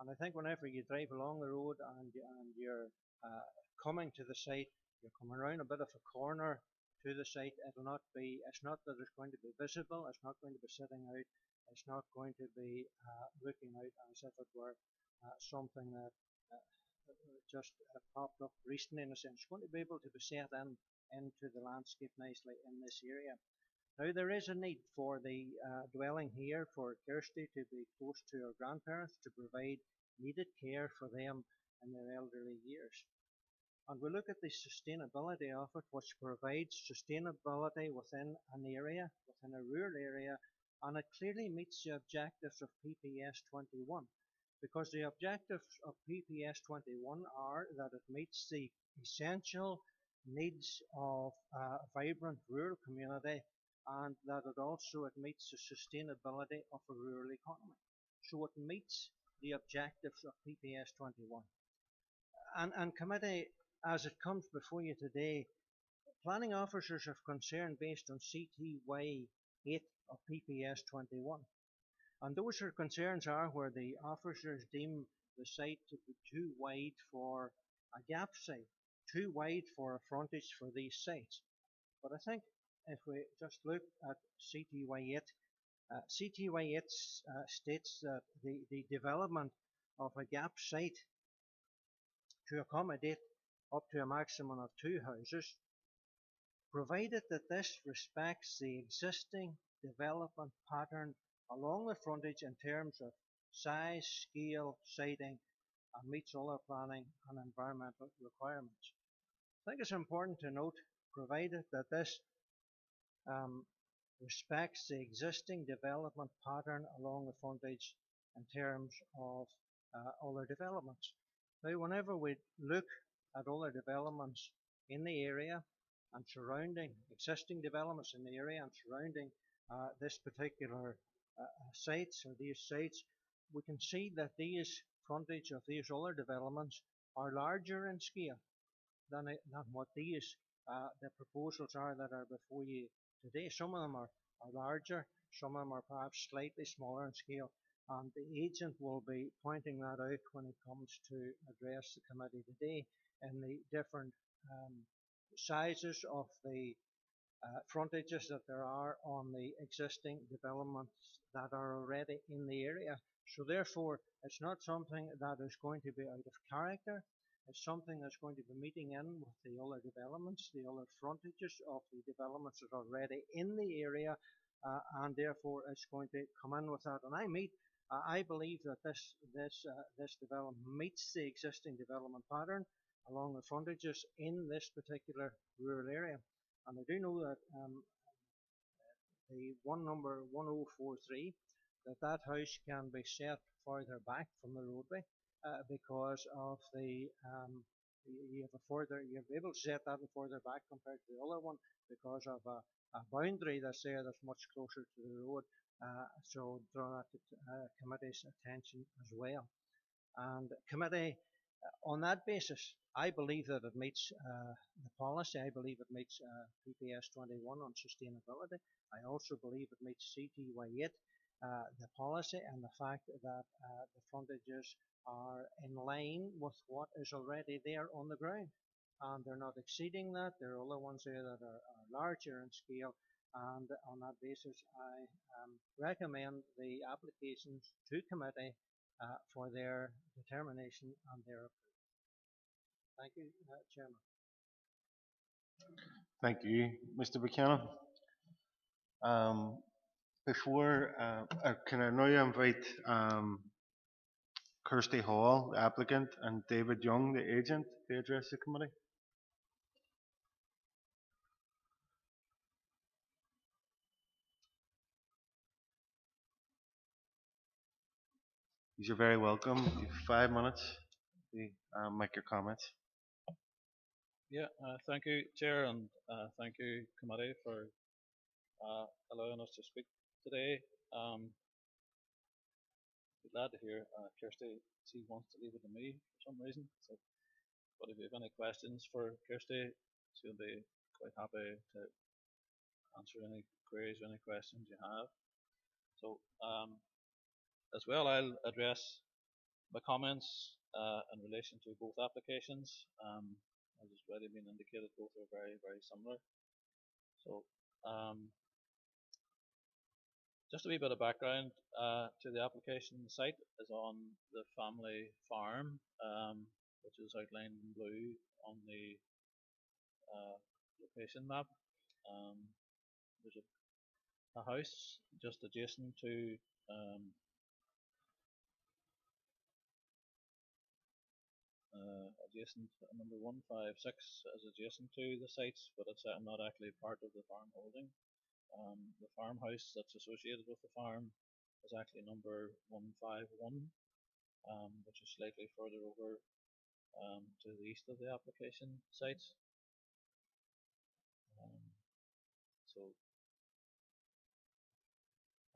And I think whenever you drive along the road and you're coming to the site, you're coming around a bit of a corner to the site. It's not that it's going to be visible, it's not going to be sitting out, it's not going to be looking out as if it were something that just popped up recently in a sense. It's going to be able to be set into the landscape nicely in this area. Now there is a need for the dwelling here for Kirsty to be close to her grandparents to provide needed care for them in their elderly years. And we look at the sustainability of it, which provides sustainability within an area, within a rural area, and it clearly meets the objectives of PPS 21. Because the objectives of PPS 21 are that it meets the essential needs of a vibrant rural community, and that it meets the sustainability of a rural economy. So it meets the objectives of PPS 21. And committee, as it comes before you today, planning officers have concern based on CTY 8 of PPS 21. And those concerns are where the officers deem the site to be too wide for a gap site, too wide for a frontage for these sites. But I think if we just look at CTY 8, CTY 8 states that the development of a gap site to accommodate up to a maximum of 2 houses, provided that this respects the existing development pattern along the frontage in terms of size, scale, siting, and meets all our planning and environmental requirements. I think it's important to note, provided that this respects the existing development pattern along the frontage in terms of other developments. Now, whenever we look at other developments in the area and surrounding existing developments in the area and surrounding this particular sites or these sites, we can see that these frontage of these other developments are larger in scale than what these the proposals are that are before you today. Some of them are larger, some of them are perhaps slightly smaller in scale, and the agent will be pointing that out when it comes to address the committee today in the different sizes of the frontages that there are on the existing developments that are already in the area. So therefore, it's not something that is going to be out of character. It's something that's going to be meeting in with the other developments, the other frontages of the developments that are already in the area, and therefore it's going to come in with that. And I believe that this development meets the existing development pattern along the frontages in this particular rural area. And I do know that the one number 1043, that house can be set further back from the roadway because of you're able to set that further back compared to the other one because of a boundary that's there that's much closer to the road. So draw that to committee's attention as well. And committee, on that basis, I believe that it meets the policy. I believe it meets PPS 21 on sustainability. I also believe it meets CTY 8, the policy, and the fact that the frontages are in line with what is already there on the ground. And they're not exceeding that. There are other ones there that are larger in scale. And on that basis, I recommend the applications to committee for their determination and their approval. Thank you, Chairman. Thank you, Mr. Buchanan. Can I now invite Kirsty Hall, the applicant, and David Young, the agent, to address the committee? You're very welcome. You have 5 minutes to make your comments. Yeah, thank you, Chair, and thank you, committee, for allowing us to speak today. Be glad to hear Kirsty. She wants to leave it to me for some reason. So, but if you have any questions for Kirsty, she'll be quite happy to answer any queries or any questions you have. So, as well, I'll address my comments in relation to both applications. As has already been indicated, both are very, very similar. So, just a wee bit of background to the application. The site is on the family farm, which is outlined in blue on the location map. There's a house just adjacent to number 156 is adjacent to the sites, but it's not actually part of the farm holding. The farmhouse that's associated with the farm is actually number 151, which is slightly further over to the east of the application sites. So,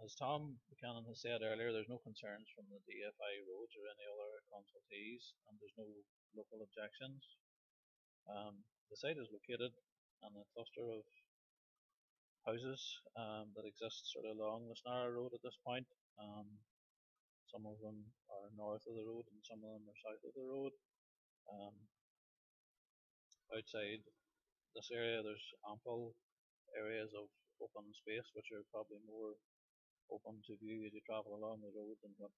as Tom Buchanan has said earlier, there's no concerns from the DFI roads or any other consultees, and there's no local objections. The site is located on a cluster of houses that exist sort of along the Snarrow Road at this point. Some of them are north of the road and some of them are south of the road. Outside this area there's ample areas of open space which are probably more open to view as you travel along the road than what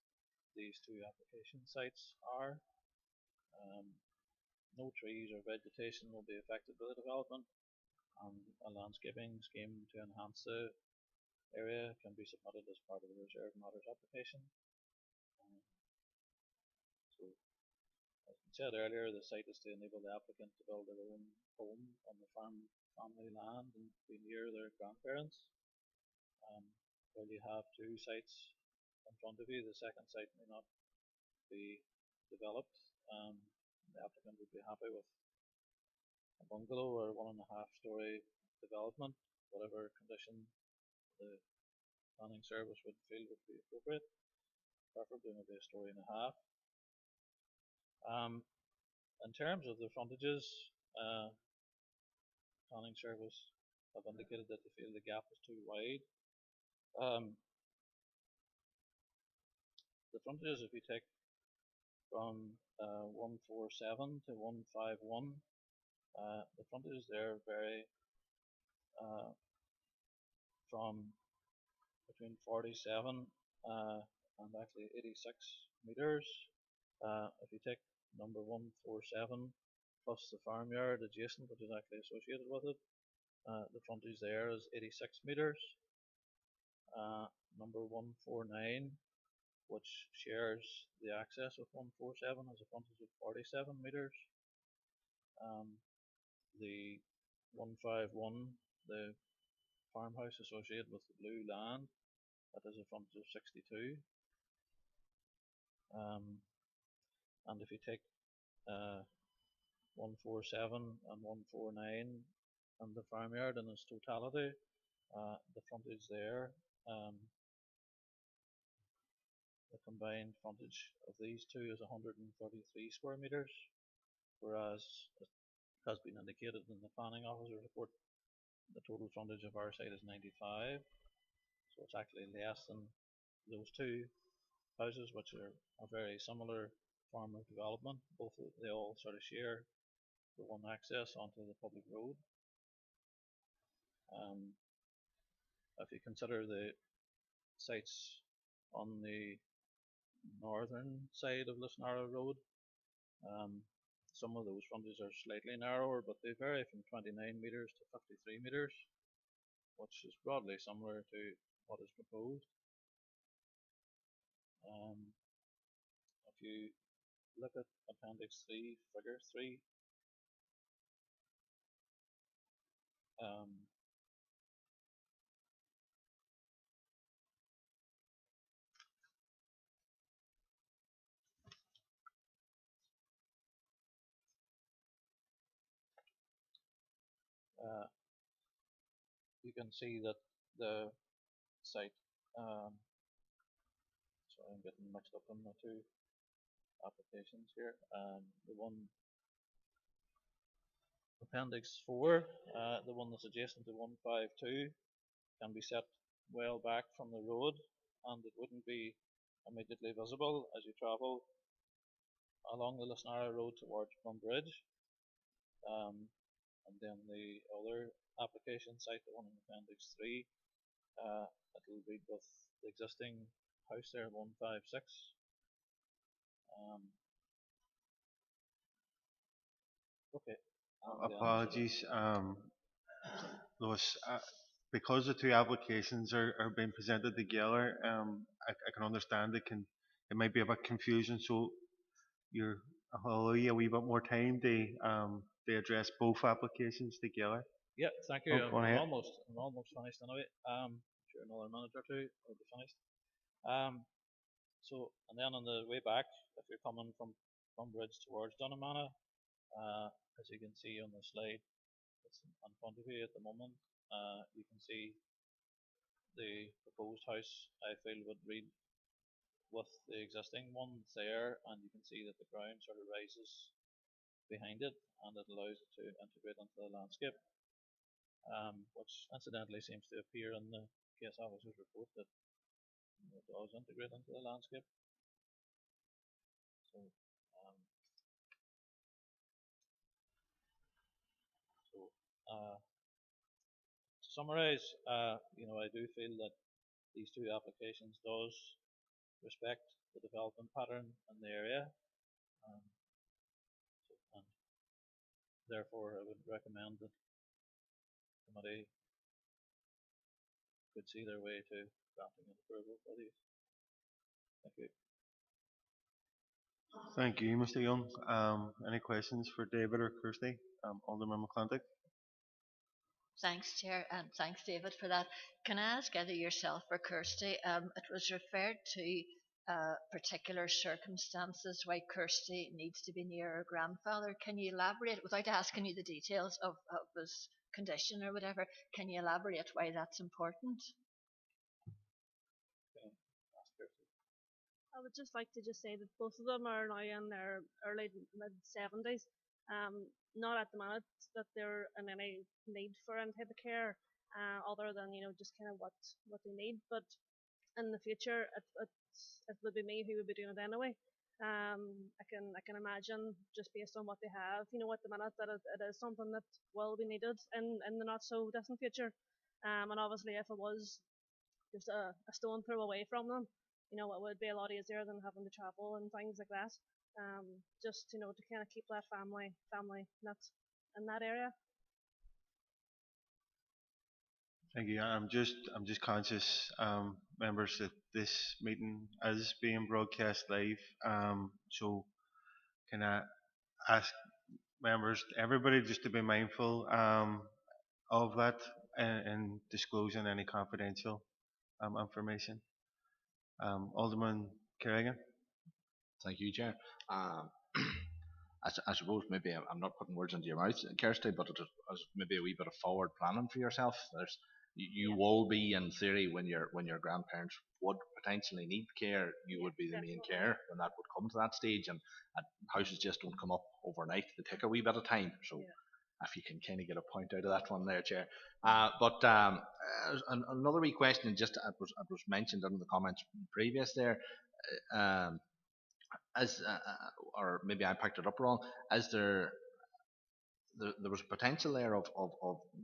these two application sites are. No trees or vegetation will be affected by the development, and a landscaping scheme to enhance the area can be submitted as part of the reserve matters application. So, as I said earlier, the site is to enable the applicant to build their own home on the family land and be near their grandparents. While you have two sites in front of you, the second site may not be developed. The applicant would be happy with a bungalow or 1.5-story development, whatever condition the planning service would feel would be appropriate, preferably maybe 1.5 stories. In terms of the frontages, planning service have indicated that they feel the gap is too wide. The frontages, if you take from 147 to 151, the frontages there vary from between 47 and actually 86 meters. If you take number 147 plus the farmyard adjacent, which is actually associated with it. The frontage there is 86 metres. Number 149, which shares the access with 147, has a frontage of 47 metres. The 151, the farmhouse associated with the blue land, that has a frontage of 62. And if you take 147 and 149 and the farmyard in its totality, the frontage there, the combined frontage of these two is 133 square metres, whereas it has been indicated in the planning officer's report the total frontage of our site is 95, so it's actually less than those two houses, which are a very similar form of development. They all sort of share the one access onto the public road. If you consider the sites on the northern side of Lisnara Road, some of those frontages are slightly narrower, but they vary from 29 metres to 53 metres, which is broadly similar to what is proposed. If you look at Appendix 3, Figure 3, you can see that the site, sorry, I'm getting mixed up in the two applications here. The one Appendix 4, the one that's adjacent to 152, can be set well back from the road, and it wouldn't be immediately visible as you travel along the Lisnara Road towards Bridge. And then the other application site, the one in Appendix 3, it'll be with the existing house there, 156. Okay. Apologies, Lewis. Because the two applications are being presented together, I can understand it might be a bit confusing. So I'll allow you a wee bit more time to address both applications together. Yeah, thank you. Oh, I'm almost finished anyway. Sure, another minute or two, I'll be finished. So, and then on the way back, if you're coming from Bridge towards Dunnamana, as you can see on the slide, it's in front of you at the moment. You can see the proposed house, I feel, would read with the existing one there, and you can see that the ground sort of rises behind it, and it allows it to integrate into the landscape, which incidentally seems to appear in the case officer's report that it does integrate into the landscape. So, to summarise, I do feel that these two applications does respect the development pattern in the area, and therefore I would recommend that the committee could see their way to granting an approval for these. Thank you. Thank you, Mr. Young. Any questions for David or Kirsty? Alderman McClintock. Thanks, Chair, and thanks, David, for that. Can I ask either yourself or Kirsty, it was referred to particular circumstances why Kirsty needs to be near her grandfather. Can you elaborate, without asking you the details of his condition or whatever, can you elaborate why that's important? I would just like to say that both of them are now in their early mid-70s. Not at the minute that they're in any need for any type of care, other than just kind of what they need. But in the future, it would be me who would be doing it anyway. I can imagine, just based on what they have, at the minute, that it is something that will be needed in the not so distant future. And obviously, if it was just a stone throw away from them, it would be a lot easier than having to travel and things like that. just to kind of keep that family net in that area. Thank you. I'm just conscious, members, that this meeting is being broadcast live. So can I ask members, everybody, just to be mindful of that and disclosing any confidential information. Alderman Kerrigan. Thank you, Chair. Um, I suppose maybe I'm not putting words into your mouth, Kirsty, but it is maybe a wee bit of forward planning for yourself. You will be, in theory, when your grandparents would potentially need care, you would be the main care when that would come to that stage, and houses just don't come up overnight. They take a wee bit of time, so if you can kind of get a point out of that one there, Chair. But another wee question, just it was mentioned in the comments previous there. Um, as or maybe I picked it up wrong. Is there was potential there of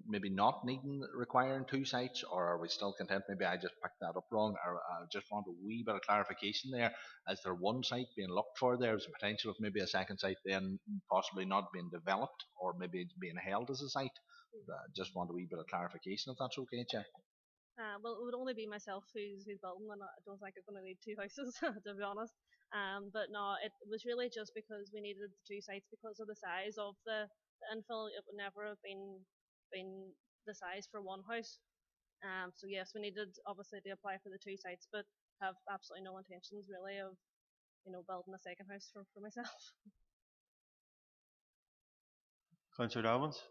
maybe not needing requiring two sites, or are we still content? Maybe I just picked that up wrong, or I just want a wee bit of clarification there. Is there one site being looked for? There's a potential of maybe a second site then possibly not being developed, or maybe it's being held as a site. Just want a wee bit of clarification if that's okay, Chair. Well, it would only be myself who's building, and I don't think I'm going to need two houses, to be honest. But no, it was really just because we needed the two sites because of the size of the infill. It would never have been the size for one house. So yes, we needed obviously to apply for the two sites, but have absolutely no intentions really of building a second house for myself. Councillor Dobbins.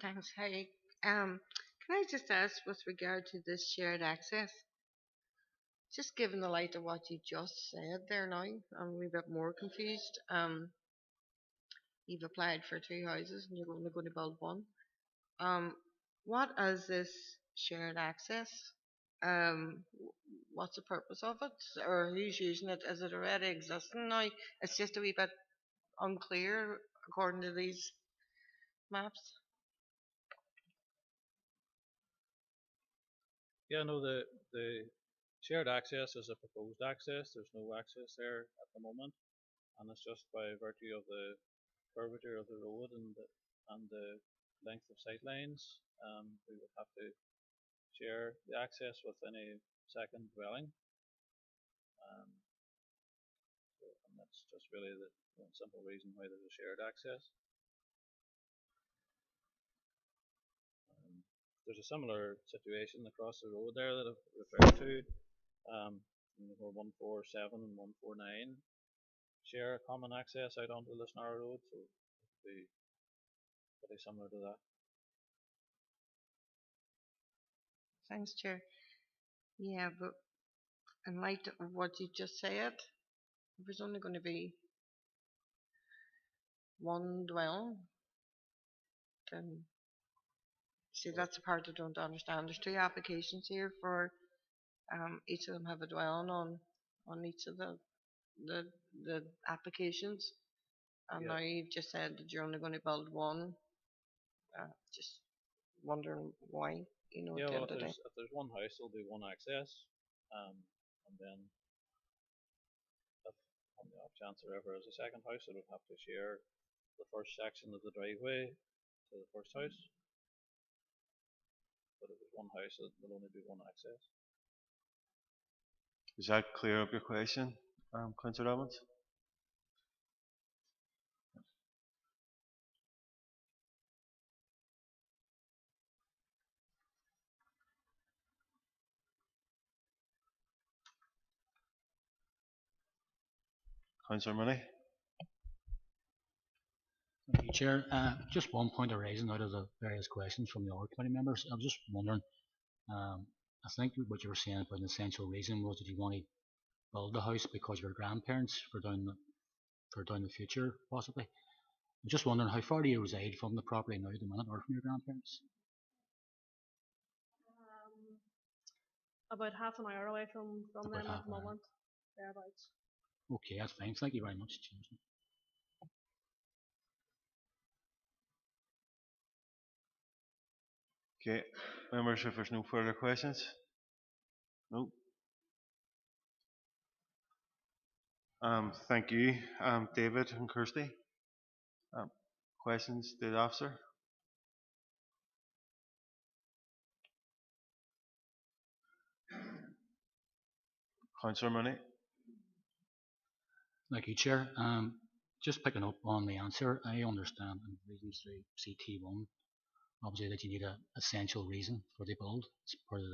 Thanks. Hi. Can I just ask with regard to this shared access? Just given the light of what you just said there now, I'm a wee bit more confused. You've applied for two houses and you're only going to build one. What is this shared access? What's the purpose of it, or who's using it? Is it already existing now? It's just a wee bit unclear according to these maps. Yeah, no, the shared access is a proposed access. There's no access there at the moment, and it's just by virtue of the curvature of the road and the length of sight lines. We would have to share the access with any second dwelling. And that's just really the simple reason why there's a shared access. There's a similar situation across the road there that I've referred to, where 147 and 149 share a common access out onto this narrow road, so it would be pretty similar to that. Thanks, Chair. Yeah, but in light of what you just said, if there's only going to be one dwelling, then see, that's the part I don't understand. There's two applications here for each of them have a dwelling on each of the applications, and now you've just said that you're only going to build one. Just wondering why, Yeah, well, if there's one house, there'll be one access, and then if on the off chance there ever is a second house, it would have to share the first section of the driveway to the first house. But if there's one house, there'll only be one access. Does that clear up your question, Councillor Dobbins? Councillor Money. Thank you, Chair. Just one point arising out of the various questions from the other committee members. I was just wondering, I think what you were saying about an essential reason was that you want to build the house because of your grandparents for down the future, possibly. I'm just wondering, how far do you reside from the property now at the minute, or from your grandparents? About half an hour away from them at the moment, thereabouts. Okay, that's fine. Thank you very much. Okay, members, if there's no further questions? No. Thank you, David and Kirsty. Um, questions to the officer? Councillor Mooney. Thank you, Chair. Just picking up on the answer, I understand in reasons through CT1, obviously that you need an essential reason for the build. It's part of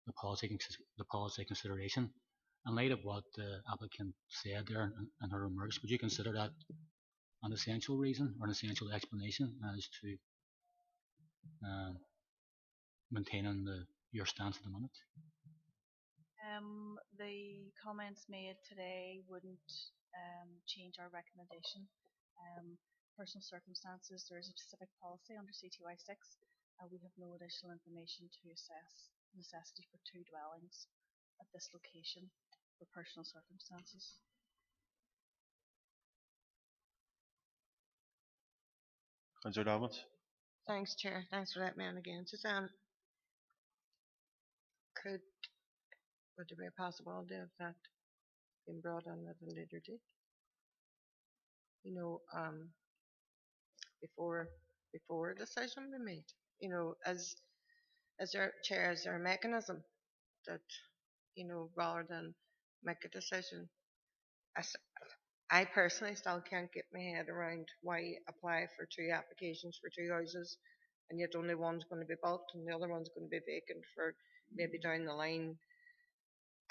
the policy consideration. In light of what the applicant said there in her remarks, would you consider that an essential reason or an essential explanation as to maintaining your stance at the minute? The comments made today wouldn't change our recommendation. Personal circumstances, there is a specific policy under CTY 6. We have no additional information to assess necessity for 2 dwellings at this location for personal circumstances. Councillor Dobbins. Thanks, Chair. Thanks for that, man. Again, Suzanne, would there be a possibility of that being brought on at a later date? You know, before a decision be made. You know, as their chair, is there a mechanism that, you know, rather than make a decision? I personally still can't get my head around why you apply for 2 applications for 2 houses, and yet only one's going to be built and the other one's going to be vacant for maybe down the line.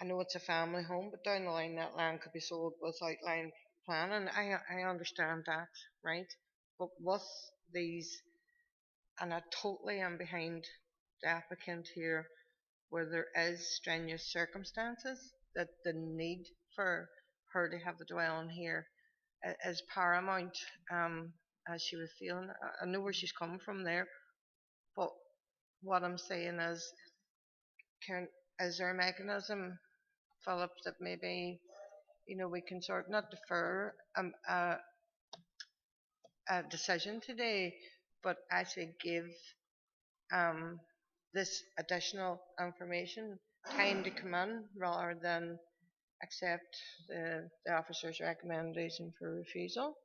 I know it's a family home, but down the line that land could be sold without line planning. I understand that, right? But with these, and I totally am behind the applicant here, where there is strenuous circumstances that the need for her to have the dwelling here is paramount, as she was feeling. I know where she's coming from there, but what I'm saying is, is there a mechanism, Philip, that maybe, you know, we can sort not defer a decision today, but actually give this additional information time to come in rather than accept the officer's recommendation for refusal?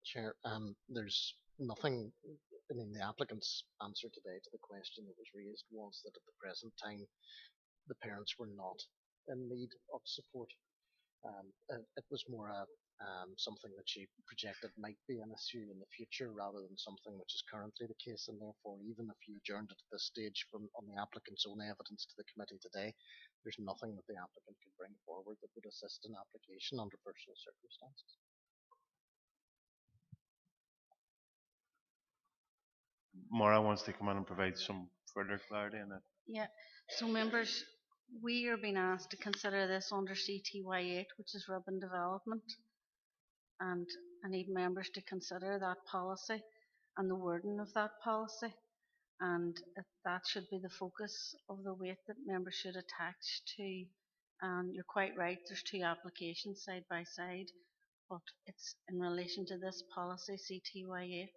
Chair, there's nothing. I mean, the applicant's answer today to the question that was raised was that at the present time, the parents were not in need of support. It was more something that she projected might be an issue in the future rather than something which is currently the case, and therefore even if you adjourned it at this stage on the applicant's own evidence to the committee today, there's nothing that the applicant could bring forward that would assist an application under personal circumstances. Maura wants to come in and provide some further clarity on that. Yeah, so members, we are being asked to consider this under CTY 8, which is urban development, and I need members to consider that policy and the wording of that policy, and that should be the focus of the weight that members should attach to. And you're quite right, there's 2 applications side by side, but it's in relation to this policy, CTY 8,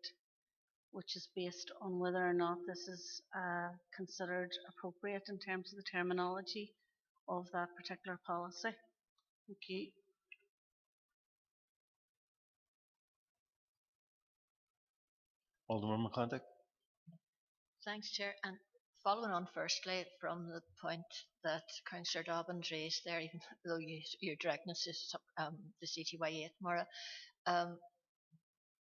which is based on whether or not this is considered appropriate in terms of the terminology of that particular policy. Thank you. Alderman McClintock. Thanks, Chair. And following on firstly from the point that Councillor Dobbins raised there, even though you're directing us to the CTY 8, Maura,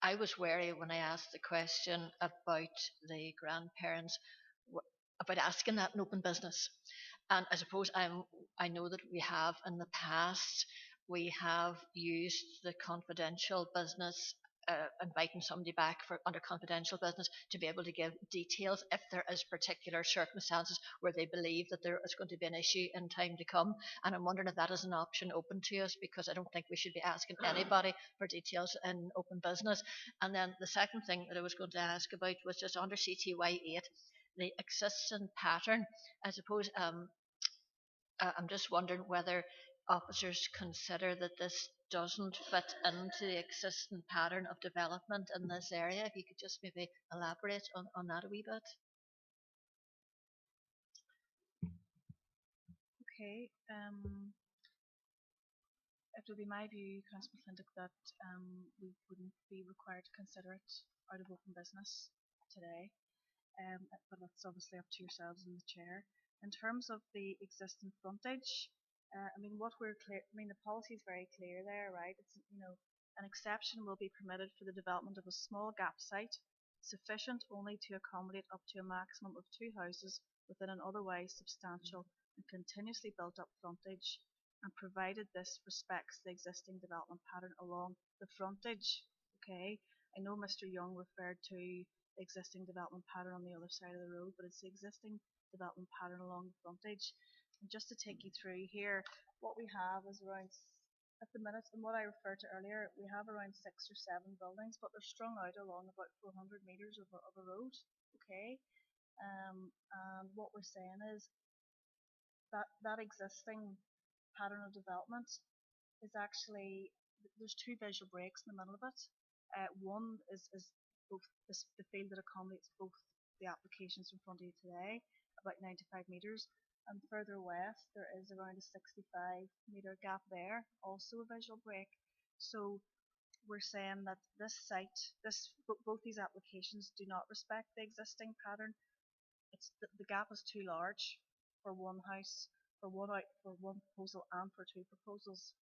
I was wary when I asked the question about the grandparents, about asking that in open business. And I suppose I know that we have in the past, we have used the confidential business, inviting somebody back for under confidential business to be able to give details if there is particular circumstances where they believe that there is going to be an issue in time to come. And I'm wondering if that is an option open to us, because I don't think we should be asking anybody for details in open business. And then the second thing that I was going to ask about was just under CTY 8, the existing pattern. I suppose I'm just wondering whether officers consider that this doesn't fit into the existing pattern of development in this area. If you could just maybe elaborate on that a wee bit. Okay. It would be my view, Councillor Flintock, that we wouldn't be required to consider it out of open business today. But that's obviously up to yourselves and the chair. In terms of the existing frontage, I mean, what we're clear. I mean, the policy is very clear there, right? It's an exception will be permitted for the development of a small gap site, sufficient only to accommodate up to a maximum of 2 houses within an otherwise substantial and continuously built up frontage, and provided this respects the existing development pattern along the frontage. Okay, I know Mr. Young referred to the existing development pattern on the other side of the road, but it's the existing development pattern along the frontage. And just to take you through here, what we have is around, at the minute, and what I referred to earlier, we have around 6 or 7 buildings, but they're strung out along about 400 metres of a road. Okay, and what we're saying is that that existing pattern of development is actually, there's 2 visual breaks in the middle of it. One is both the field that accommodates both the applications in front of you today, about 95 metres, and further west there is around a 65-metre gap there, also a visual break. So we're saying that this site, both these applications do not respect the existing pattern. It's the gap is too large for one house, for one proposal and for 2 proposals.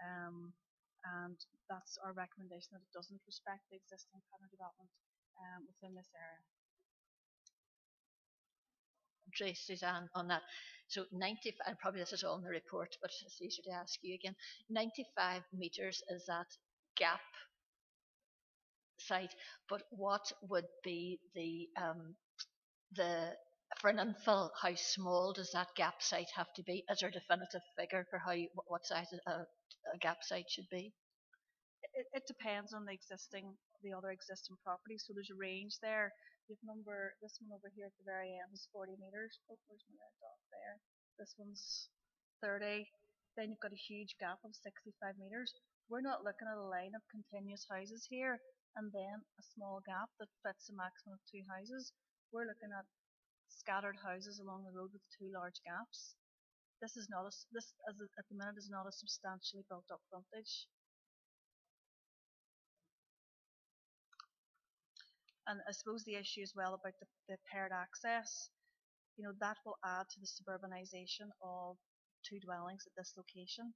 And that's our recommendation, that it doesn't respect the existing pattern development within this area. Suzanne, on that. So 90, and probably this is all in the report, but it's easier to ask you again. 95 metres is that gap site, but what would be the for an infill, how small does that gap site have to be? Is there a definitive figure for what size a gap site should be? It depends on the other existing properties. So there's a range there. This one over here at the very end is 40 metres. Oh, where's my red dot there? This one's 30. Then you've got a huge gap of 65 metres. We're not looking at a line of continuous houses here and then a small gap that fits a maximum of 2 houses. We're looking at scattered houses along the road with 2 large gaps. This is not at the minute is not a substantially built up frontage. And I suppose the issue as well about the paired access, that will add to the suburbanisation of 2 dwellings at this location.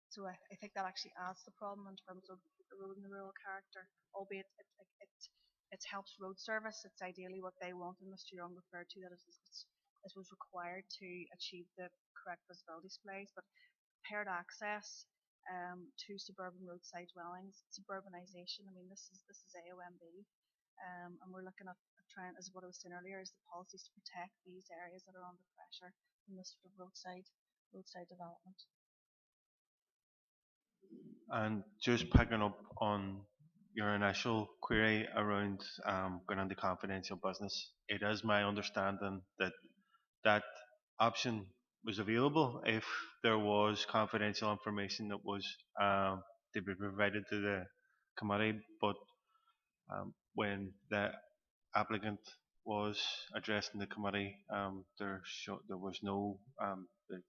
So I think that actually adds to the problem in terms of the road and the rural character, albeit it helps road service. It's ideally what they want, and Mr. Young referred to that as it was required to achieve the correct visibility displays. But paired access to suburban roadside dwellings, suburbanisation. I mean, this is AOMB, and we're looking at trying, as what I was saying earlier, is the policies to protect these areas that are under pressure from this sort of roadside development. And just picking up on your initial query around going into confidential business, it is my understanding that that option was available if there was confidential information that was to be provided to the committee, but when the applicant was addressing the committee, there was no,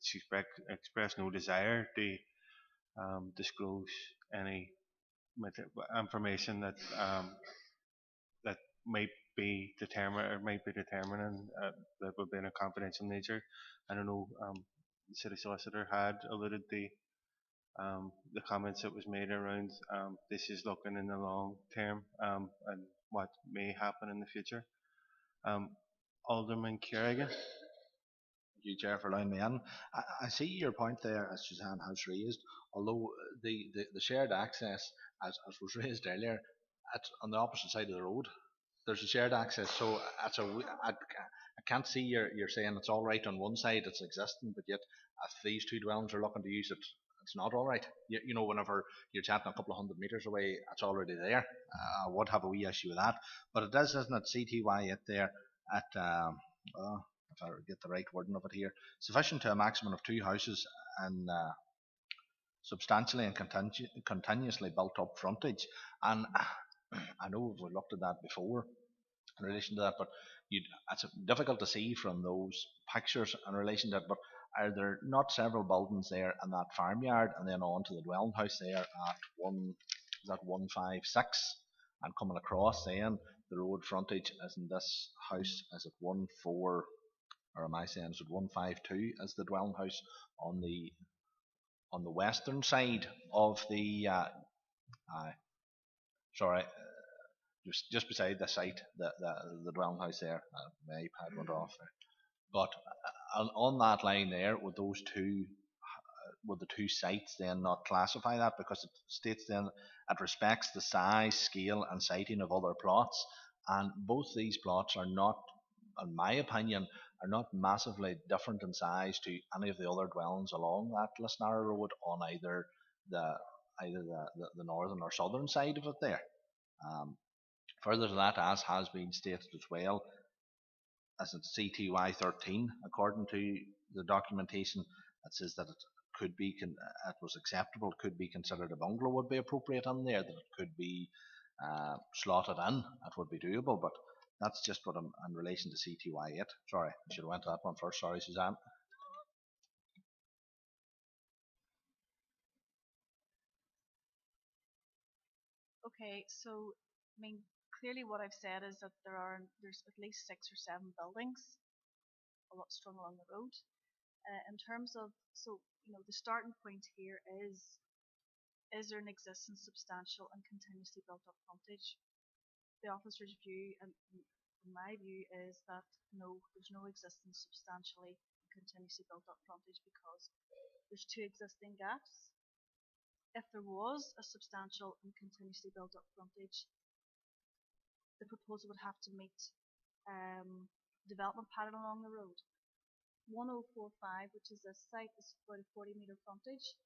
she expressed no desire to disclose any information that that might be determining that would be in a confidential nature. I don't know. The city solicitor had alluded to the comments that was made around this is looking in the long term and what may happen in the future. Alderman Kerrigan. Thank you, Chair, for allowing me in. I see your point there, as Suzanne has raised, although the shared access, as was raised earlier, on the opposite side of the road. There's a shared access, so I can't see you're saying it's all right on one side, it's existing, but yet if these 2 dwellings are looking to use it, it's not all right. Whenever you're chatting a couple of 100 metres away, it's already there. I would have a wee issue with that, but it is, isn't it, CTY it there at if I get the right wording of it here, sufficient to a maximum of 2 houses and substantially and continuously built up frontage. And I know we've looked at that before in relation to that, but it's difficult to see from those pictures in relation to that. But are there not several buildings there in that farmyard, and then on to the dwelling house there at 156, and coming across then the road frontage is in this house is at 14, or am I saying is it 152 as the dwelling house on the western side of the sorry, just beside the site, the dwelling house there. My iPad went off there. But on that line there, would the two sites then not classify that, because it states then it respects the size, scale, and siting of other plots, and both these plots are not, in my opinion, are not massively different in size to any of the other dwellings along that Lisnara Road on the the northern or southern side of it there. Um, Further to that, as has been stated as well, as it's CTY 13, according to the documentation, it says that it could be, it was acceptable, could be considered a bungalow would be appropriate in there, that it could be slotted in, it would be doable, but that's just what I'm in relation to CTY 8. Sorry, I should have went to that one first. Sorry, Suzanne. Okay, so I mean, clearly what I've said is that there's at least 6 or 7 buildings, a lot strung along the road. In terms of, so the starting point here is there an existing substantial and continuously built up frontage? The officer's view, and in my view, is that no, there's no existing substantially and continuously built up frontage because there's 2 existing gaps. If there was a substantial and continuously built up frontage, the proposal would have to meet development pattern along the road. 1045, which is this site, is about a 40-metre frontage,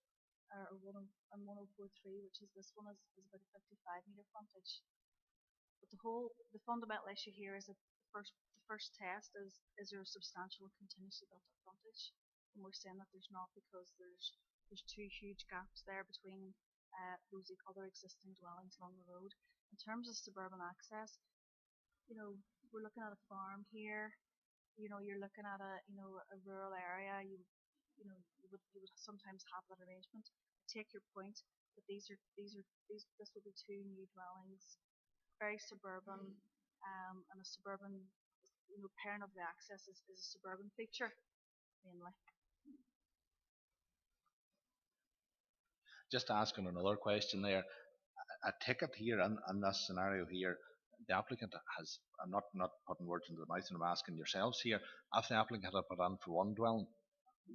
and 1043, which is this one, is about a 55-metre frontage. But the fundamental issue here is that the first test is there a substantial and continuously built up frontage, and we're saying that there's not, because there's 2 huge gaps there between those other existing dwellings along the road. In terms of suburban access, we're looking at a farm here. You're looking at a rural area. You would sometimes have that arrangement. I take your point, but this will be 2 new dwellings, very suburban, and a suburban, pairing of the access is a suburban feature mainly. Just asking another question there. A ticket here in this scenario here, the applicant has, I'm not putting words into the mouth, and I'm asking yourselves here, if the applicant had put in for 1 dwelling,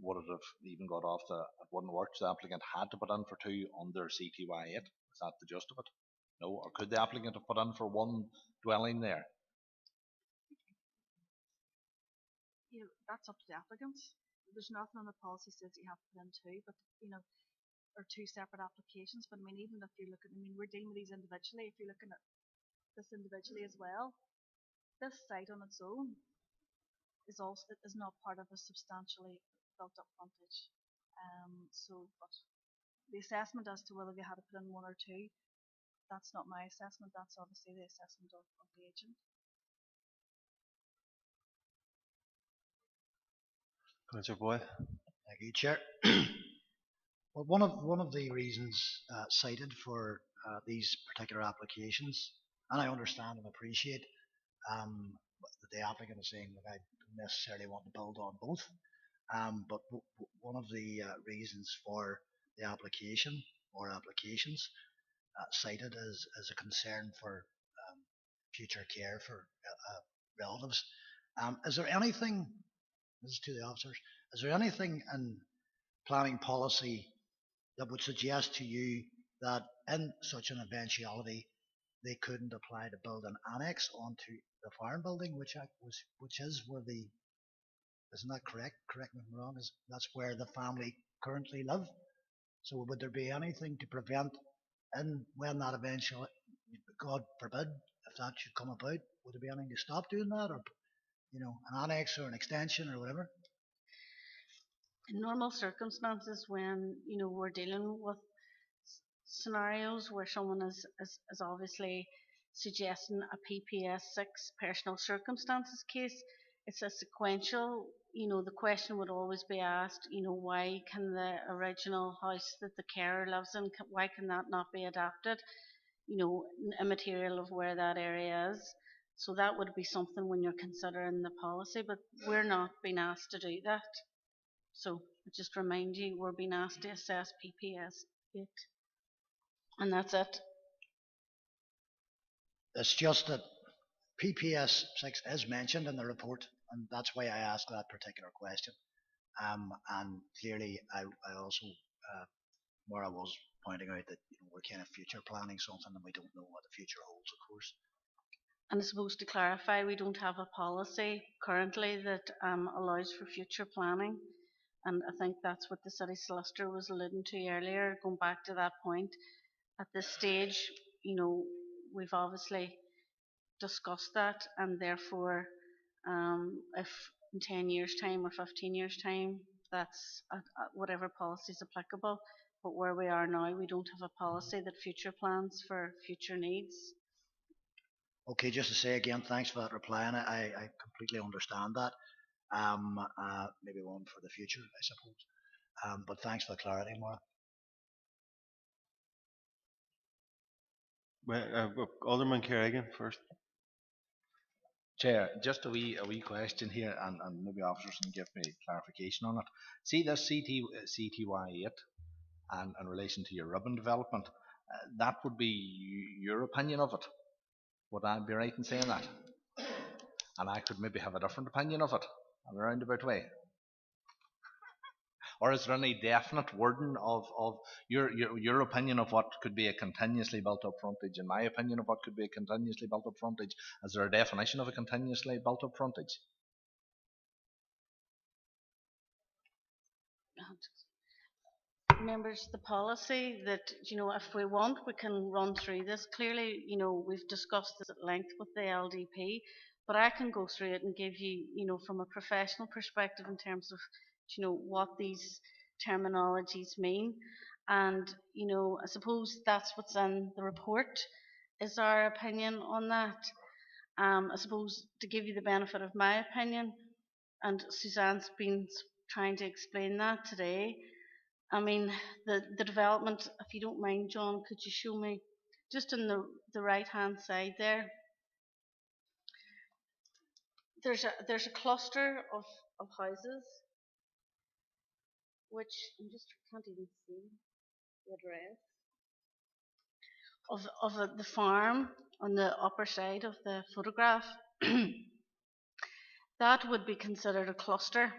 would it have even got off it wouldn't work, so the applicant had to put in for 2 under CTY 8? Is that the gist of it? No? Or could the applicant have put in for 1 dwelling there? That's up to the applicants. There's nothing on the policy says you have to put in 2, but or 2 separate applications. But I mean, even if you look at, we're dealing with these individually. If you're looking at this individually as well, this site on its own is not part of a substantially built up frontage. But the assessment as to whether they had to put in 1 or 2, that's not my assessment. That's obviously the assessment of the agent. Councillor Boyle. Thank you, Chair. Well, one of the reasons cited for these particular applications, and I understand and appreciate that the applicant is saying that I don't necessarily want to build on both, but one of the reasons for the application or applications cited is a concern for future care for relatives. Is there anything, this is to the officers, is there anything in planning policy that would suggest to you that in such an eventuality they couldn't apply to build an annex onto the farm building, which is where the, isn't that correct? Correct me if I'm wrong. That's where the family currently live. So would there be anything to prevent, and when that eventually, God forbid, if that should come about, would there be anything to stop doing that, or an annex or an extension or whatever? In normal circumstances, when we're dealing with scenarios where someone is obviously suggesting a PPS 6 personal circumstances case, it's a sequential. The question would always be asked, why can the original house that the carer lives in, why can that not be adapted? Immaterial of where that area is. So that would be something when you're considering the policy, but we're not being asked to do that. So just remind you, we're being asked to assess PPS 8, and that's it. It's just that PPS 6 is mentioned in the report, and that's why I asked that particular question. And clearly, I also, where I was pointing out that we're kind of future planning something and we don't know what the future holds, of course. And I suppose to clarify, we don't have a policy currently that allows for future planning. And I think that's what the city solicitor was alluding to earlier, going back to that point. At this stage, we've obviously discussed that, and therefore, if in 10 years' time or 15 years' time, that's whatever policy is applicable. But where we are now, we don't have a policy that future plans for future needs. Okay, just to say again, thanks for that reply, and I completely understand that. Maybe one for the future, I suppose. But thanks for the clarity, Maura. Alderman Kerrigan first. Chair, just a wee question here, and maybe officers can give me clarification on it. See this CTY 8 and in relation to your ribbon development, that would be your opinion of it. Would I be right in saying that? And I could maybe have a different opinion of it in a roundabout way. Or is there any definite wording of your opinion of what could be a continuously built up frontage and my opinion of what could be a continuously built up frontage? Is there a definition of a continuously built up frontage? Members, the policy that, if we want, we can run through this. Clearly, we've discussed this at length with the LDP, but I can go through it and give you, from a professional perspective in terms of, what these terminologies mean. And, I suppose that's what's in the report, is our opinion on that. I suppose to give you the benefit of my opinion, and Suzanne's been trying to explain that today. I mean, the development, if you don't mind, John, could you show me just on the right hand side there? There's a cluster of houses, which I just can't even see the address of the farm on the upper side of the photograph. That would be considered a cluster,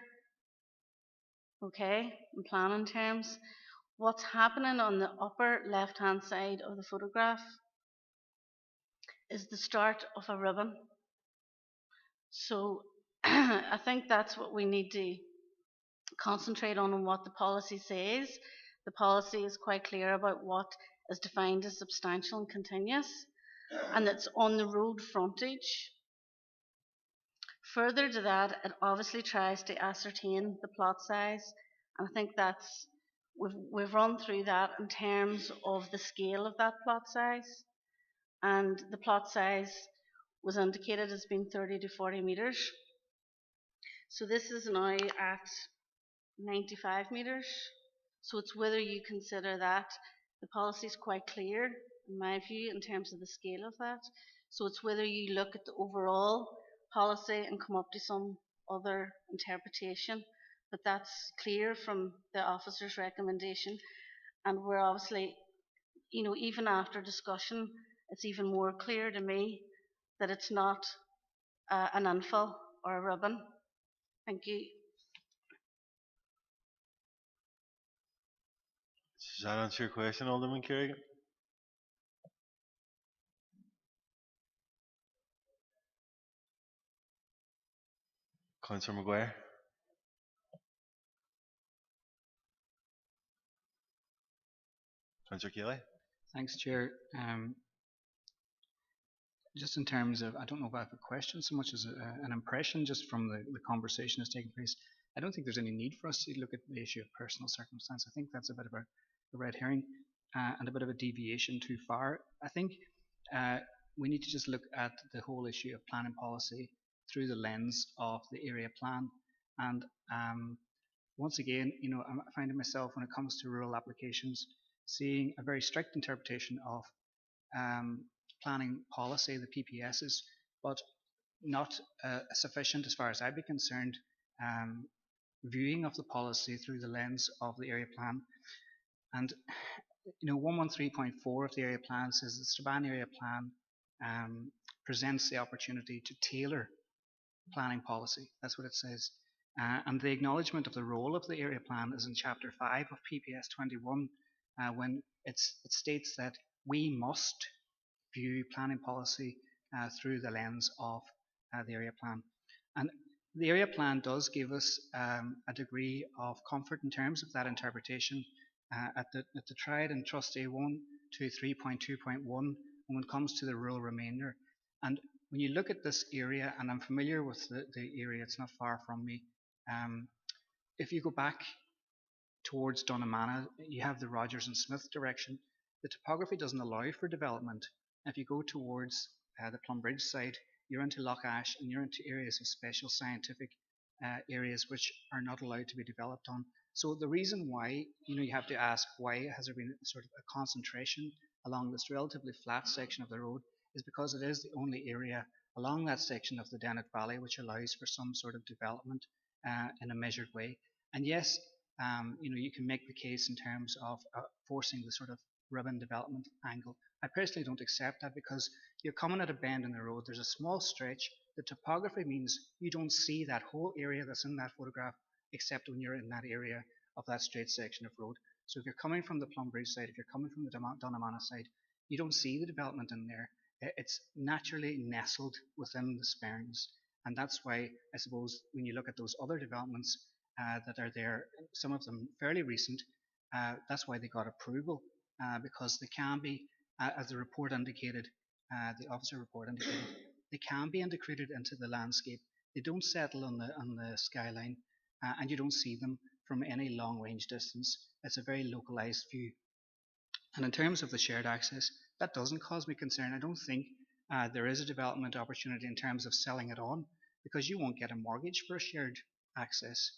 okay, in planning terms. What's happening on the upper left hand side of the photograph is the start of a ribbon. So I think that's what we need to concentrate on and what the policy says. The policy is quite clear about what is defined as substantial and continuous, and it's on the road frontage. Further to that, it obviously tries to ascertain the plot size, and I think that's we've run through that in terms of the scale of that plot size, and the plot size was indicated as being 30 to 40 metres. So this is now at 95 metres. So it's whether you consider that. The policy is quite clear, in my view, in terms of the scale of that. So it's whether you look at the overall policy and come up to some other interpretation. But that's clear from the officer's recommendation. And we're obviously, even after discussion, it's even more clear to me that it's not an infill or a ribbon. Thank you. Does that answer your question, Alderman Kerrigan? Councillor Maguire? Councillor Keeley? Thanks, Chair. Just in terms of, I don't know if I have a question so much as an impression just from the conversation that's taking place. I don't think there's any need for us to look at the issue of personal circumstance. I think that's a bit of a red herring and a bit of a deviation too far. I think we need to just look at the whole issue of planning policy through the lens of the area plan. And once again, I'm finding myself when it comes to rural applications, seeing a very strict interpretation of planning policy, the PPSs, but not sufficient as far as I'd be concerned viewing of the policy through the lens of the area plan. And 113.4 of the area plan says the Strabane area plan presents the opportunity to tailor planning policy. That's what it says. And the acknowledgement of the role of the area plan is in chapter 5 of PPS 21 when it states that we must view planning policy through the lens of the area plan. And the area plan does give us a degree of comfort in terms of that interpretation at the tried and trusty 123.2.1 when it comes to the rural remainder. And when you look at this area, and I'm familiar with the area, it's not far from me, if you go back towards Donamana, you have the Rogers and Smith direction. The topography doesn't allow for development. If you go towards the Plumbridge side, you're into Loch Ash and you're into areas of special scientific areas which are not allowed to be developed on. So the reason why, you have to ask why has there been sort of a concentration along this relatively flat section of the road is because it is the only area along that section of the Dennet Valley which allows for some sort of development in a measured way. And yes, you can make the case in terms of forcing the sort of ribbon development angle. I personally don't accept that because you're coming at a bend in the road, there's a small stretch, the topography means you don't see that whole area that's in that photograph except when you're in that area of that straight section of road. So if you're coming from the Plumbridge side, if you're coming from the Donamana side, you don't see the development in there. It's naturally nestled within the sperrings. And that's why I suppose when you look at those other developments that are there, some of them fairly recent, that's why they got approval because they can be, as the report indicated, the officer report indicated, they can be integrated into the landscape. They don't settle on the skyline and you don't see them from any long range distance. It's a very localized view. And in terms of the shared access, that doesn't cause me concern. I don't think there is a development opportunity in terms of selling it on because you won't get a mortgage for a shared access.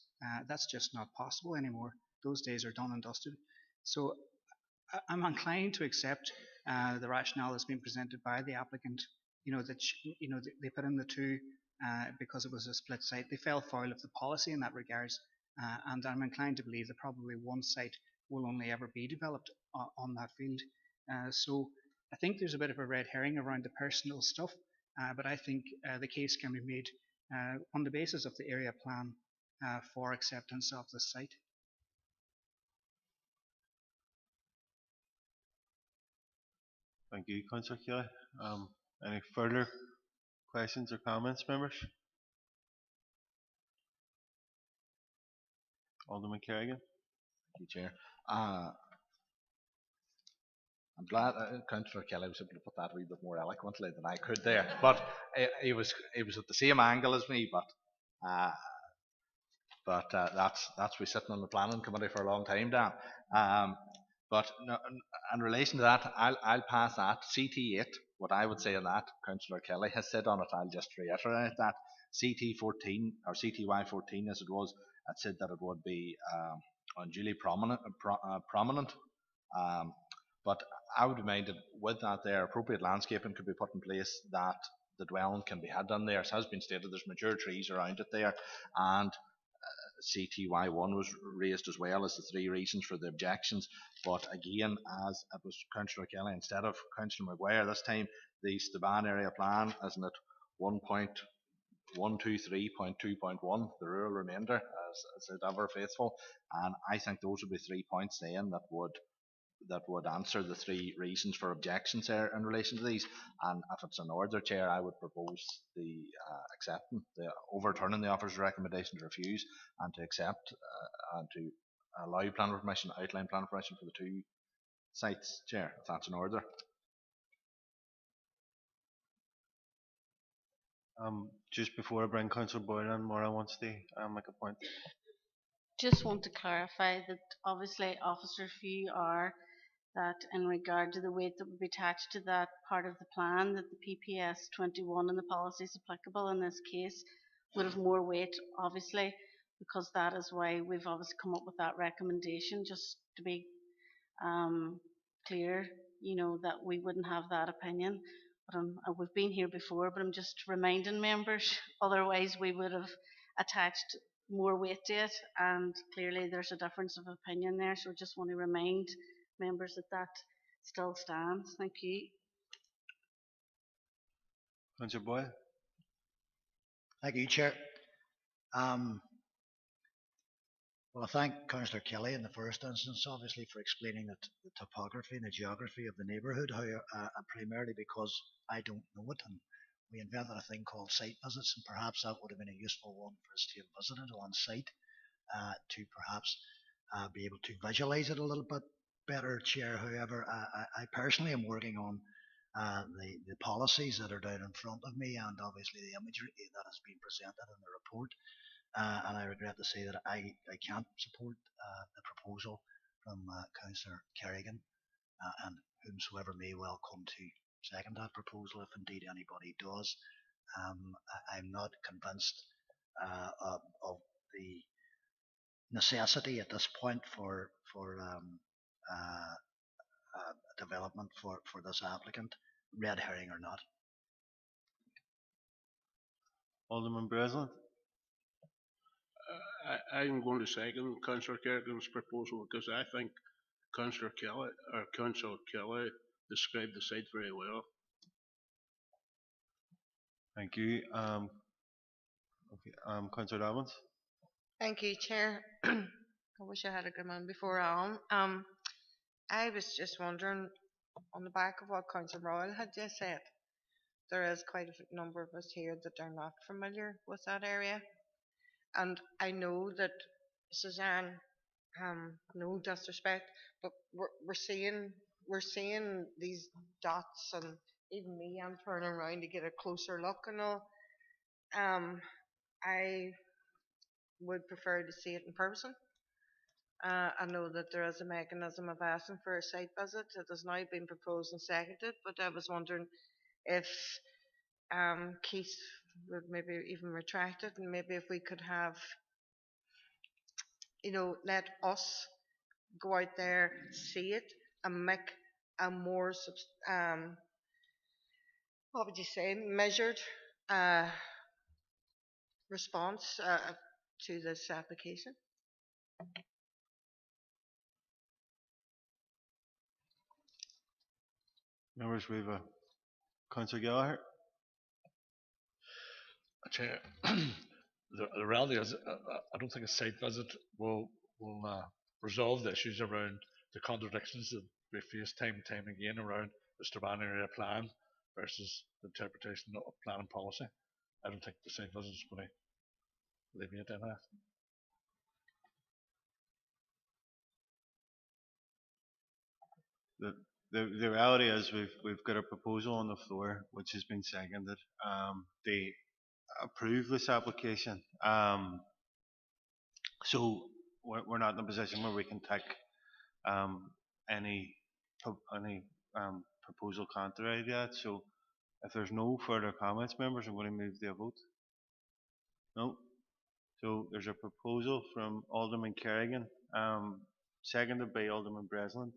That's just not possible anymore. Those days are done and dusted. So I'm inclined to accept the rationale that's been presented by the applicant. That they put in the two because it was a split site. They fell foul of the policy in that regards, and I'm inclined to believe that probably one site will only ever be developed on that field. So I think there's a bit of a red herring around the personal stuff, but I think the case can be made on the basis of the area plan for acceptance of the site. Thank you, Councillor Kelly. Any further questions or comments, members? Alderman Kerrigan. Thank you, Chair. I'm glad Councillor Kelly was able to put that a wee bit more eloquently than I could there. But he was at the same angle as me. But that's we sitting on the planning committee for a long time, Dan. But no, in relation to that, I'll pass that. CT8, what I would say on that, Councillor Kelly has said on it, I'll just reiterate that. CT14, or CTY14 as it was, it said that it would be unduly prominent. But I would remind that with that there, appropriate landscaping could be put in place that the dwelling can be had done there. As has been stated, there's mature trees around it there, and CTY1 was raised as well as the three reasons for the objections. But again, as it was Councillor Kelly instead of Councillor Maguire this time, the Strabane area plan isn't it 1.123.2.1, the rural remainder, as it ever faithful, and I think those would be 3 points then that would answer the three reasons for objections there in relation to these. And if it's an order, Chair, I would propose the overturning the officer's recommendation to refuse and to accept and to allow plan permission, outline plan permission for the two sites, Chair, if that's an order. Just before I bring Councillor Boylan, Maura wants to make a point. Just want to clarify that obviously officer's view are that in regard to the weight that would be attached to that part of the plan, that the PPS 21 and the policies applicable in this case would have more weight, obviously, because that is why we've obviously come up with that recommendation, just to be clear, that we wouldn't have that opinion. But we've been here before, but I'm just reminding members, otherwise we would have attached more weight to it, and clearly there's a difference of opinion there, so I just want to remind members that that still stands. Thank you. Councillor Boyle. Thank you, Chair. Well, I thank Councillor Kelly in the first instance, obviously, for explaining the topography and the geography of the neighbourhood, primarily because I don't know it, and we invented a thing called site visits, and perhaps that would have been a useful one for us to have visited on site to perhaps be able to visualise it a little bit better, Chair. However, I personally am working on the policies that are down in front of me, and obviously the imagery that has been presented in the report. And I regret to say that I can't support the proposal from Councillor Kerrigan, and whomsoever may well come to second that proposal, if indeed anybody does. I'm not convinced of the necessity at this point for development for this applicant, red herring or not. Alderman Breslin. I'm going to second Councillor Kerrigan's proposal because I think Councillor Kelly described the site very well. Thank you. Councillor Dobbins. Thank you, Chair. I wish I had a good man before Alan. I was just wondering, on the back of what Councillor Royal had just said, there is quite a number of us here that are not familiar with that area. And I know that Suzanne, no disrespect, but we're seeing these dots, and even me, I'm turning around to get a closer look and all. I would prefer to see it in person. I know that there is a mechanism of asking for a site visit. It has now been proposed and seconded, but I was wondering if Keith would maybe even retract it, and maybe if we could have, let us go out there, see it, and make a more, what would you say, measured response to this application. Members, we have Councillor Gallagher. Chair, the reality is, I don't think a site visit will resolve the issues around the contradictions that we face time and time again around the Strabane area plan versus the interpretation of plan and policy. I don't think the site visit is going to alleviate any of that. The reality is we've got a proposal on the floor which has been seconded. They approve this application, so we're not in a position where we can take any proposal contrary to that. So if there's no further comments, members, I'm going to move to a vote. No. So there's a proposal from Alderman Kerrigan, seconded by Alderman Breslin.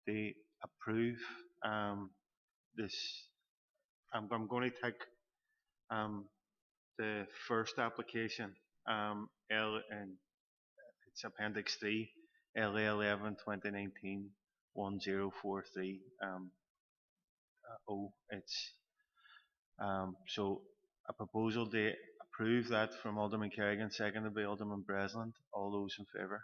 They approve this. I'm going to take the first application, and it's Appendix 3, LA 11 2019 1043. It's so a proposal to approve that from Alderman Kerrigan, seconded by Alderman Breslin. All those in favour?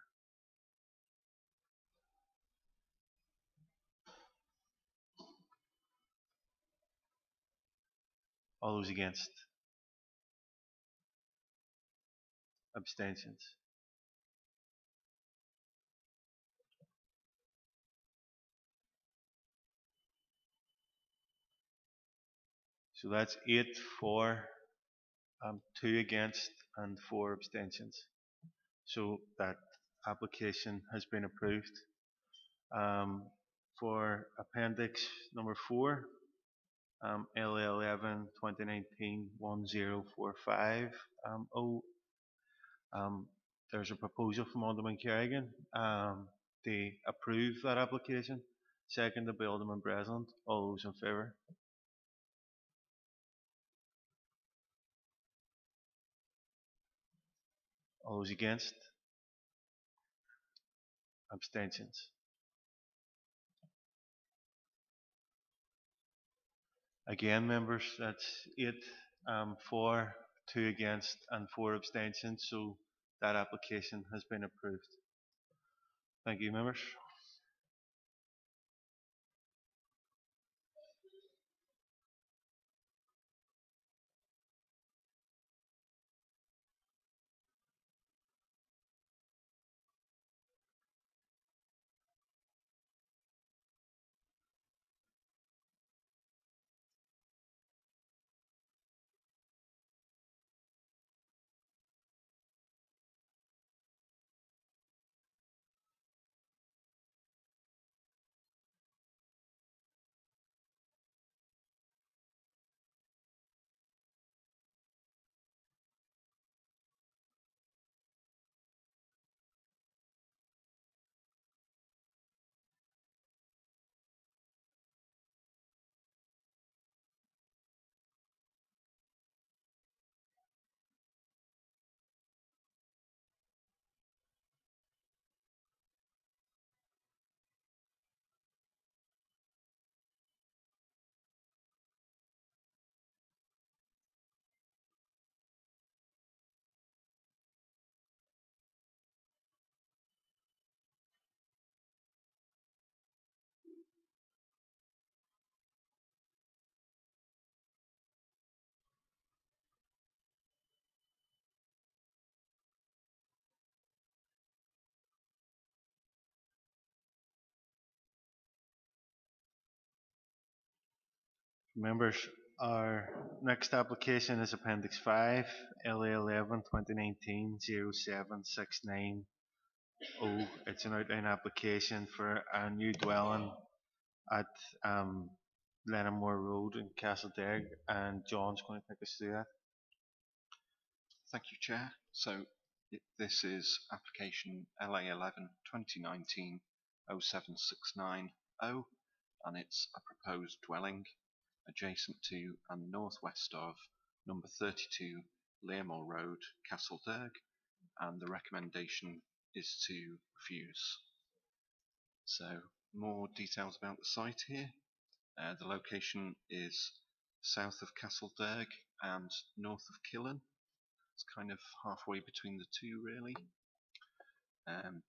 All those against? Abstentions? So that's 8 for, 2 against, and 4 abstentions. So that application has been approved. Um, for appendix number 4, LA11 2019 1045 O, there's a proposal from Alderman Kerrigan to approve that application. Seconded by Alderman Breslin. All those in favour? All those against? Abstentions? Again, members, that's 8 for, 2 against, and 4 abstentions. So that application has been approved. Thank you, members. Members, our next application is Appendix 5, LA11 2019 0769 O. It's an outline application for a new dwelling at Lenamore Road in Castledeg, and John's going to take us through that. Thank you, Chair. So this is application LA11 2019 0769 O, and it's a proposed dwelling adjacent to and northwest of number 32 Learmore Road, Castledeg, and the recommendation is to refuse. So more details about the site here. The location is south of Castledeg and north of Killen. It's kind of halfway between the two, really.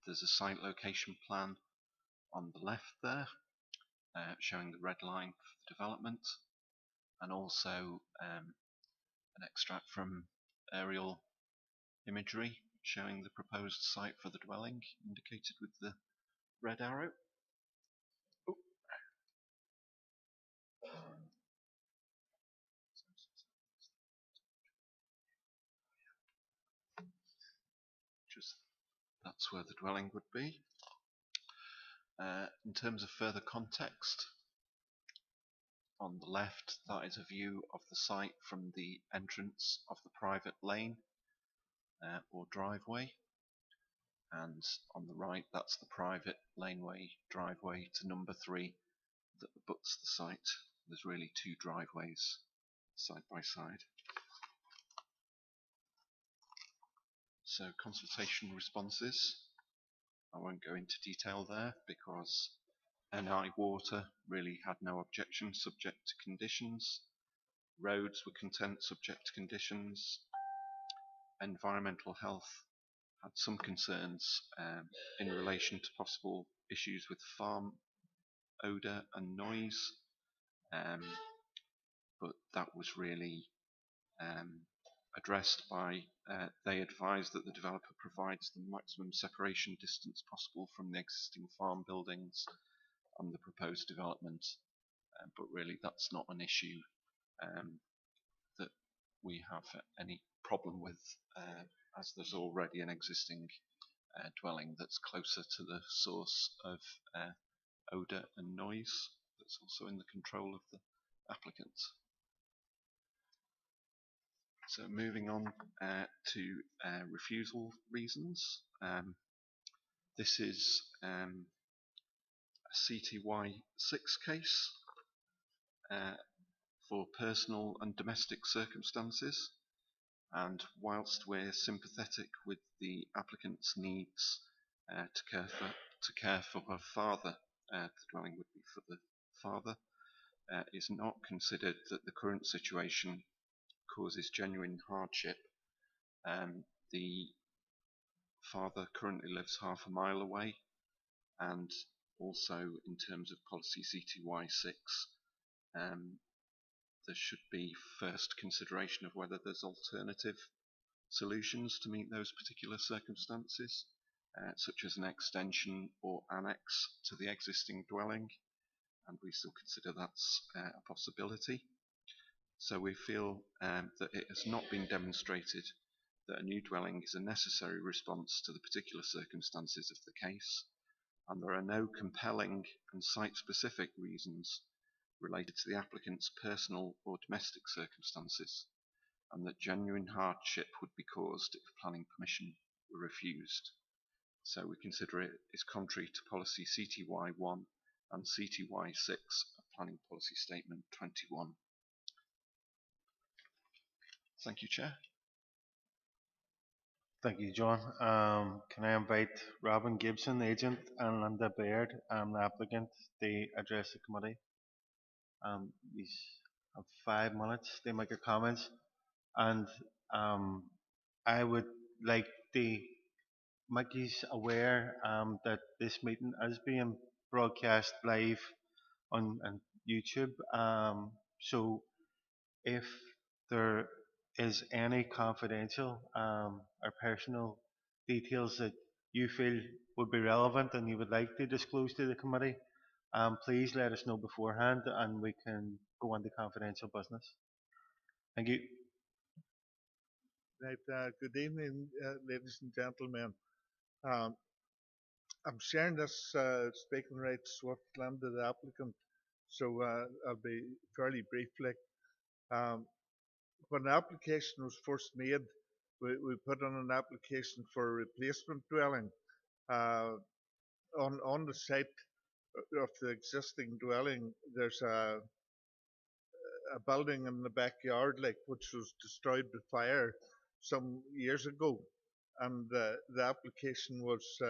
There's a site location plan on the left there, showing the red line for the development, and also an extract from aerial imagery showing the proposed site for the dwelling, indicated with the red arrow. Oh. Just that's where the dwelling would be. In terms of further context, on the left, that is a view of the site from the entrance of the private lane or driveway, and on the right, that's the private laneway driveway to number 3 that abuts the site. There's really 2 driveways side by side. So consultation responses, I won't go into detail there because NI Water really had no objection subject to conditions. Roads were content subject to conditions. Environmental health had some concerns in relation to possible issues with farm odour and noise, but that was really addressed by they advised that the developer provides the maximum separation distance possible from the existing farm buildings on the proposed development, but really that's not an issue that we have any problem with, as there's already an existing dwelling that's closer to the source of odour and noise that's also in the control of the applicant. So moving on to refusal reasons. This is a CTY6 case for personal and domestic circumstances, and whilst we're sympathetic with the applicant's needs to care for her father, the dwelling would be for the father, is not considered that the current situation causes genuine hardship. The father currently lives half a mile away, and also in terms of policy CTY6, there should be first consideration of whether there's alternative solutions to meet those particular circumstances, such as an extension or annex to the existing dwelling, and we still consider that's a possibility. So we feel that it has not been demonstrated that a new dwelling is a necessary response to the particular circumstances of the case, and there are no compelling and site-specific reasons related to the applicant's personal or domestic circumstances, and that genuine hardship would be caused if planning permission were refused. So we consider it is contrary to policy CTY1 and CTY6 of Planning Policy Statement 21. Thank you, Chair. Thank you, John. Can I invite Robin Gibson, the agent, and Linda Baird, the applicant, to address the committee? You have 5 minutes to make your comments, and I would like to make you aware that this meeting is being broadcast live on YouTube. So if there is any confidential or personal details that you feel would be relevant and you would like to disclose to the committee, please let us know beforehand and we can go into confidential business. Thank you. Right, good evening, ladies and gentlemen. I'm sharing this speaking rights with Linda, the applicant, so I'll be fairly brief. When the application was first made, we put on an application for a replacement dwelling. On the site of the existing dwelling, there's a building in the backyard, which was destroyed by fire some years ago, and the application was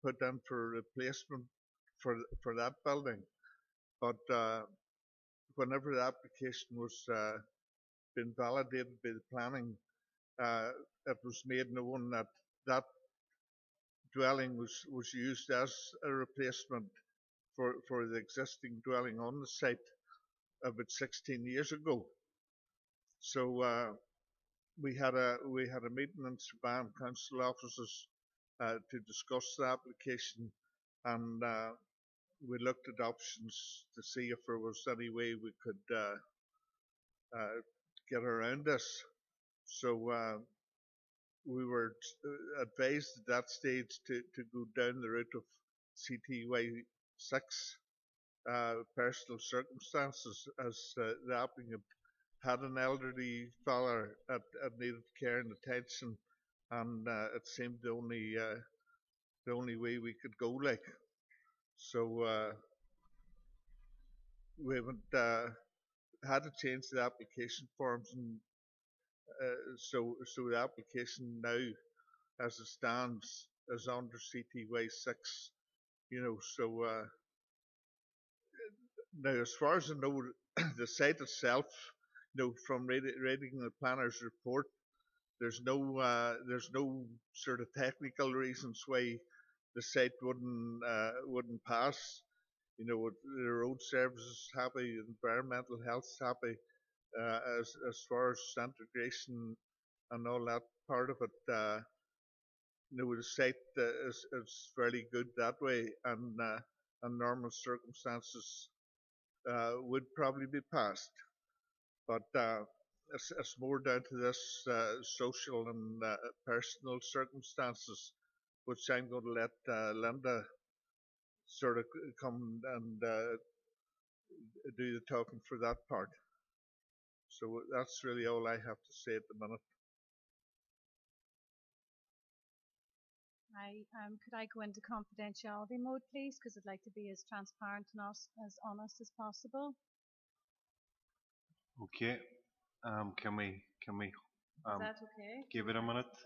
put in for replacement for that building. But whenever the application was been validated by the planning, it was made known that that dwelling was used as a replacement for the existing dwelling on the site about 16 years ago. So we had a meeting in Strabane Council offices to discuss the application, and we looked at options to see if there was any way we could get around this. So we were advised at that stage to go down the route of CTY6 personal circumstances, as the applicant had an elderly father that needed care and attention, and it seemed the only way we could go. So we haven't had to change the application forms, and so the application now, as it stands, is under CTY6. So now, as far as I know, the site itself, from reading the planner's report, there's no sort of technical reasons why the site wouldn't pass. The road service is happy, environmental health is happy. As far as integration and all that part of it, the site is fairly good that way, and normal circumstances would probably be passed. But it's more down to this social and personal circumstances, which I'm going to let Linda sort of come and do the talking for that part. So that's really all I have to say at the minute. Could I go into confidentiality mode, please? Because I'd like to be as transparent and as honest as possible. Okay. Can we Is that okay? give it a minute?